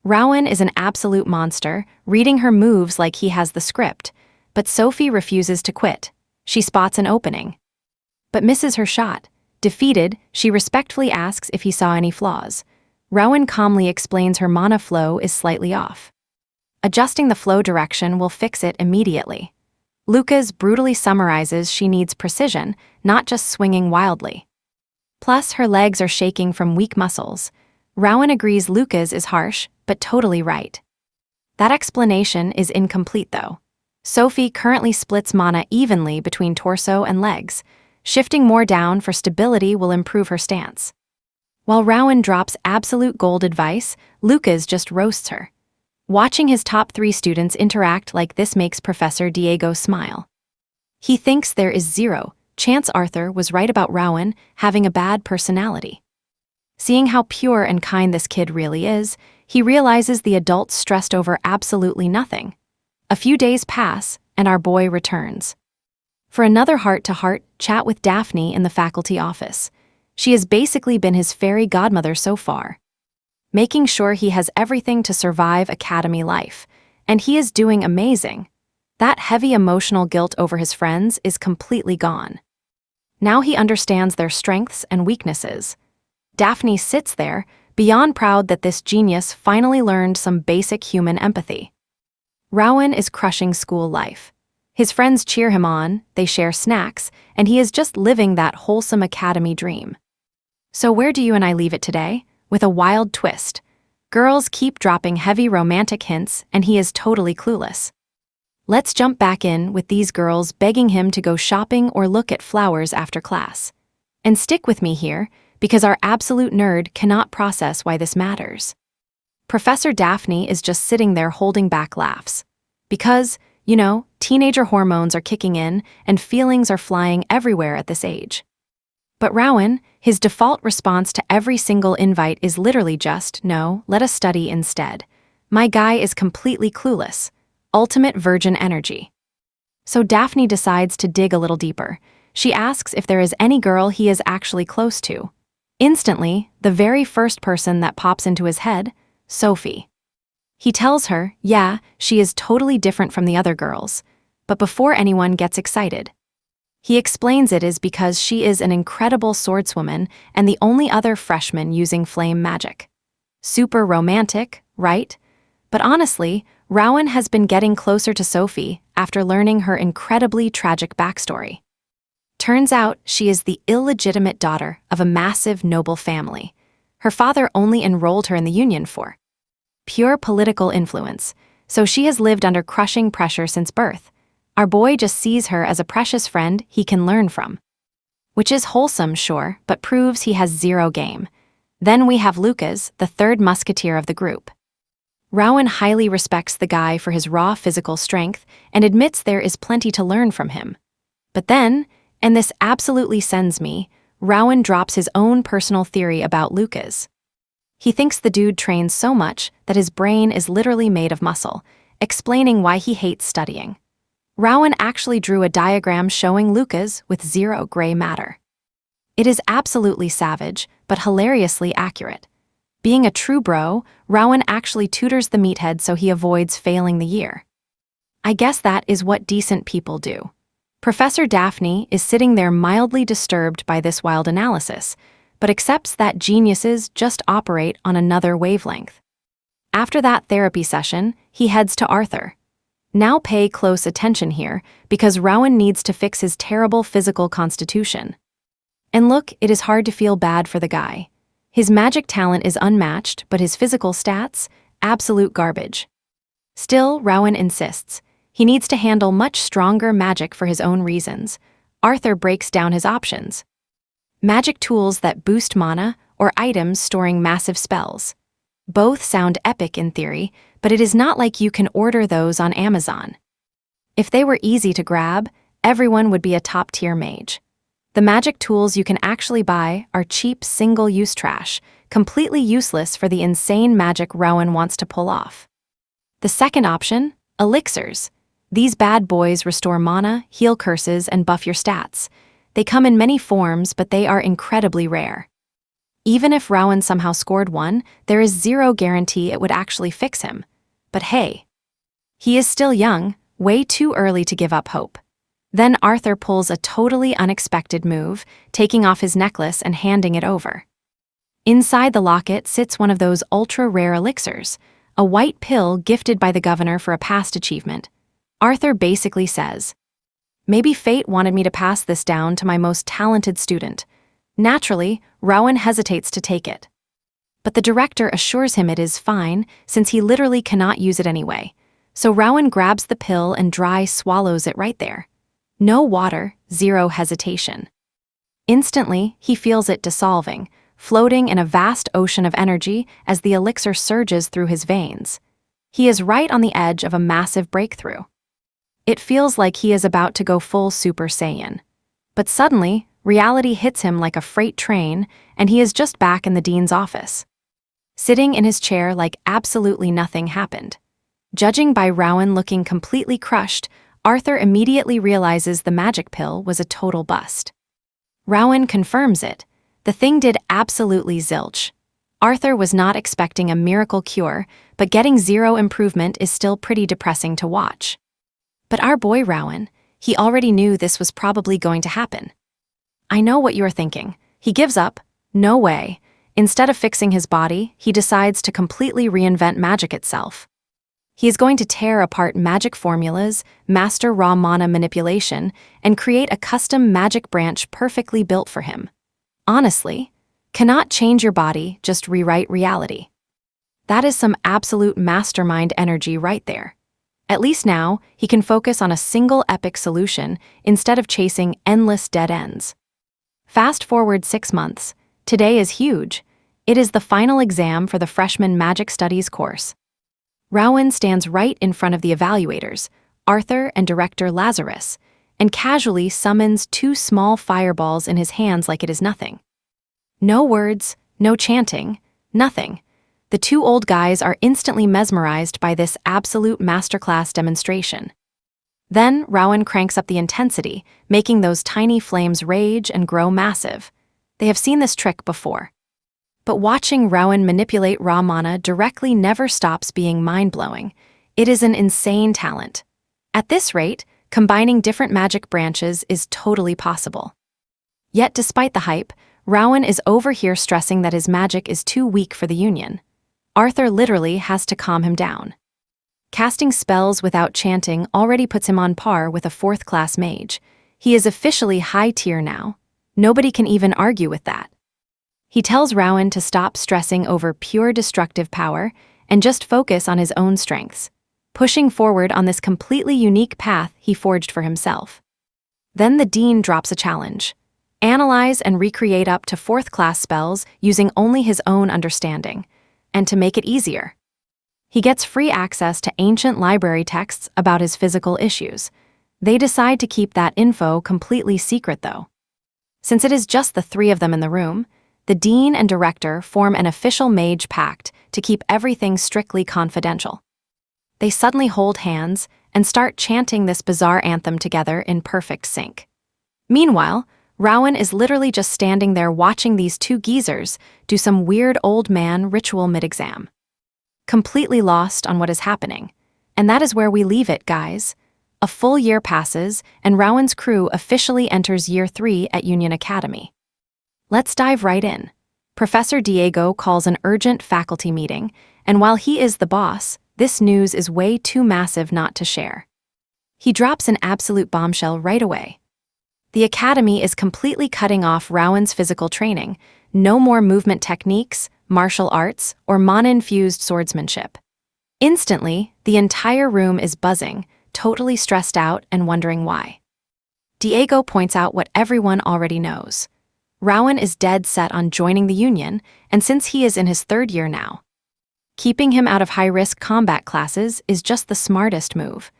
Rowan is an absolute monster, reading her moves like he has the script, but Sophie refuses to quit. She spots an opening, but misses her shot. Defeated, she respectfully asks if he saw any flaws. Rowan calmly explains her mana flow is slightly off. Adjusting the flow direction will fix it immediately. Lucas brutally summarizes she needs precision, not just swinging wildly. Plus, her legs are shaking from weak muscles. Rowan agrees Lucas is harsh, but totally right. That explanation is incomplete though. Sophie currently splits mana evenly between torso and legs. Shifting more down for stability will improve her stance. While Rowan drops absolute gold advice, Lucas just roasts her. Watching his top 3 students interact like this makes Professor Diego smile. He thinks there is zero chance Arthur was right about Rowan having a bad personality. Seeing how pure and kind this kid really is, he realizes the adults stressed over absolutely nothing. A few days pass, and our boy returns. For another heart-to-heart chat with Daphne in the faculty office. She has basically been his fairy godmother so far, making sure he has everything to survive academy life, and he is doing amazing. That heavy emotional guilt over his friends is completely gone. Now he understands their strengths and weaknesses. Daphne sits there, beyond proud that this genius finally learned some basic human empathy. Rowan is crushing school life. His friends cheer him on, they share snacks, and he is just living that wholesome academy dream. So where do you and I leave it today? With a wild twist. Girls keep dropping heavy romantic hints, and he is totally clueless. Let's jump back in with these girls begging him to go shopping or look at flowers after class. And stick with me here, because our absolute nerd cannot process why this matters. Professor Daphne is just sitting there holding back laughs. Because, teenager hormones are kicking in and feelings are flying everywhere at this age. But Rowan, his default response to every single invite is literally just, no, let us study instead. My guy is completely clueless. Ultimate virgin energy. So Daphne decides to dig a little deeper. She asks if there is any girl he is actually close to. Instantly, the very first person that pops into his head, Sophie. He tells her, yeah, she is totally different from the other girls. But before anyone gets excited, he explains it is because she is an incredible swordswoman and the only other freshman using flame magic. Super romantic, right? But honestly, Rowan has been getting closer to Sophie after learning her incredibly tragic backstory. Turns out she is the illegitimate daughter of a massive noble family. Her father only enrolled her in the union for pure political influence, so she has lived under crushing pressure since birth. Our boy just sees her as a precious friend he can learn from. Which is wholesome, sure, but proves he has zero game. Then we have Lucas, the third musketeer of the group. Rowan highly respects the guy for his raw physical strength and admits there is plenty to learn from him. But then, and this absolutely sends me, Rowan drops his own personal theory about Lucas. He thinks the dude trains so much that his brain is literally made of muscle, explaining why he hates studying. Rowan actually drew a diagram showing Lucas with zero gray matter. It is absolutely savage, but hilariously accurate. Being a true bro, Rowan actually tutors the meathead so he avoids failing the year. I guess that is what decent people do. Professor Daphne is sitting there mildly disturbed by this wild analysis, but accepts that geniuses just operate on another wavelength. After that therapy session, he heads to Arthur. Now pay close attention here, because Rowan needs to fix his terrible physical constitution. And look, it is hard to feel bad for the guy. His magic talent is unmatched, but his physical stats, absolute garbage. Still, Rowan insists. He needs to handle much stronger magic for his own reasons. Arthur breaks down his options. Magic tools that boost mana, or items storing massive spells. Both sound epic in theory, but it is not like you can order those on Amazon. If they were easy to grab, everyone would be a top-tier mage. The magic tools you can actually buy are cheap single-use trash, completely useless for the insane magic Rowan wants to pull off. The second option, elixirs. These bad boys restore mana, heal curses, and buff your stats. They come in many forms, but they are incredibly rare. Even if Rowan somehow scored one, there is zero guarantee it would actually fix him. But hey, he is still young, way too early to give up hope. Then Arthur pulls a totally unexpected move, taking off his necklace and handing it over. Inside the locket sits one of those ultra-rare elixirs, a white pill gifted by the governor for a past achievement. Arthur basically says, "Maybe fate wanted me to pass this down to my most talented student." Naturally, Rowan hesitates to take it. But the director assures him it is fine, since he literally cannot use it anyway. So Rowan grabs the pill and dry swallows it right there. No water, zero hesitation. Instantly, he feels it dissolving, floating in a vast ocean of energy as the elixir surges through his veins. He is right on the edge of a massive breakthrough. It feels like he is about to go full Super Saiyan. But suddenly, reality hits him like a freight train, and he is just back in the dean's office, sitting in his chair like absolutely nothing happened. Judging by Rowan looking completely crushed, Arthur immediately realizes the magic pill was a total bust. Rowan confirms it. The thing did absolutely zilch. Arthur was not expecting a miracle cure, but getting zero improvement is still pretty depressing to watch. But our boy Rowan, he already knew this was probably going to happen. I know what you're thinking. He gives up. No way. Instead of fixing his body, he decides to completely reinvent magic itself. He is going to tear apart magic formulas, master raw mana manipulation, and create a custom magic branch perfectly built for him. Honestly, cannot change your body, just rewrite reality. That is some absolute mastermind energy right there. At least now, he can focus on a single epic solution instead of chasing endless dead ends. Fast forward 6 months. Today is huge. It is the final exam for the freshman magic studies course. Rowan stands right in front of the evaluators, Arthur and director Lazarus, and casually summons 2 small fireballs in his hands like it is nothing. No words, no chanting, nothing. The 2 old guys are instantly mesmerized by this absolute masterclass demonstration. Then Rowan cranks up the intensity, making those tiny flames rage and grow massive. They have seen this trick before. But watching Rowan manipulate raw mana directly never stops being mind-blowing. It is an insane talent. At this rate, combining different magic branches is totally possible. Yet despite the hype, Rowan is over here stressing that his magic is too weak for the Union. Arthur literally has to calm him down. Casting spells without chanting already puts him on par with a 4th-class mage. He is officially high tier now. Nobody can even argue with that. He tells Rowan to stop stressing over pure destructive power and just focus on his own strengths, pushing forward on this completely unique path he forged for himself. Then the dean drops a challenge. Analyze and recreate up to 4th-class spells using only his own understanding. And to make it easier, he gets free access to ancient library texts about his physical issues. They decide to keep that info completely secret though. Since it is just the 3 of them in the room, the dean and director form an official mage pact to keep everything strictly confidential. They suddenly hold hands and start chanting this bizarre anthem together in perfect sync. Meanwhile, Rowan is literally just standing there watching these 2 geezers do some weird old man ritual mid-exam. Completely lost on what is happening. And that is where we leave it, guys. A full year passes, and Rowan's crew officially enters year 3 at Union Academy. Let's dive right in. Professor Diego calls an urgent faculty meeting, and while he is the boss, this news is way too massive not to share. He drops an absolute bombshell right away. The Academy is completely cutting off Rowan's physical training. No more movement techniques, martial arts, or mana-infused swordsmanship. Instantly, the entire room is buzzing, totally stressed out and wondering why. Diego points out what everyone already knows. Rowan is dead set on joining the Union, and since he is in his 3rd year now, Keeping him out of high-risk combat classes is just the smartest move.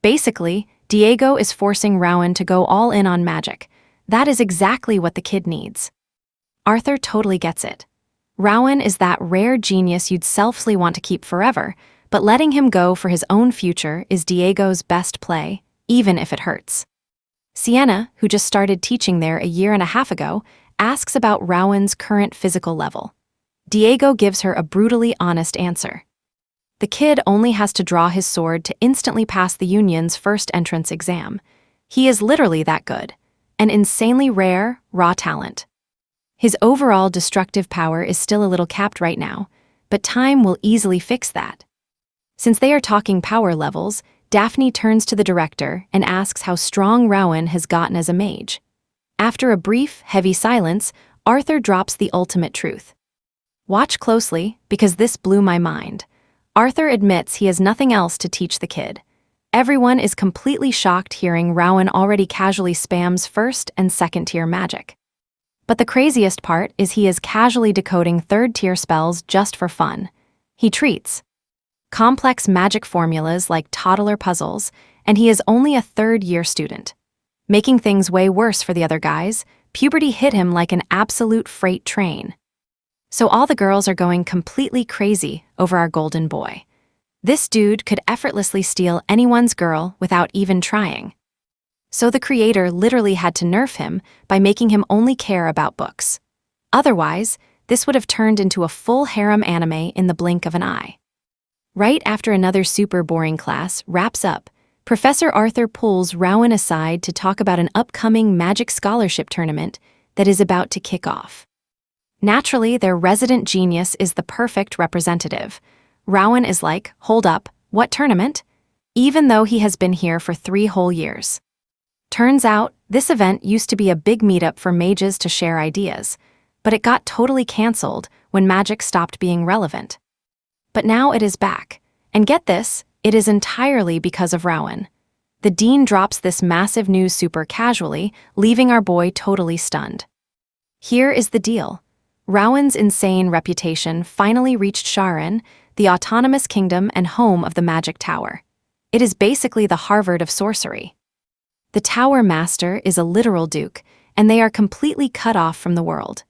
Basically, Diego is forcing Rowan to go all in on magic. That is exactly what the kid needs. Arthur totally gets it. Rowan is that rare genius you'd selfishly want to keep forever, but letting him go for his own future is Diego's best play, even if it hurts. Sienna, who just started teaching there a year and a half ago, asks about Rowan's current physical level. Diego gives her a brutally honest answer. The kid only has to draw his sword to instantly pass the Union's first entrance exam. He is literally that good. An insanely rare, raw talent. His overall destructive power is still a little capped right now, but time will easily fix that. Since they are talking power levels, Daphne turns to the director and asks how strong Rowan has gotten as a mage. After a brief, heavy silence, Arthur drops the ultimate truth. Watch closely, because this blew my mind. Arthur admits he has nothing else to teach the kid. Everyone is completely shocked hearing Rowan already casually spams first and second-tier magic. But the craziest part is he is casually decoding third-tier spells just for fun. He treats complex magic formulas like toddler puzzles, and he is only a third-year student. Making things way worse for the other guys, puberty hit him like an absolute freight train. So all the girls are going completely crazy over our golden boy. This dude could effortlessly steal anyone's girl without even trying. So the creator literally had to nerf him by making him only care about books. Otherwise, this would have turned into a full harem anime in the blink of an eye. Right after another super boring class wraps up, Professor Arthur pulls Rowan aside to talk about an upcoming magic scholarship tournament that is about to kick off. Naturally, their resident genius is the perfect representative. Rowan is like, hold up, what tournament? Even though he has been here for 3 whole years. Turns out, this event used to be a big meetup for mages to share ideas, but it got totally cancelled when magic stopped being relevant. But now it is back, and get this, it is entirely because of Rowan. The dean drops this massive news super casually, leaving our boy totally stunned. Here is the deal. Rowan's insane reputation finally reached Sharon, the autonomous kingdom and home of the Magic Tower. It is basically the Harvard of sorcery. The Tower Master is a literal duke, and they are completely cut off from the world.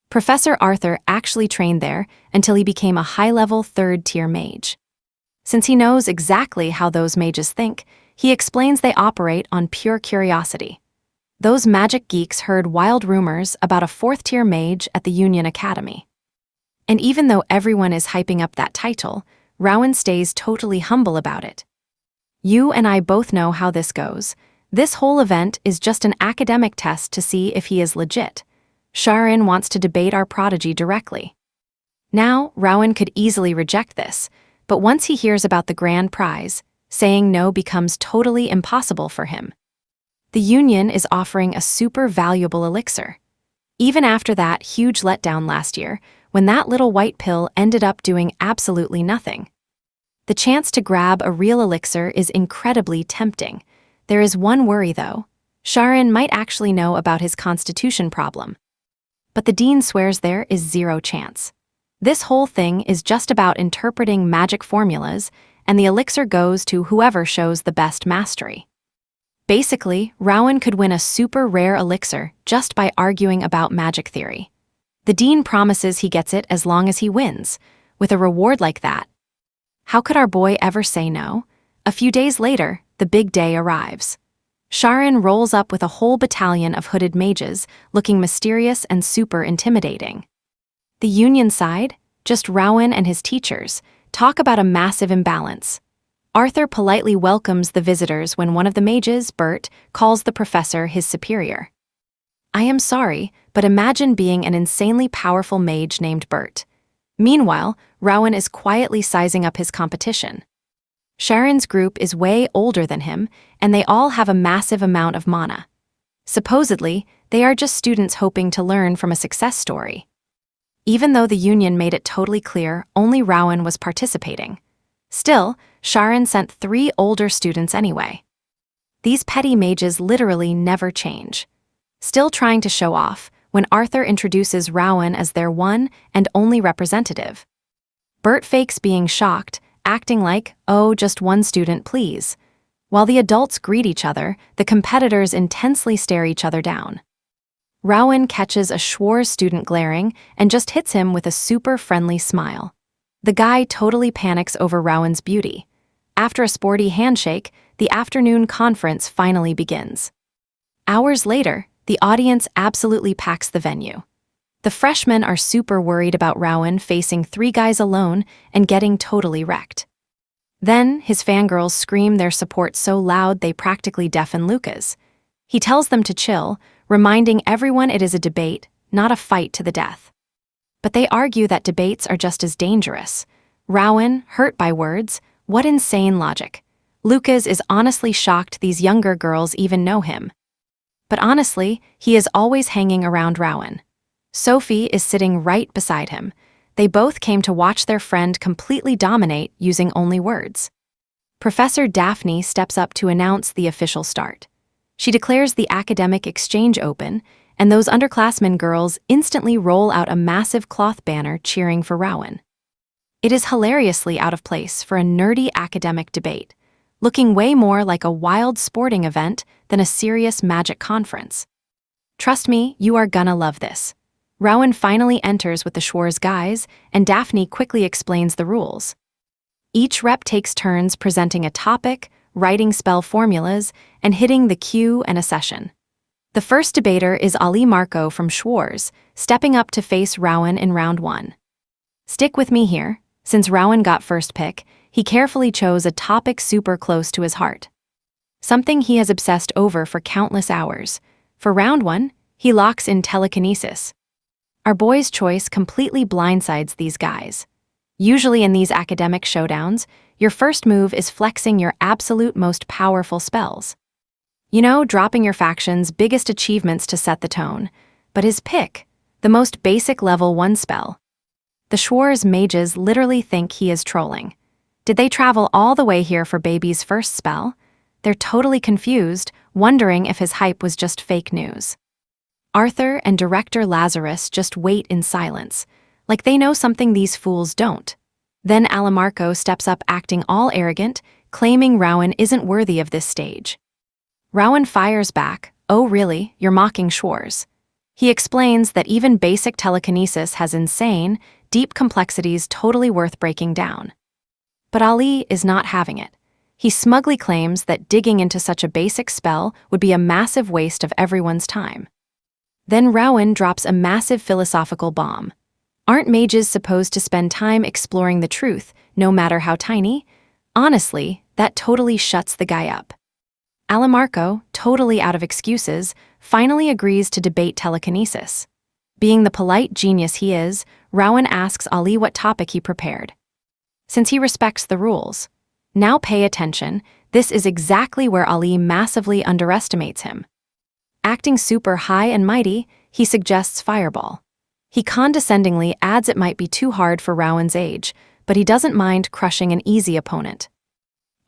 Professor Arthur actually trained there until he became a high-level third-tier mage. Since he knows exactly how those mages think, he explains they operate on pure curiosity. Those magic geeks heard wild rumors about a 4th-tier mage at the Union Academy. And even though everyone is hyping up that title, Rowan stays totally humble about it. You and I both know how this goes. This whole event is just an academic test to see if he is legit. Sharon wants to debate our prodigy directly. Now, Rowan could easily reject this, but once he hears about the grand prize, saying no becomes totally impossible for him. The Union is offering a super valuable elixir. Even after that huge letdown last year, when that little white pill ended up doing absolutely nothing. The chance to grab a real elixir is incredibly tempting. There is one worry though. Sharon might actually know about his constitution problem. But the dean swears there is 0 chance. This whole thing is just about interpreting magic formulas, and the elixir goes to whoever shows the best mastery. Basically, Rowan could win a super rare elixir just by arguing about magic theory. The dean promises he gets it as long as he wins. With a reward like that, how could our boy ever say no? A few days later, the big day arrives. Sharon rolls up with a whole battalion of hooded mages, looking mysterious and super intimidating. The Union side, just Rowan and his teachers, talk about a massive imbalance. Arthur politely welcomes the visitors when one of the mages, Bert, calls the professor his superior. I am sorry, but imagine being an insanely powerful mage named Bert. Meanwhile, Rowan is quietly sizing up his competition. Sharon's group is way older than him, and they all have a massive amount of mana. Supposedly, they are just students hoping to learn from a success story. Even though the Union made it totally clear only Rowan was participating. Still, Sharon sent 3 older students anyway. These petty mages literally never change. Still trying to show off when Arthur introduces Rowan as their one and only representative. Bert fakes being shocked, acting like, oh, just one student, please. While the adults greet each other, the competitors intensely stare each other down. Rowan catches a Schwarz student glaring and just hits him with a super friendly smile. The guy totally panics over Rowan's beauty. After a sporty handshake, the afternoon conference finally begins. Hours later, the audience absolutely packs the venue. The freshmen are super worried about Rowan facing 3 guys alone and getting totally wrecked. Then, his fangirls scream their support so loud they practically deafen Lucas. He tells them to chill, reminding everyone it is a debate, not a fight to the death. But they argue that debates are just as dangerous. Rowan, hurt by words, what insane logic. Lucas is honestly shocked these younger girls even know him. But honestly, he is always hanging around Rowan. Sophie is sitting right beside him. They both came to watch their friend completely dominate using only words. Professor Daphne steps up to announce the official start. She declares the academic exchange open, and those underclassmen girls instantly roll out a massive cloth banner cheering for Rowan. It is hilariously out of place for a nerdy academic debate, looking way more like a wild sporting event than a serious magic conference. Trust me, you are gonna love this. Rowan finally enters with the Schwarz guys, and Daphne quickly explains the rules. Each rep takes turns presenting a topic, writing spell formulas, and hitting the cue and a session. The first debater is Ali Marco from Schwarz, stepping up to face Rowan in round 1. Stick with me here. Since Rowan got first pick, he carefully chose a topic super close to his heart. Something he has obsessed over for countless hours. For round 1, he locks in telekinesis. Our boy's choice completely blindsides these guys. Usually in these academic showdowns, your first move is flexing your absolute most powerful spells. You know, dropping your faction's biggest achievements to set the tone. But his pick, the most basic level 1 spell. The Schwarz mages literally think he is trolling. Did they travel all the way here for baby's first spell? They're totally confused, wondering if his hype was just fake news. Arthur and director Lazarus just wait in silence, like they know something these fools don't. Then Alamarco steps up acting all arrogant, claiming Rowan isn't worthy of this stage. Rowan fires back, oh really, you're mocking Schwarz. He explains that even basic telekinesis has insane, deep complexities totally worth breaking down. But Ali is not having it. He smugly claims that digging into such a basic spell would be a massive waste of everyone's time. Then Rowan drops a massive philosophical bomb. Aren't mages supposed to spend time exploring the truth, no matter how tiny? Honestly, that totally shuts the guy up. Alamarco, totally out of excuses, finally agrees to debate telekinesis. Being the polite genius he is, Rowan asks Ali what topic he prepared. Since he respects the rules. Now pay attention, this is exactly where Ali massively underestimates him. Acting super high and mighty, he suggests fireball. He condescendingly adds it might be too hard for Rowan's age, but he doesn't mind crushing an easy opponent.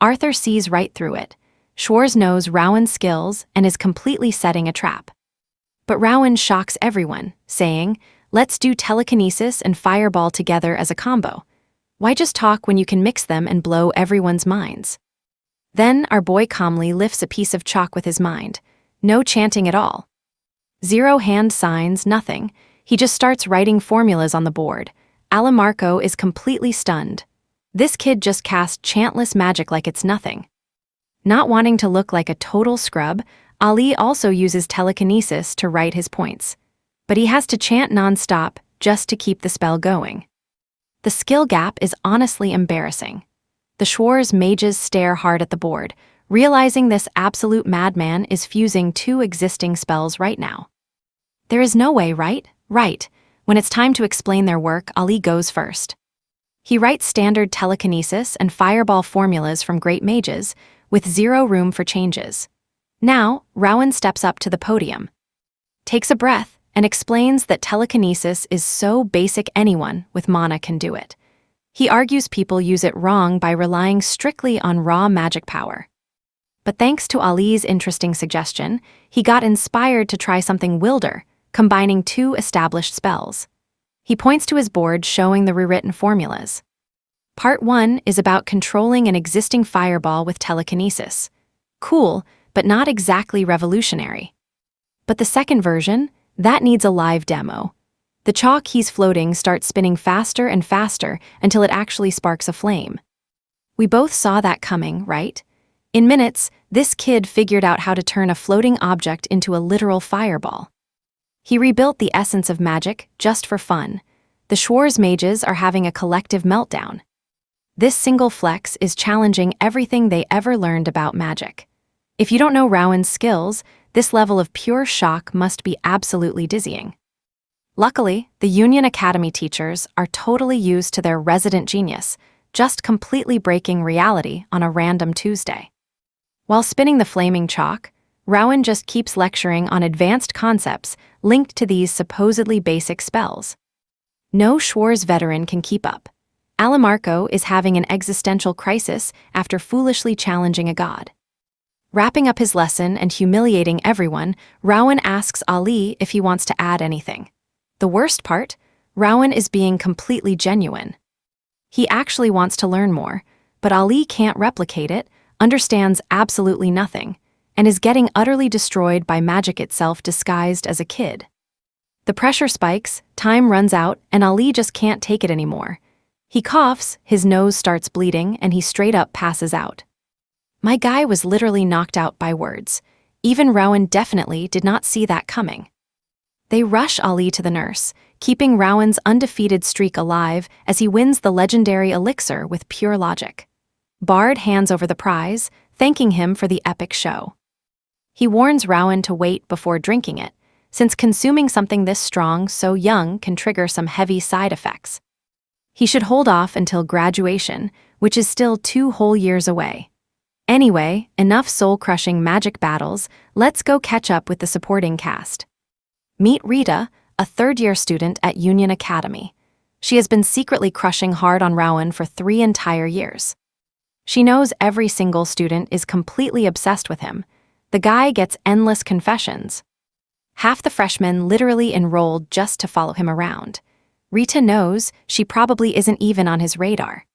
Arthur sees right through it. Schwarz knows Rowan's skills and is completely setting a trap. But Rowan shocks everyone, saying, let's do telekinesis and fireball together as a combo. Why just talk when you can mix them and blow everyone's minds? Then our boy calmly lifts a piece of chalk with his mind. No chanting at all. 0 hand signs, nothing. He just starts writing formulas on the board. Alamarco is completely stunned. This kid just cast chantless magic like it's nothing. Not wanting to look like a total scrub, Ali also uses telekinesis to write his points. But he has to chant non-stop just to keep the spell going. The skill gap is honestly embarrassing. The Schwarz mages stare hard at the board, realizing this absolute madman is fusing 2 existing spells right now. There is no way, right? Right. When it's time to explain their work, Ali goes first. He writes standard telekinesis and fireball formulas from great mages, with 0 room for changes. Now, Rowan steps up to the podium, takes a breath, and explains that telekinesis is so basic anyone with mana can do it. He argues people use it wrong by relying strictly on raw magic power. But thanks to Ali's interesting suggestion, he got inspired to try something wilder, combining 2 established spells. He points to his board showing the rewritten formulas. Part 1 is about controlling an existing fireball with telekinesis. Cool, but not exactly revolutionary. But the second version, that needs a live demo. The chalk he's floating starts spinning faster and faster until it actually sparks a flame. We both saw that coming, right? In minutes, this kid figured out how to turn a floating object into a literal fireball. He rebuilt the essence of magic just for fun. The Schwarz mages are having a collective meltdown. This single flex is challenging everything they ever learned about magic. If you don't know Rowan's skills, this level of pure shock must be absolutely dizzying. Luckily, the Union Academy teachers are totally used to their resident genius, just completely breaking reality on a random Tuesday. While spinning the flaming chalk, Rowan just keeps lecturing on advanced concepts linked to these supposedly basic spells. No Schwarz veteran can keep up. Alamarco is having an existential crisis after foolishly challenging a god. Wrapping up his lesson and humiliating everyone, Rowan asks Ali if he wants to add anything. The worst part? Rowan is being completely genuine. He actually wants to learn more, but Ali can't replicate it, understands absolutely nothing, and is getting utterly destroyed by magic itself disguised as a kid. The pressure spikes, time runs out, and Ali just can't take it anymore. He coughs, his nose starts bleeding, and he straight up passes out. My guy was literally knocked out by words. Even Rowan definitely did not see that coming. They rush Ali to the nurse, keeping Rowan's undefeated streak alive as he wins the legendary elixir with pure logic. Bard hands over the prize, thanking him for the epic show. He warns Rowan to wait before drinking it, since consuming something this strong so young can trigger some heavy side effects. He should hold off until graduation, which is still 2 whole years away. Anyway, enough soul-crushing magic battles, let's go catch up with the supporting cast. Meet Rita, a third-year student at Union Academy. She has been secretly crushing hard on Rowan for 3 entire years. She knows every single student is completely obsessed with him. The guy gets endless confessions. Half the freshmen literally enrolled just to follow him around. Rita knows she probably isn't even on his radar.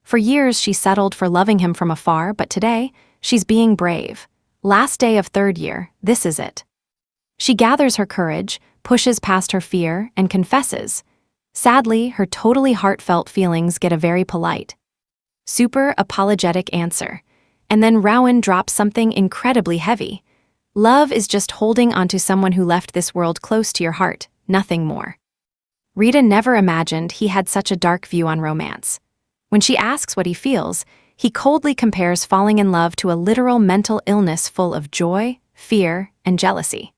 For years, she settled for loving him from afar, but today, she's being brave. Last day of 3rd year, this is it. She gathers her courage, pushes past her fear, and confesses. Sadly, her totally heartfelt feelings get a very polite, super apologetic answer. And then Rowan drops something incredibly heavy. Love is just holding onto someone who left this world close to your heart, nothing more. Rita never imagined he had such a dark view on romance. When she asks what he feels, he coldly compares falling in love to a literal mental illness full of joy, fear, and jealousy.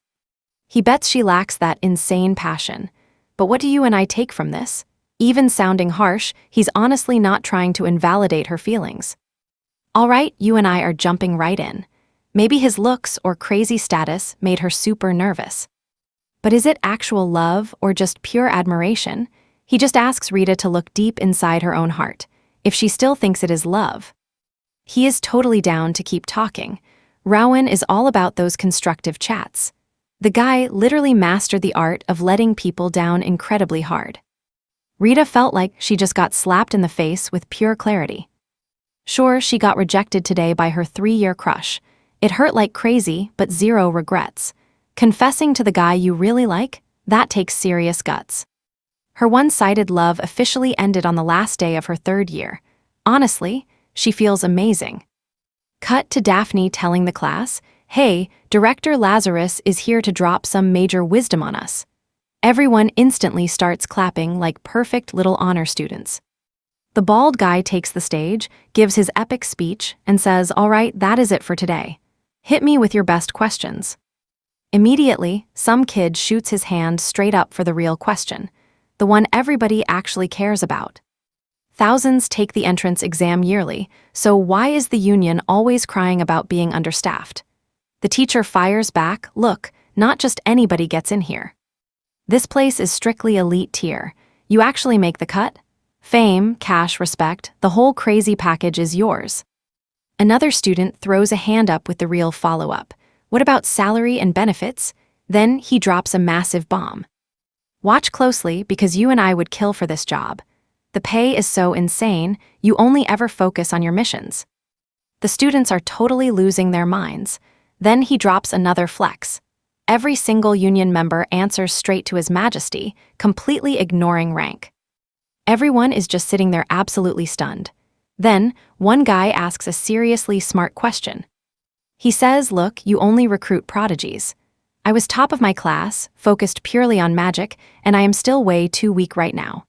He bets she lacks that insane passion. But what do you and I take from this? Even sounding harsh, he's honestly not trying to invalidate her feelings. All right, you and I are jumping right in. Maybe his looks or crazy status made her super nervous. But is it actual love or just pure admiration? He just asks Rita to look deep inside her own heart, if she still thinks it is love. He is totally down to keep talking. Rowan is all about those constructive chats. The guy literally mastered the art of letting people down incredibly hard. Rita felt like she just got slapped in the face with pure clarity. Sure, she got rejected today by her 3-year crush. It hurt like crazy, but 0 regrets. Confessing to the guy you really like, that takes serious guts. Her one-sided love officially ended on the last day of her 3rd year. Honestly, she feels amazing. Cut to Daphne telling the class, "Hey, Director Lazarus is here to drop some major wisdom on us." Everyone instantly starts clapping like perfect little honor students. The bald guy takes the stage, gives his epic speech, and says, "All right, that is it for today. Hit me with your best questions." Immediately, some kid shoots his hand straight up for the real question, the one everybody actually cares about. Thousands take the entrance exam yearly, so why is the union always crying about being understaffed? The teacher fires back, "Look, not just anybody gets in here. This place is strictly elite tier. You actually make the cut? Fame, cash, respect, the whole crazy package is yours." Another student throws a hand up with the real follow-up. "What about salary and benefits?" Then he drops a massive bomb. "Watch closely because you and I would kill for this job. The pay is so insane, you only ever focus on your missions. The students are totally losing their minds. Then he drops another flex. Every single union member answers straight to His Majesty, completely ignoring rank. Everyone is just sitting there absolutely stunned. Then, one guy asks a seriously smart question. He says, "Look, you only recruit prodigies. I was top of my class, focused purely on magic, and I am still way too weak right now."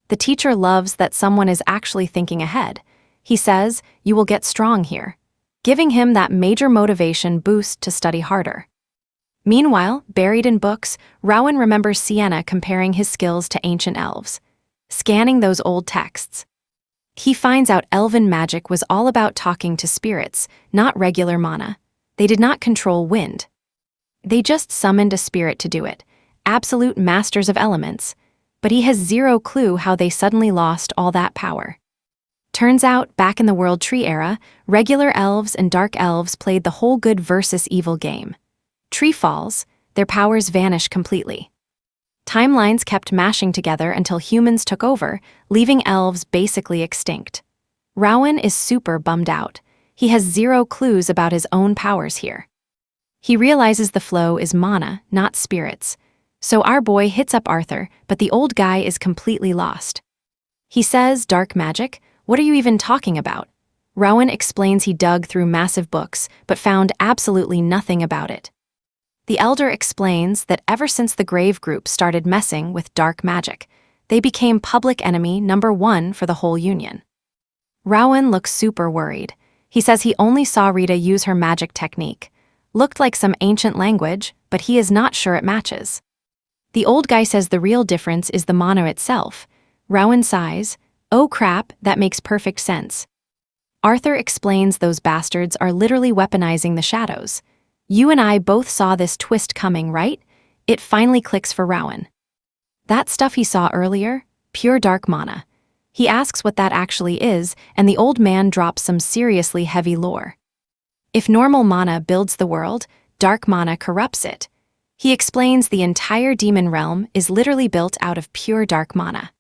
The teacher loves that someone is actually thinking ahead. He says, "You will get strong here," giving him that major motivation boost to study harder. Meanwhile, buried in books, Rowan remembers Sienna comparing his skills to ancient elves. Scanning those old texts, he finds out elven magic was all about talking to spirits, not regular mana. They did not control wind. They just summoned a spirit to do it, absolute masters of elements. But he has zero clue how they suddenly lost all that power. Turns out, back in the World Tree era, regular elves and dark elves played the whole good versus evil game. Tree falls, their powers vanish completely. Timelines kept mashing together until humans took over, leaving elves basically extinct. Rowan is super bummed out. He has zero clues about his own powers here. He realizes the flow is mana, not spirits. So our boy hits up Arthur, but the old guy is completely lost. He says, "Dark magic? What are you even talking about?" Rowan explains he dug through massive books, but found absolutely nothing about it. The elder explains that ever since the Grave Group started messing with dark magic, they became public enemy #1 for the whole Union. Rowan looks super worried. He says he only saw Rita use her magic technique. Looked like some ancient language, but he is not sure it matches. The old guy says the real difference is the mana itself. Rowan sighs, "Oh crap, that makes perfect sense." Arthur explains those bastards are literally weaponizing the shadows. "You and I both saw this twist coming, right?" It finally clicks for Rowan. That stuff he saw earlier, pure dark mana. He asks what that actually is, and the old man drops some seriously heavy lore. If normal mana builds the world, dark mana corrupts it. He explains the entire demon realm is literally built out of pure dark mana.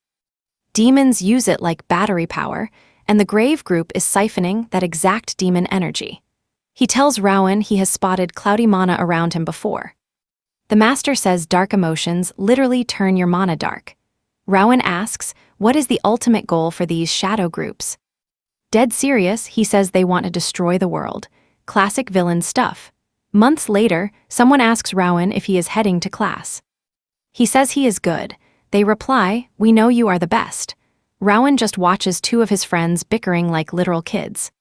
Demons use it like battery power, and the Grave Group is siphoning that exact demon energy. He tells Rowan he has spotted cloudy mana around him before. The master says dark emotions literally turn your mana dark. Rowan asks, what is the ultimate goal for these shadow groups? Dead serious, he says they want to destroy the world. Classic villain stuff. Months later, someone asks Rowan if he is heading to class. He says he is good. They reply, "We know you are the best." Rowan just watches two of his friends bickering like literal kids.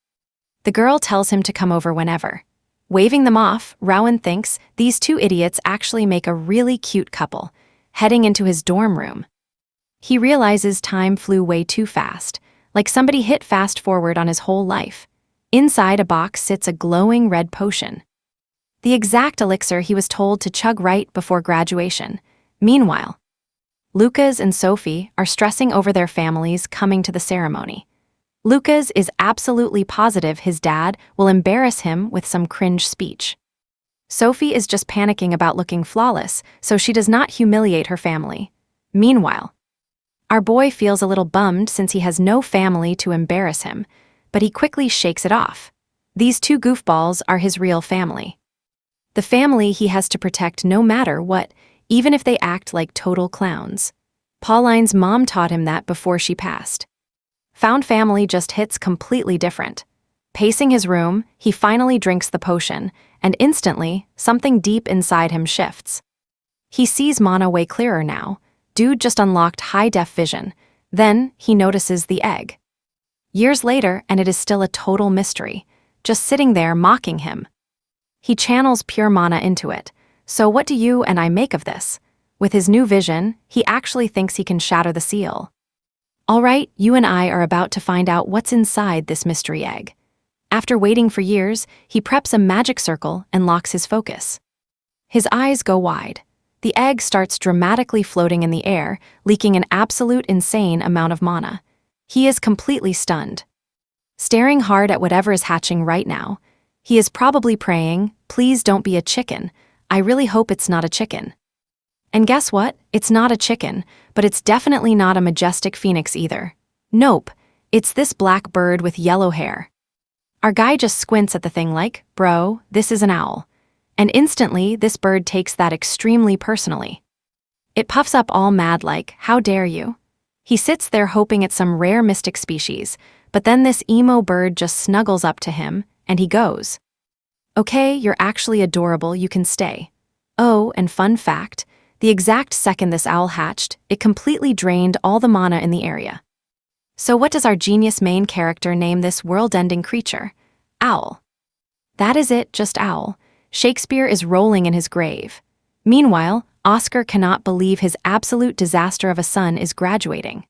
The girl tells him to come over whenever. Waving them off, Rowan thinks these two idiots actually make a really cute couple, heading into his dorm room. He realizes time flew way too fast, like somebody hit fast forward on his whole life. Inside a box sits a glowing red potion. The exact elixir he was told to chug right before graduation. Meanwhile, Lucas and Sophie are stressing over their families coming to the ceremony. Lucas is absolutely positive his dad will embarrass him with some cringe speech. Sophie is just panicking about looking flawless, so she does not humiliate her family. Meanwhile, our boy feels a little bummed since he has no family to embarrass him, but he quickly shakes it off. These two goofballs are his real family. The family he has to protect no matter what, even if they act like total clowns. Pauline's mom taught him that before she passed. Found family just hits completely different. Pacing his room, he finally drinks the potion, and instantly, something deep inside him shifts. He sees mana way clearer now. Dude just unlocked high-def vision. Then, he notices the egg. Years later, and it is still a total mystery, just sitting there mocking him. He channels pure mana into it. So what do you and I make of this? With his new vision, he actually thinks he can shatter the seal. All right, you and I are about to find out what's inside this mystery egg. After waiting for years, he preps a magic circle and locks his focus. His eyes go wide. The egg starts dramatically floating in the air, leaking an absolute insane amount of mana. He is completely stunned. Staring hard at whatever is hatching right now, he is probably praying, "Please don't be a chicken. I really hope it's not a chicken." And guess what? It's not a chicken, but it's definitely not a majestic phoenix either. Nope, it's this black bird with yellow hair. Our guy just squints at the thing like, bro, this is an owl. And instantly, this bird takes that extremely personally. It puffs up all mad like, how dare you? He sits there hoping it's some rare mystic species, but then this emo bird just snuggles up to him, and he goes. Okay, you're actually adorable, you can stay. Oh, and fun fact, the exact second this owl hatched, it completely drained all the mana in the area. So what does our genius main character name this world-ending creature? Owl. That is it, just owl. Shakespeare is rolling in his grave. Meanwhile, Oscar cannot believe his absolute disaster of a son is graduating.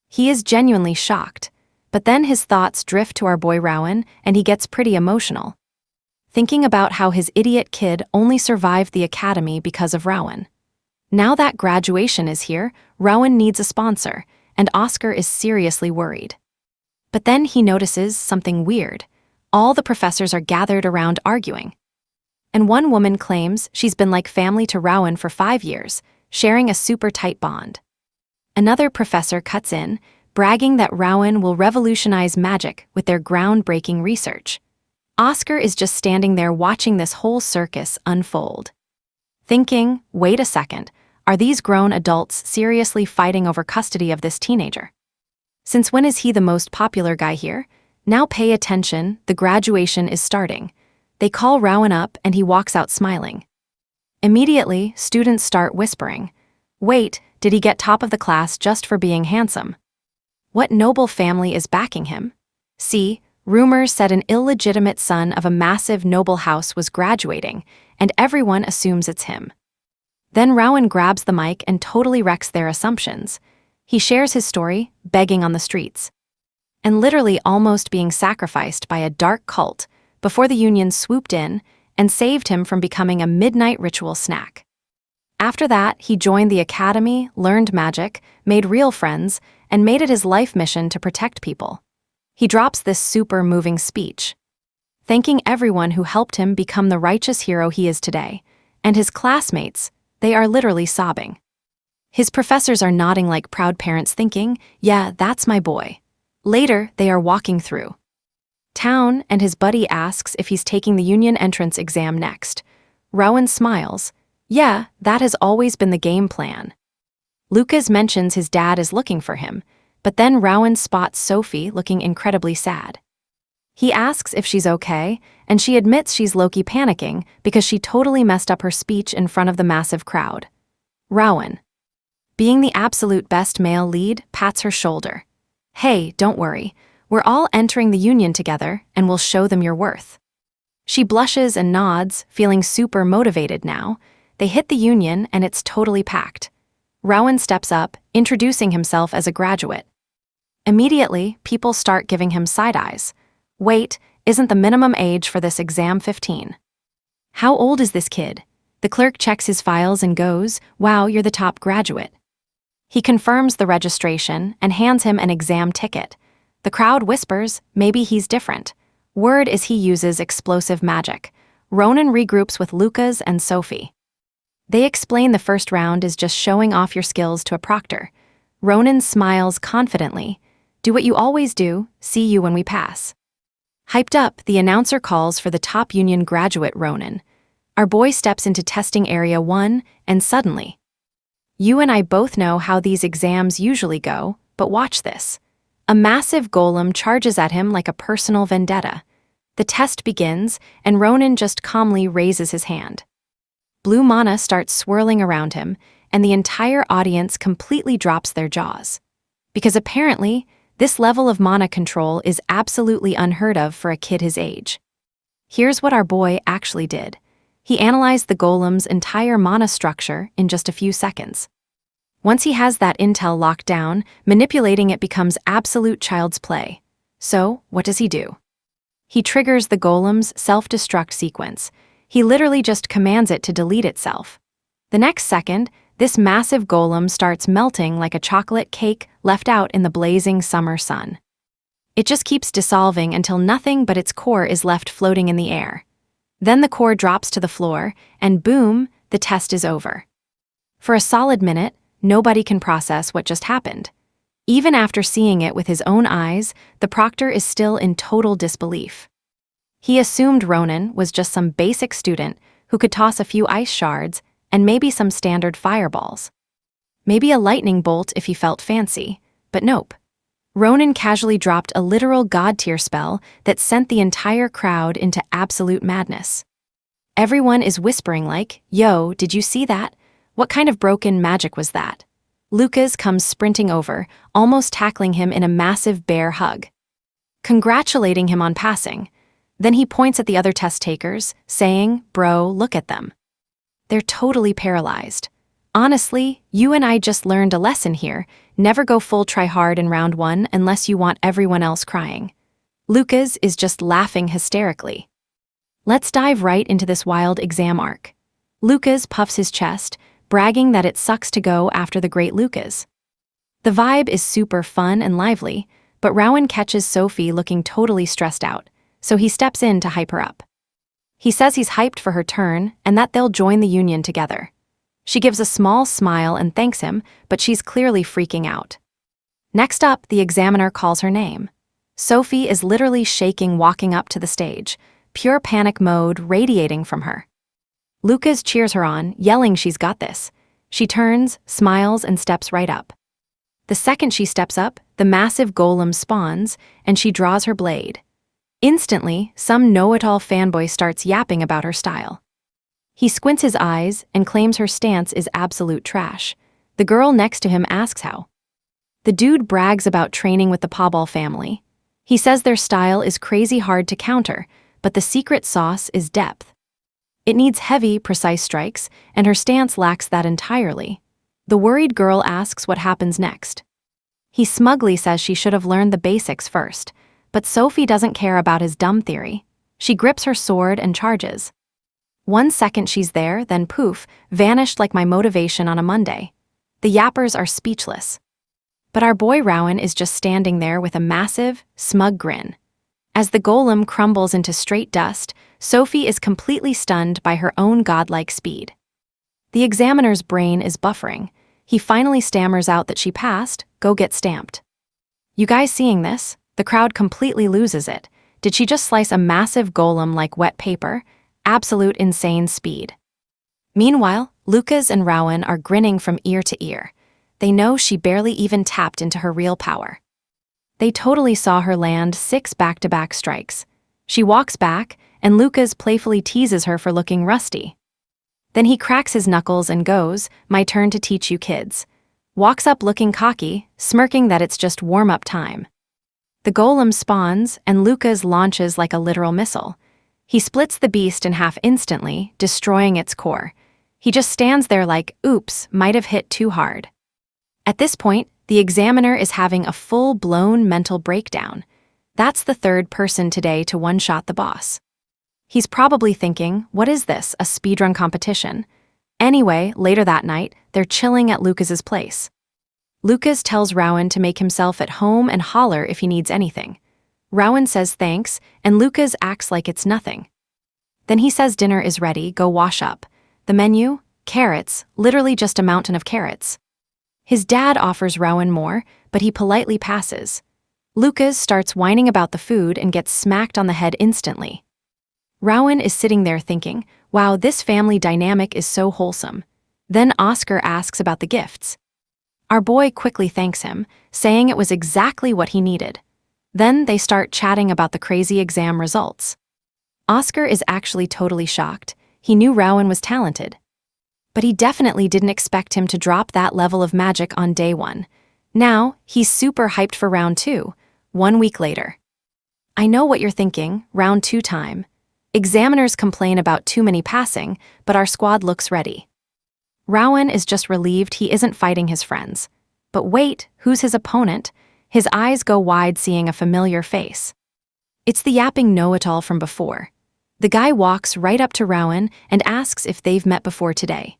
He is genuinely shocked, but then his thoughts drift to our boy Rowan, and he gets pretty emotional, thinking about how his idiot kid only survived the academy because of Rowan. Now that graduation is here, Rowan needs a sponsor, and Oscar is seriously worried. But then he notices something weird. All the professors are gathered around arguing. And one woman claims she's been like family to Rowan for 5 years, sharing a super tight bond. Another professor cuts in, bragging that Rowan will revolutionize magic with their groundbreaking research. Oscar is just standing there watching this whole circus unfold, thinking, wait a second, are these grown adults seriously fighting over custody of this teenager? Since when is he the most popular guy here? Now pay attention, the graduation is starting. They call Rowan up and he walks out smiling. Immediately, students start whispering, wait, did he get top of the class just for being handsome? What noble family is backing him? See, rumors said an illegitimate son of a massive noble house was graduating, and everyone assumes it's him. Then Rowan grabs the mic and totally wrecks their assumptions. He shares his story, begging on the streets, and literally almost being sacrificed by a dark cult before the Union swooped in and saved him from becoming a midnight ritual snack. After that, he joined the academy, learned magic, made real friends, and made it his life mission to protect people. He drops this super moving speech, thanking everyone who helped him become the righteous hero he is today, and his classmates, they are literally sobbing. His professors are nodding like proud parents thinking, yeah, that's my boy. Later, they are walking through town, and his buddy asks if he's taking the Union entrance exam next. Rowan smiles. Yeah, that has always been the game plan. Lucas mentions his dad is looking for him, but then Rowan spots Sophie looking incredibly sad. He asks if she's okay, and she admits she's low-key panicking because she totally messed up her speech in front of the massive crowd. Rowan, being the absolute best male lead, pats her shoulder. Hey, don't worry. We're all entering the Union together, and we'll show them your worth. She blushes and nods, feeling super motivated now. They hit the Union, and it's totally packed. Rowan steps up, introducing himself as a graduate. Immediately, people start giving him side eyes. Wait, isn't the minimum age for this exam 15? How old is this kid? The clerk checks his files and goes, wow, you're the top graduate. He confirms the registration and hands him an exam ticket. The crowd whispers, maybe he's different. Word is he uses explosive magic. Ronan regroups with Lucas and Sophie. They explain the first round is just showing off your skills to a proctor. Ronan smiles confidently. Do what you always do, see you when we pass. Hyped up, the announcer calls for the top Union graduate Ronan. Our boy steps into testing area 1, and suddenly, you and I both know how these exams usually go, but watch this. A massive golem charges at him like a personal vendetta. The test begins, and Ronan just calmly raises his hand. Blue mana starts swirling around him, and the entire audience completely drops their jaws. Because apparently, this level of mana control is absolutely unheard of for a kid his age. Here's what our boy actually did. He analyzed the golem's entire mana structure in just a few seconds. Once he has that intel locked down, manipulating it becomes absolute child's play. So, what does he do? He triggers the golem's self-destruct sequence. He literally just commands it to delete itself. The next second, this massive golem starts melting like a chocolate cake left out in the blazing summer sun. It just keeps dissolving until nothing but its core is left floating in the air. Then the core drops to the floor, and boom, the test is over. For a solid minute, nobody can process what just happened. Even after seeing it with his own eyes, the proctor is still in total disbelief. He assumed Ronan was just some basic student who could toss a few ice shards and maybe some standard fireballs. Maybe a lightning bolt if he felt fancy, but nope. Ronan casually dropped a literal god-tier spell that sent the entire crowd into absolute madness. Everyone is whispering like, "Yo, did you see that? What kind of broken magic was that?" Lucas comes sprinting over, almost tackling him in a massive bear hug, congratulating him on passing. Then he points at the other test takers, saying, "Bro, look at them. They're totally paralyzed. Honestly, you and I just learned a lesson here. Never go full try-hard in round 1 unless you want everyone else crying." Lucas is just laughing hysterically. Let's dive right into this wild exam arc. Lucas puffs his chest, bragging that it sucks to go after the great Lucas. The vibe is super fun and lively, but Rowan catches Sophie looking totally stressed out, so he steps in to hype her up. He says he's hyped for her turn and that they'll join the union together. She gives a small smile and thanks him, but she's clearly freaking out. Next up, the examiner calls her name. Sophie is literally shaking walking up to the stage, pure panic mode radiating from her. Lucas cheers her on, yelling she's got this. She turns, smiles, and steps right up. The second she steps up, the massive golem spawns, and she draws her blade. Instantly, some know-it-all fanboy starts yapping about her style. He squints his eyes and claims her stance is absolute trash. The girl next to him asks how. The dude brags about training with the Pabal family. He says their style is crazy hard to counter, but the secret sauce is depth. It needs heavy, precise strikes, and her stance lacks that entirely. The worried girl asks what happens next. He smugly says she should have learned the basics first, but Sophie doesn't care about his dumb theory. She grips her sword and charges. 1 second she's there, then poof, vanished like my motivation on a Monday. The yappers are speechless. But our boy Rowan is just standing there with a massive, smug grin. As the golem crumbles into straight dust, Sophie is completely stunned by her own godlike speed. The examiner's brain is buffering. He finally stammers out that she passed. Go get stamped. You guys seeing this? The crowd completely loses it. Did she just slice a massive golem like wet paper? Absolute insane speed. Meanwhile, Lucas and Rowan are grinning from ear to ear. They know she barely even tapped into her real power. They totally saw her land 6 back-to-back strikes. She walks back, and Lucas playfully teases her for looking rusty. Then he cracks his knuckles and goes, "My turn to teach you kids." Walks up looking cocky, smirking that it's just warm-up time. The golem spawns, and Lucas launches like a literal missile. He splits the beast in half instantly, destroying its core. He just stands there like, oops, might have hit too hard. At this point, the examiner is having a full-blown mental breakdown. That's the third person today to one-shot the boss. He's probably thinking, what is this, a speedrun competition? Anyway, later that night, they're chilling at Lucas's place. Lucas tells Rowan to make himself at home and holler if he needs anything. Rowan says thanks, and Lucas acts like it's nothing. Then he says dinner is ready, go wash up. The menu? Carrots, literally just a mountain of carrots. His dad offers Rowan more, but he politely passes. Lucas starts whining about the food and gets smacked on the head instantly. Rowan is sitting there thinking, wow, this family dynamic is so wholesome. Then Oscar asks about the gifts. Our boy quickly thanks him, saying it was exactly what he needed. Then they start chatting about the crazy exam results. Oscar is actually totally shocked. He knew Rowan was talented. But he definitely didn't expect him to drop that level of magic on day 1. Now, he's super hyped for round 2, 1 week later. I know what you're thinking, round 2 time. Examiners complain about too many passing, but our squad looks ready. Rowan is just relieved he isn't fighting his friends. But wait, who's his opponent? His eyes go wide seeing a familiar face. It's the yapping know-it-all from before. The guy walks right up to Rowan and asks if they've met before today.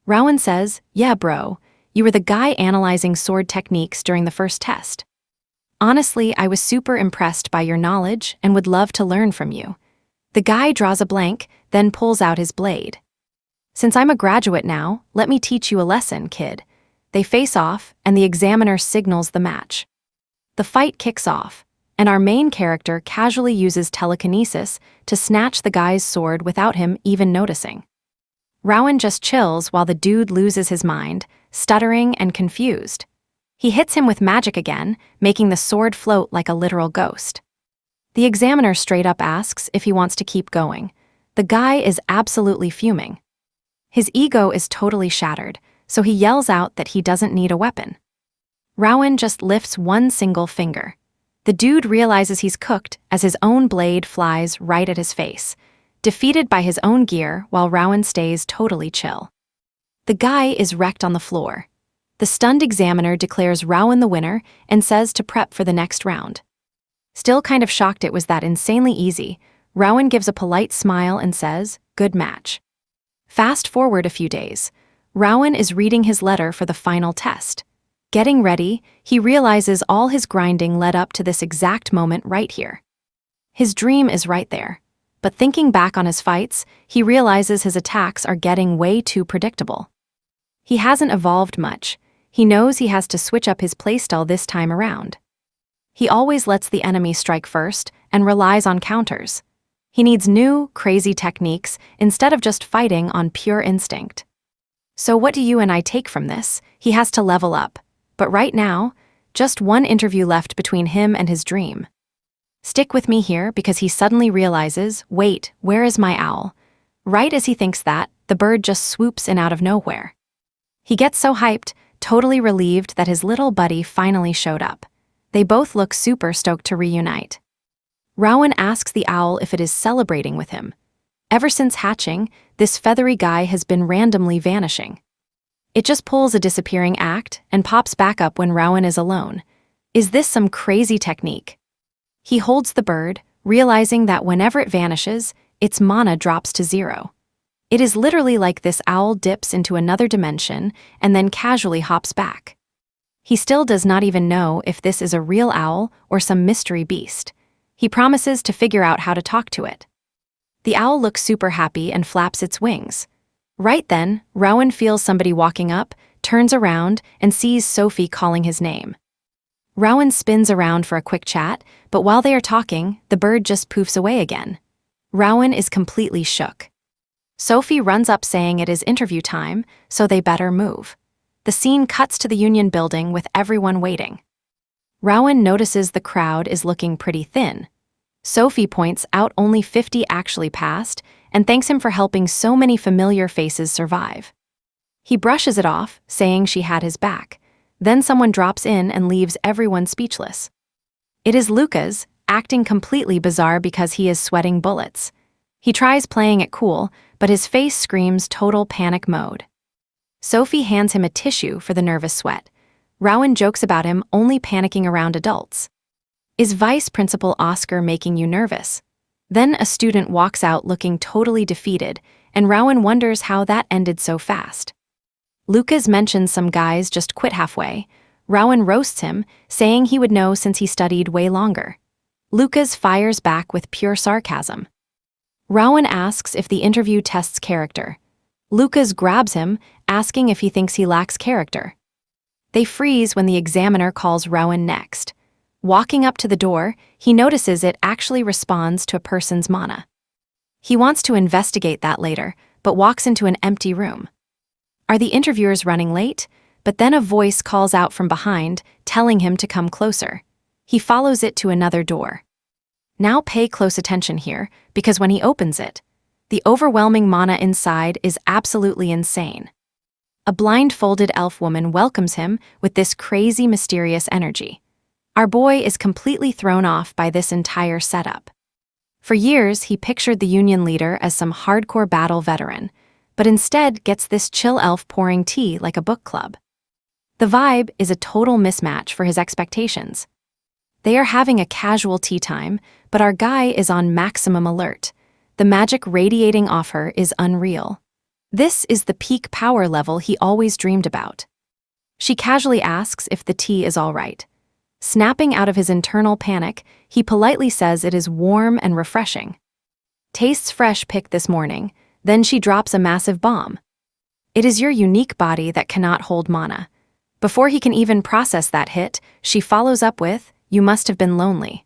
Rowan says, yeah bro, you were the guy analyzing sword techniques during the first test. Honestly, I was super impressed by your knowledge and would love to learn from you. The guy draws a blank, then pulls out his blade. Since I'm a graduate now, let me teach you a lesson, kid. They face off, and the examiner signals the match. The fight kicks off, and our main character casually uses telekinesis to snatch the guy's sword without him even noticing. Rowan just chills while the dude loses his mind, stuttering and confused. He hits him with magic again, making the sword float like a literal ghost. The examiner straight up asks if he wants to keep going. The guy is absolutely fuming. His ego is totally shattered, so he yells out that he doesn't need a weapon. Rowan just lifts one single finger. The dude realizes he's cooked as his own blade flies right at his face, defeated by his own gear while Rowan stays totally chill. The guy is wrecked on the floor. The stunned examiner declares Rowan the winner and says to prep for the next round. Still kind of shocked it was that insanely easy, Rowan gives a polite smile and says, "Good match." Fast forward a few days. Rowan is reading his letter for the final test. Getting ready, he realizes all his grinding led up to this exact moment right here. His dream is right there. But thinking back on his fights, he realizes his attacks are getting way too predictable. He hasn't evolved much. He knows he has to switch up his playstyle this time around. He always lets the enemy strike first and relies on counters. He needs new, crazy techniques instead of just fighting on pure instinct. So what do you and I take from this? He has to level up. But right now, just one interview left between him and his dream. Stick with me here because he suddenly realizes, wait, where is my owl? Right as he thinks that, the bird just swoops in out of nowhere. He gets so hyped, totally relieved that his little buddy finally showed up. They both look super stoked to reunite. Rowan asks the owl if it is celebrating with him. Ever since hatching, this feathery guy has been randomly vanishing. It just pulls a disappearing act and pops back up when Rowan is alone. Is this some crazy technique? He holds the bird, realizing that whenever it vanishes, its mana drops to 0. It is literally like this owl dips into another dimension and then casually hops back. He still does not even know if this is a real owl or some mystery beast. He promises to figure out how to talk to it. The owl looks super happy and flaps its wings. Right then, Rowan feels somebody walking up, turns around, and sees Sophie calling his name. Rowan spins around for a quick chat, but while they are talking, the bird just poofs away again. Rowan is completely shook. Sophie runs up saying it is interview time, so they better move. The scene cuts to the Union building with everyone waiting. Rowan notices the crowd is looking pretty thin. Sophie points out only 50 actually passed and thanks him for helping so many familiar faces survive. He brushes it off, saying she had his back. Then someone drops in and leaves everyone speechless. It is Lucas, acting completely bizarre because he is sweating bullets. He tries playing it cool, but his face screams total panic mode. Sophie hands him a tissue for the nervous sweat. Rowan jokes about him only panicking around adults. Is Vice Principal Oscar making you nervous? Then a student walks out looking totally defeated, and Rowan wonders how that ended so fast. Lucas mentions some guys just quit halfway. Rowan roasts him, saying he would know since he studied way longer. Lucas fires back with pure sarcasm. Rowan asks if the interview tests character. Lucas grabs him, asking if he thinks he lacks character. They freeze when the examiner calls Rowan next. Walking up to the door, he notices it actually responds to a person's mana. He wants to investigate that later, but walks into an empty room. Are the interviewers running late? But then a voice calls out from behind, telling him to come closer. He follows it to another door. Now pay close attention here, because when he opens it, the overwhelming mana inside is absolutely insane. A blindfolded elf woman welcomes him with this crazy, mysterious energy. Our boy is completely thrown off by this entire setup. For years, he pictured the Union leader as some hardcore battle veteran, but instead gets this chill elf pouring tea like a book club. The vibe is a total mismatch for his expectations. They are having a casual tea time, but our guy is on maximum alert. The magic radiating off her is unreal. This is the peak power level he always dreamed about. She casually asks if the tea is all right. Snapping out of his internal panic, he politely says it is warm and refreshing. Tastes fresh picked this morning, then she drops a massive bomb. It is your unique body that cannot hold mana. Before he can even process that hit, she follows up with, "You must have been lonely."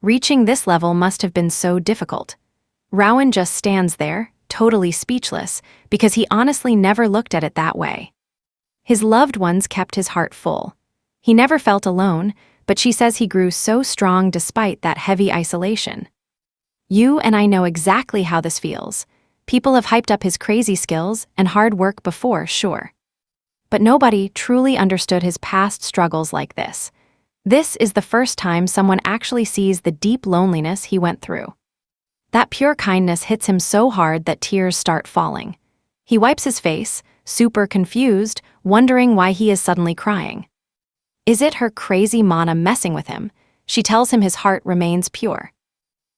Reaching this level must have been so difficult. Rowan just stands there, totally speechless, because he honestly never looked at it that way. His loved ones kept his heart full. He never felt alone, but she says he grew so strong despite that heavy isolation. You and I know exactly how this feels. People have hyped up his crazy skills and hard work before, sure. But nobody truly understood his past struggles like this. This is the first time someone actually sees the deep loneliness he went through. That pure kindness hits him so hard that tears start falling. He wipes his face, super confused, wondering why he is suddenly crying. Is it her crazy Mana messing with him? She tells him his heart remains pure.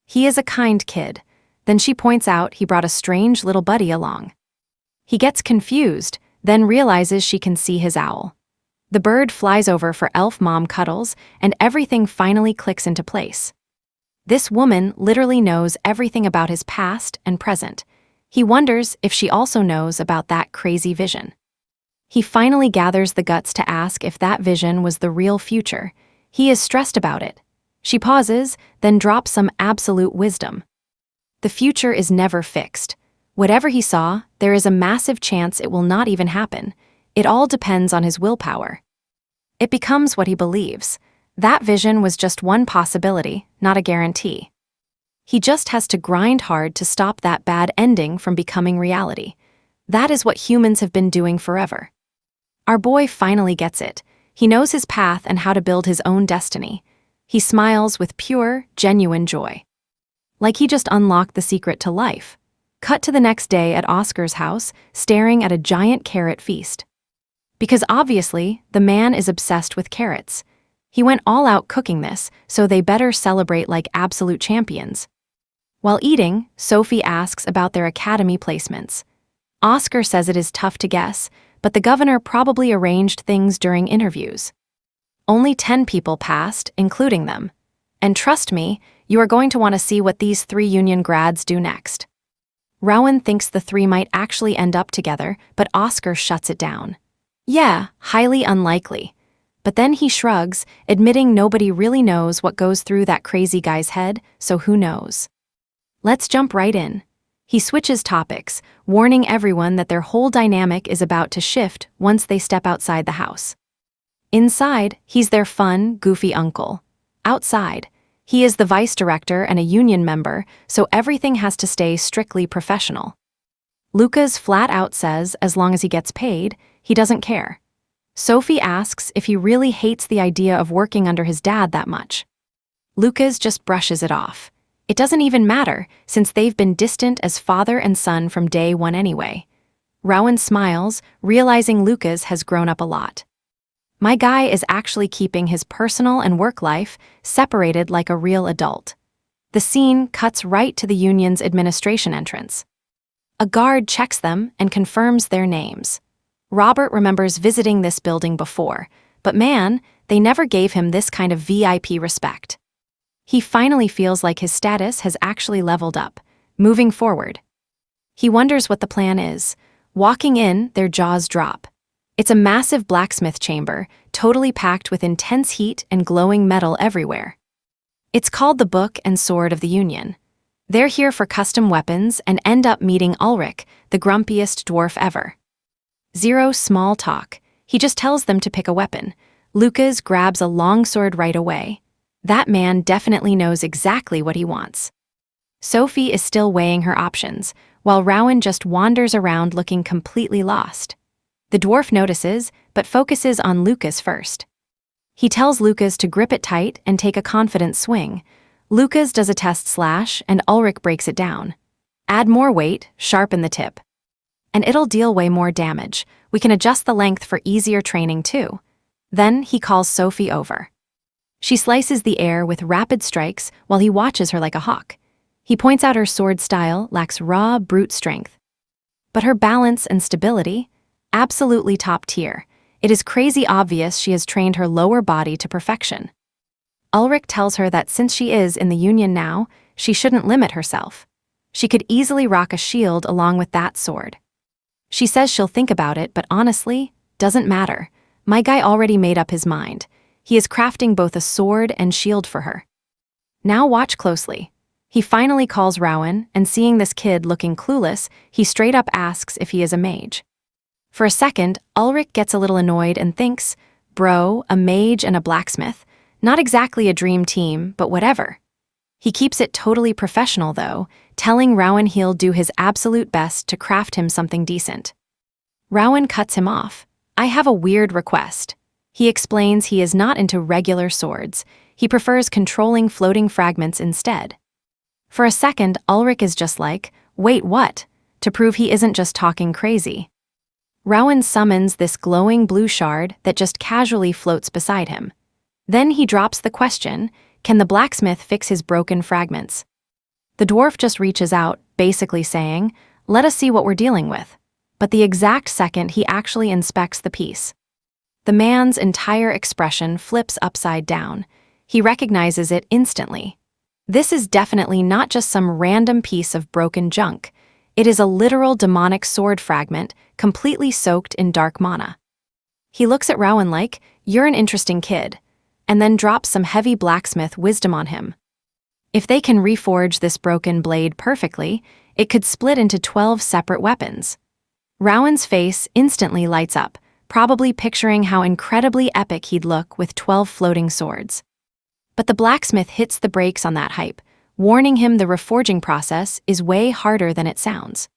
He is a kind kid. Then she points out he brought a strange little buddy along. He gets confused, then realizes she can see his owl. The bird flies over for elf mom cuddles, and everything finally clicks into place. This woman literally knows everything about his past and present. He wonders if she also knows about that crazy vision. He finally gathers the guts to ask if that vision was the real future. He is stressed about it. She pauses, then drops some absolute wisdom. The future is never fixed. Whatever he saw, there is a massive chance it will not even happen. It all depends on his willpower. It becomes what he believes. That vision was just one possibility, not a guarantee. He just has to grind hard to stop that bad ending from becoming reality. That is what humans have been doing forever. Our boy finally gets it. He knows his path and how to build his own destiny. He smiles with pure, genuine joy. Like he just unlocked the secret to life. Cut to the next day at Oscar's house, staring at a giant carrot feast. Because obviously, the man is obsessed with carrots. He went all out cooking this, so they better celebrate like absolute champions. While eating, Sophie asks about their academy placements. Oscar says it is tough to guess, but the governor probably arranged things during interviews. Only 10 people passed, including them. And trust me, you are going to want to see what these 3 union grads do next. Rowan thinks the 3 might actually end up together, but Oscar shuts it down. Yeah, highly unlikely. But then he shrugs, admitting nobody really knows what goes through that crazy guy's head, so who knows? Let's jump right in. He switches topics, warning everyone that their whole dynamic is about to shift once they step outside the house. Inside, he's their fun, goofy uncle. Outside, he is the vice director and a union member, so everything has to stay strictly professional. Lucas flat out says as long as he gets paid, he doesn't care. Sophie asks if he really hates the idea of working under his dad that much. Lucas just brushes it off. It doesn't even matter, since they've been distant as father and son from day one anyway. Rowan smiles, realizing Lucas has grown up a lot. My guy is actually keeping his personal and work life separated like a real adult. The scene cuts right to the union's administration entrance. A guard checks them and confirms their names. Robert remembers visiting this building before, but man, they never gave him this kind of VIP respect. He finally feels like his status has actually leveled up, moving forward. He wonders what the plan is. Walking in, their jaws drop. It's a massive blacksmith chamber, totally packed with intense heat and glowing metal everywhere. It's called the Book and Sword of the Union. They're here for custom weapons and end up meeting Ulrich, the grumpiest dwarf ever. Zero small talk. He just tells them to pick a weapon. Lucas grabs a longsword right away. That man definitely knows exactly what he wants. Sophie is still weighing her options, while Rowan just wanders around looking completely lost. The dwarf notices, but focuses on Lucas first. He tells Lucas to grip it tight and take a confident swing. Lucas does a test slash, and Ulrich breaks it down. Add more weight, sharpen the tip. And it'll deal way more damage. We can adjust the length for easier training too. Then he calls Sophie over. She slices the air with rapid strikes while he watches her like a hawk. He points out her sword style lacks raw, brute strength. But her balance and stability? Absolutely top tier. It is crazy obvious she has trained her lower body to perfection. Ulrich tells her that since she is in the Union now, she shouldn't limit herself. She could easily rock a shield along with that sword. She says she'll think about it, but honestly, doesn't matter. My guy already made up his mind. He is crafting both a sword and shield for her. Now watch closely. He finally calls Rowan, and seeing this kid looking clueless, he straight up asks if he is a mage. For a second, Ulrich gets a little annoyed and thinks, bro, a mage and a blacksmith, not exactly a dream team, but whatever. He keeps it totally professional though, telling Rowan he'll do his absolute best to craft him something decent. Rowan cuts him off. I have a weird request. He explains he is not into regular swords. He prefers controlling floating fragments instead. For a second, Ulrich is just like, wait, what? To prove he isn't just talking crazy. Rowan summons this glowing blue shard that just casually floats beside him. Then he drops the question, can the blacksmith fix his broken fragments? The dwarf just reaches out, basically saying, let us see what we're dealing with. But the exact second he actually inspects the piece, the man's entire expression flips upside down. He recognizes it instantly. This is definitely not just some random piece of broken junk. It is a literal demonic sword fragment, completely soaked in dark mana. He looks at Rowan like, you're an interesting kid, and then drops some heavy blacksmith wisdom on him. If they can reforge this broken blade perfectly, it could split into 12 separate weapons. Rowan's face instantly lights up, probably picturing how incredibly epic he'd look with 12 floating swords. But the blacksmith hits the brakes on that hype, warning him the reforging process is way harder than it sounds.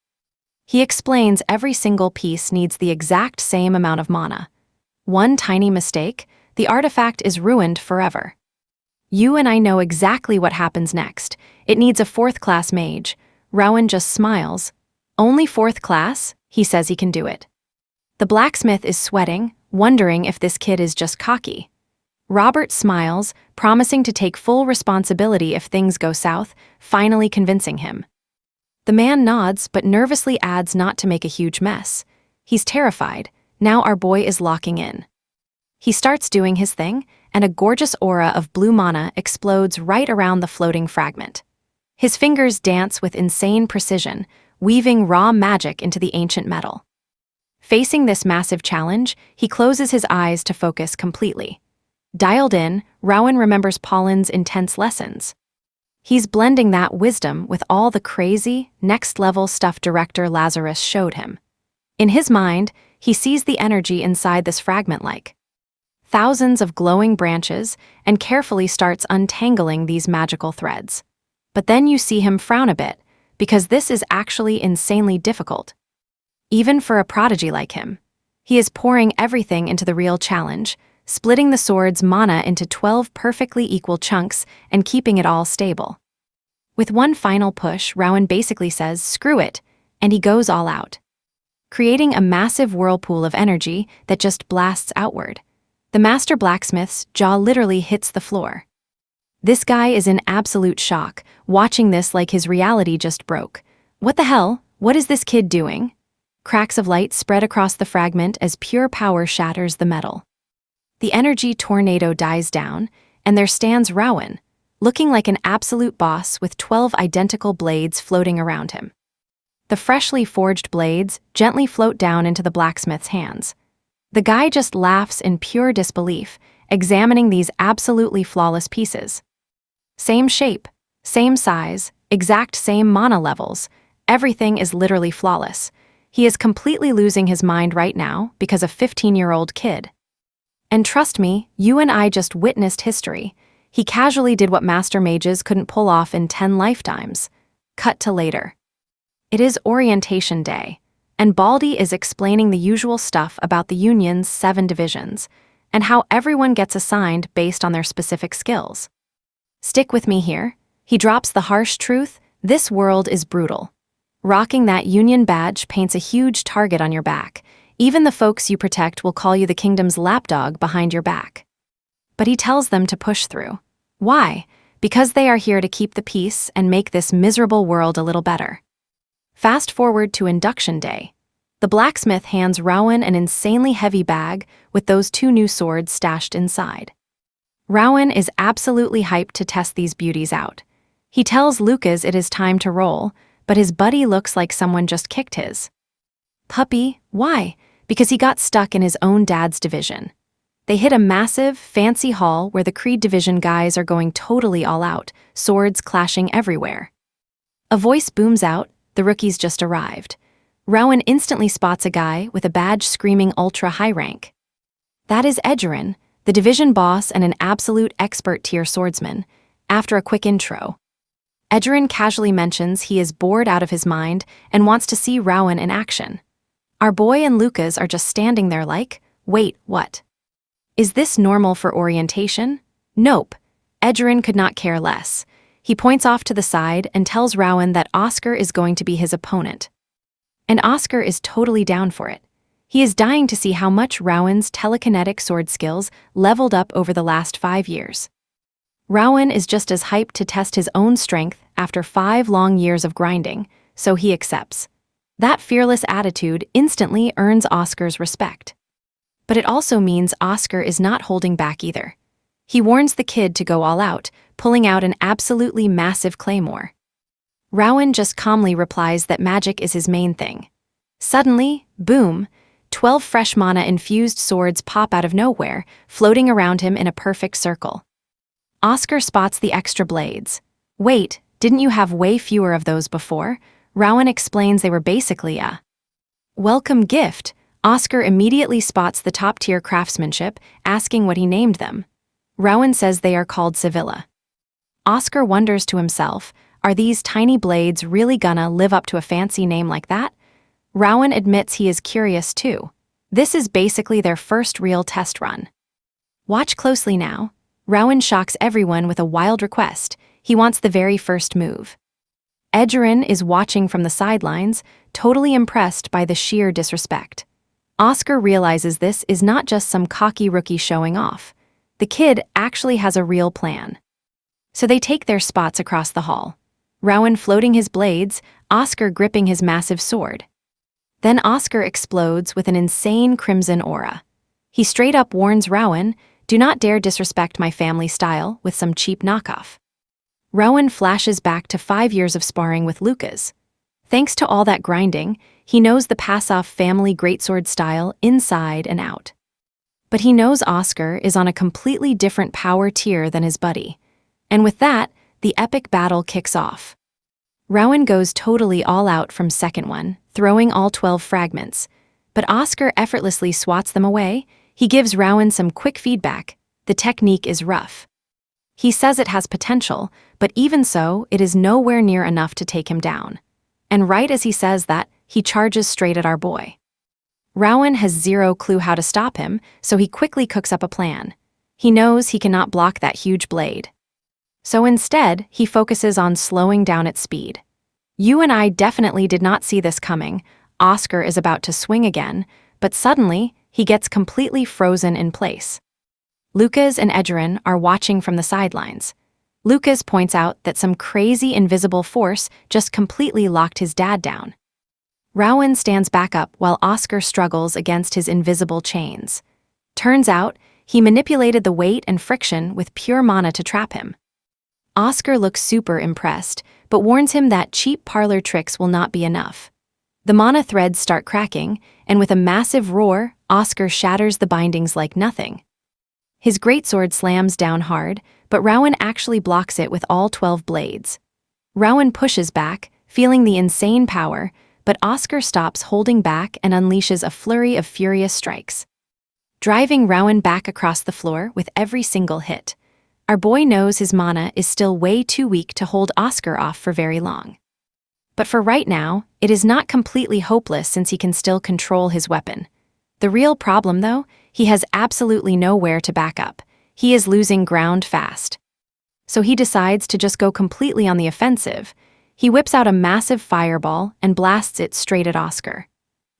He explains every single piece needs the exact same amount of mana. One tiny mistake, the artifact is ruined forever. You and I know exactly what happens next. It needs a 4th class mage. Rowan just smiles. Only 4th class? He says he can do it. The blacksmith is sweating, wondering if this kid is just cocky. Robert smiles, promising to take full responsibility if things go south, finally convincing him. The man nods but nervously adds not to make a huge mess. He's terrified. Now our boy is locking in. He starts doing his thing, and a gorgeous aura of blue mana explodes right around the floating fragment. His fingers dance with insane precision, weaving raw magic into the ancient metal. Facing this massive challenge, he closes his eyes to focus completely. Dialed in, Rowan remembers Paulin's intense lessons. He's blending that wisdom with all the crazy, next-level stuff director Lazarus showed him. In his mind, he sees the energy inside this fragment like thousands of glowing branches and carefully starts untangling these magical threads. But then you see him frown a bit, because this is actually insanely difficult. Even for a prodigy like him. He is pouring everything into the real challenge, splitting the sword's mana into 12 perfectly equal chunks and keeping it all stable. With one final push, Rowan basically says, screw it, and he goes all out, creating a massive whirlpool of energy that just blasts outward. The master blacksmith's jaw literally hits the floor. This guy is in absolute shock, watching this like his reality just broke. What the hell? What is this kid doing? Cracks of light spread across the fragment as pure power shatters the metal. The energy tornado dies down, and there stands Rowan, looking like an absolute boss with 12 identical blades floating around him. The freshly forged blades gently float down into the blacksmith's hands. The guy just laughs in pure disbelief, examining these absolutely flawless pieces. Same shape, same size, exact same mana levels, everything is literally flawless. He is completely losing his mind right now because a 15-year-old kid. And trust me, you and I just witnessed history. He casually did what master mages couldn't pull off in 10 lifetimes. Cut to later. It is orientation day, and Baldy is explaining the usual stuff about the Union's 7 divisions, and how everyone gets assigned based on their specific skills. Stick with me here. He drops the harsh truth, this world is brutal. Rocking that Union badge paints a huge target on your back. Even the folks you protect will call you the kingdom's lapdog behind your back. But he tells them to push through. Why? Because they are here to keep the peace and make this miserable world a little better. Fast forward to induction day. The blacksmith hands Rowan an insanely heavy bag with those 2 new swords stashed inside. Rowan is absolutely hyped to test these beauties out. He tells Lucas it is time to roll, but his buddy looks like someone just kicked his puppy. Why? Because he got stuck in his own dad's division. They hit a massive, fancy hall where the Creed Division guys are going totally all out, swords clashing everywhere. A voice booms out, the rookies just arrived. Rowan instantly spots a guy with a badge screaming ultra-high rank. That is Edgerin, the division boss and an absolute expert-tier swordsman. After a quick intro, Edgerin casually mentions he is bored out of his mind and wants to see Rowan in action. Our boy and Lucas are just standing there like, wait, what? Is this normal for orientation? Nope. Edgerin could not care less. He points off to the side and tells Rowan that Oscar is going to be his opponent. And Oscar is totally down for it. He is dying to see how much Rowan's telekinetic sword skills leveled up over the last 5 years. Rowan is just as hyped to test his own strength after 5 long years of grinding, so he accepts. That fearless attitude instantly earns Oscar's respect. But it also means Oscar is not holding back either. He warns the kid to go all out, pulling out an absolutely massive claymore. Rowan just calmly replies that magic is his main thing. Suddenly, boom, 12 fresh mana-infused swords pop out of nowhere, floating around him in a perfect circle. Oscar spots the extra blades. Wait, didn't you have way fewer of those before? Rowan explains they were basically a welcome gift. Oscar immediately spots the top-tier craftsmanship, asking what he named them. Rowan says they are called Sevilla. Oscar wonders to himself, are these tiny blades really gonna live up to a fancy name like that? Rowan admits he is curious too. This is basically their first real test run. Watch closely now. Rowan shocks everyone with a wild request. He wants the very first move. Edgerin is watching from the sidelines, totally impressed by the sheer disrespect. Oscar realizes this is not just some cocky rookie showing off. The kid actually has a real plan. So they take their spots across the hall. Rowan floating his blades, Oscar gripping his massive sword. Then Oscar explodes with an insane crimson aura. He straight up warns Rowan, do not dare disrespect my family style with some cheap knockoff. Rowan flashes back to 5 years of sparring with Lucas. Thanks to all that grinding, he knows the pass-off family greatsword style inside and out. But he knows Oscar is on a completely different power tier than his buddy. And with that, the epic battle kicks off. Rowan goes totally all out from second one, throwing all 12 fragments. But Oscar effortlessly swats them away. He gives Rowan some quick feedback. The technique is rough. He says it has potential, but even so, it is nowhere near enough to take him down. And right as he says that, he charges straight at our boy. Rowan has zero clue how to stop him, so he quickly cooks up a plan. He knows he cannot block that huge blade. So instead, he focuses on slowing down its speed. You and I definitely did not see this coming. Oscar is about to swing again, but suddenly, he gets completely frozen in place. Lucas and Edgerin are watching from the sidelines. Lucas points out that some crazy invisible force just completely locked his dad down. Rowan stands back up while Oscar struggles against his invisible chains. Turns out, he manipulated the weight and friction with pure mana to trap him. Oscar looks super impressed, but warns him that cheap parlor tricks will not be enough. The mana threads start cracking, and with a massive roar, Oscar shatters the bindings like nothing. His greatsword slams down hard, but Rowan actually blocks it with all 12 blades. Rowan pushes back, feeling the insane power, but Oscar stops holding back and unleashes a flurry of furious strikes, driving Rowan back across the floor with every single hit. Our boy knows his mana is still way too weak to hold Oscar off for very long. But for right now, it is not completely hopeless since he can still control his weapon. The real problem, though, he has absolutely nowhere to back up. He is losing ground fast. So he decides to just go completely on the offensive. He whips out a massive fireball and blasts it straight at Oscar.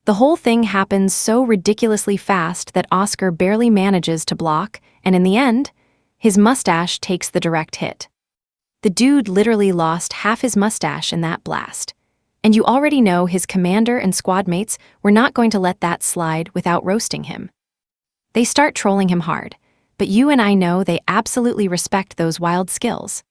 The whole thing happens so ridiculously fast that Oscar barely manages to block, and in the end, his mustache takes the direct hit. The dude literally lost half his mustache in that blast. And you already know his commander and squad mates were not going to let that slide without roasting him. They start trolling him hard, but you and I know they absolutely respect those wild skills.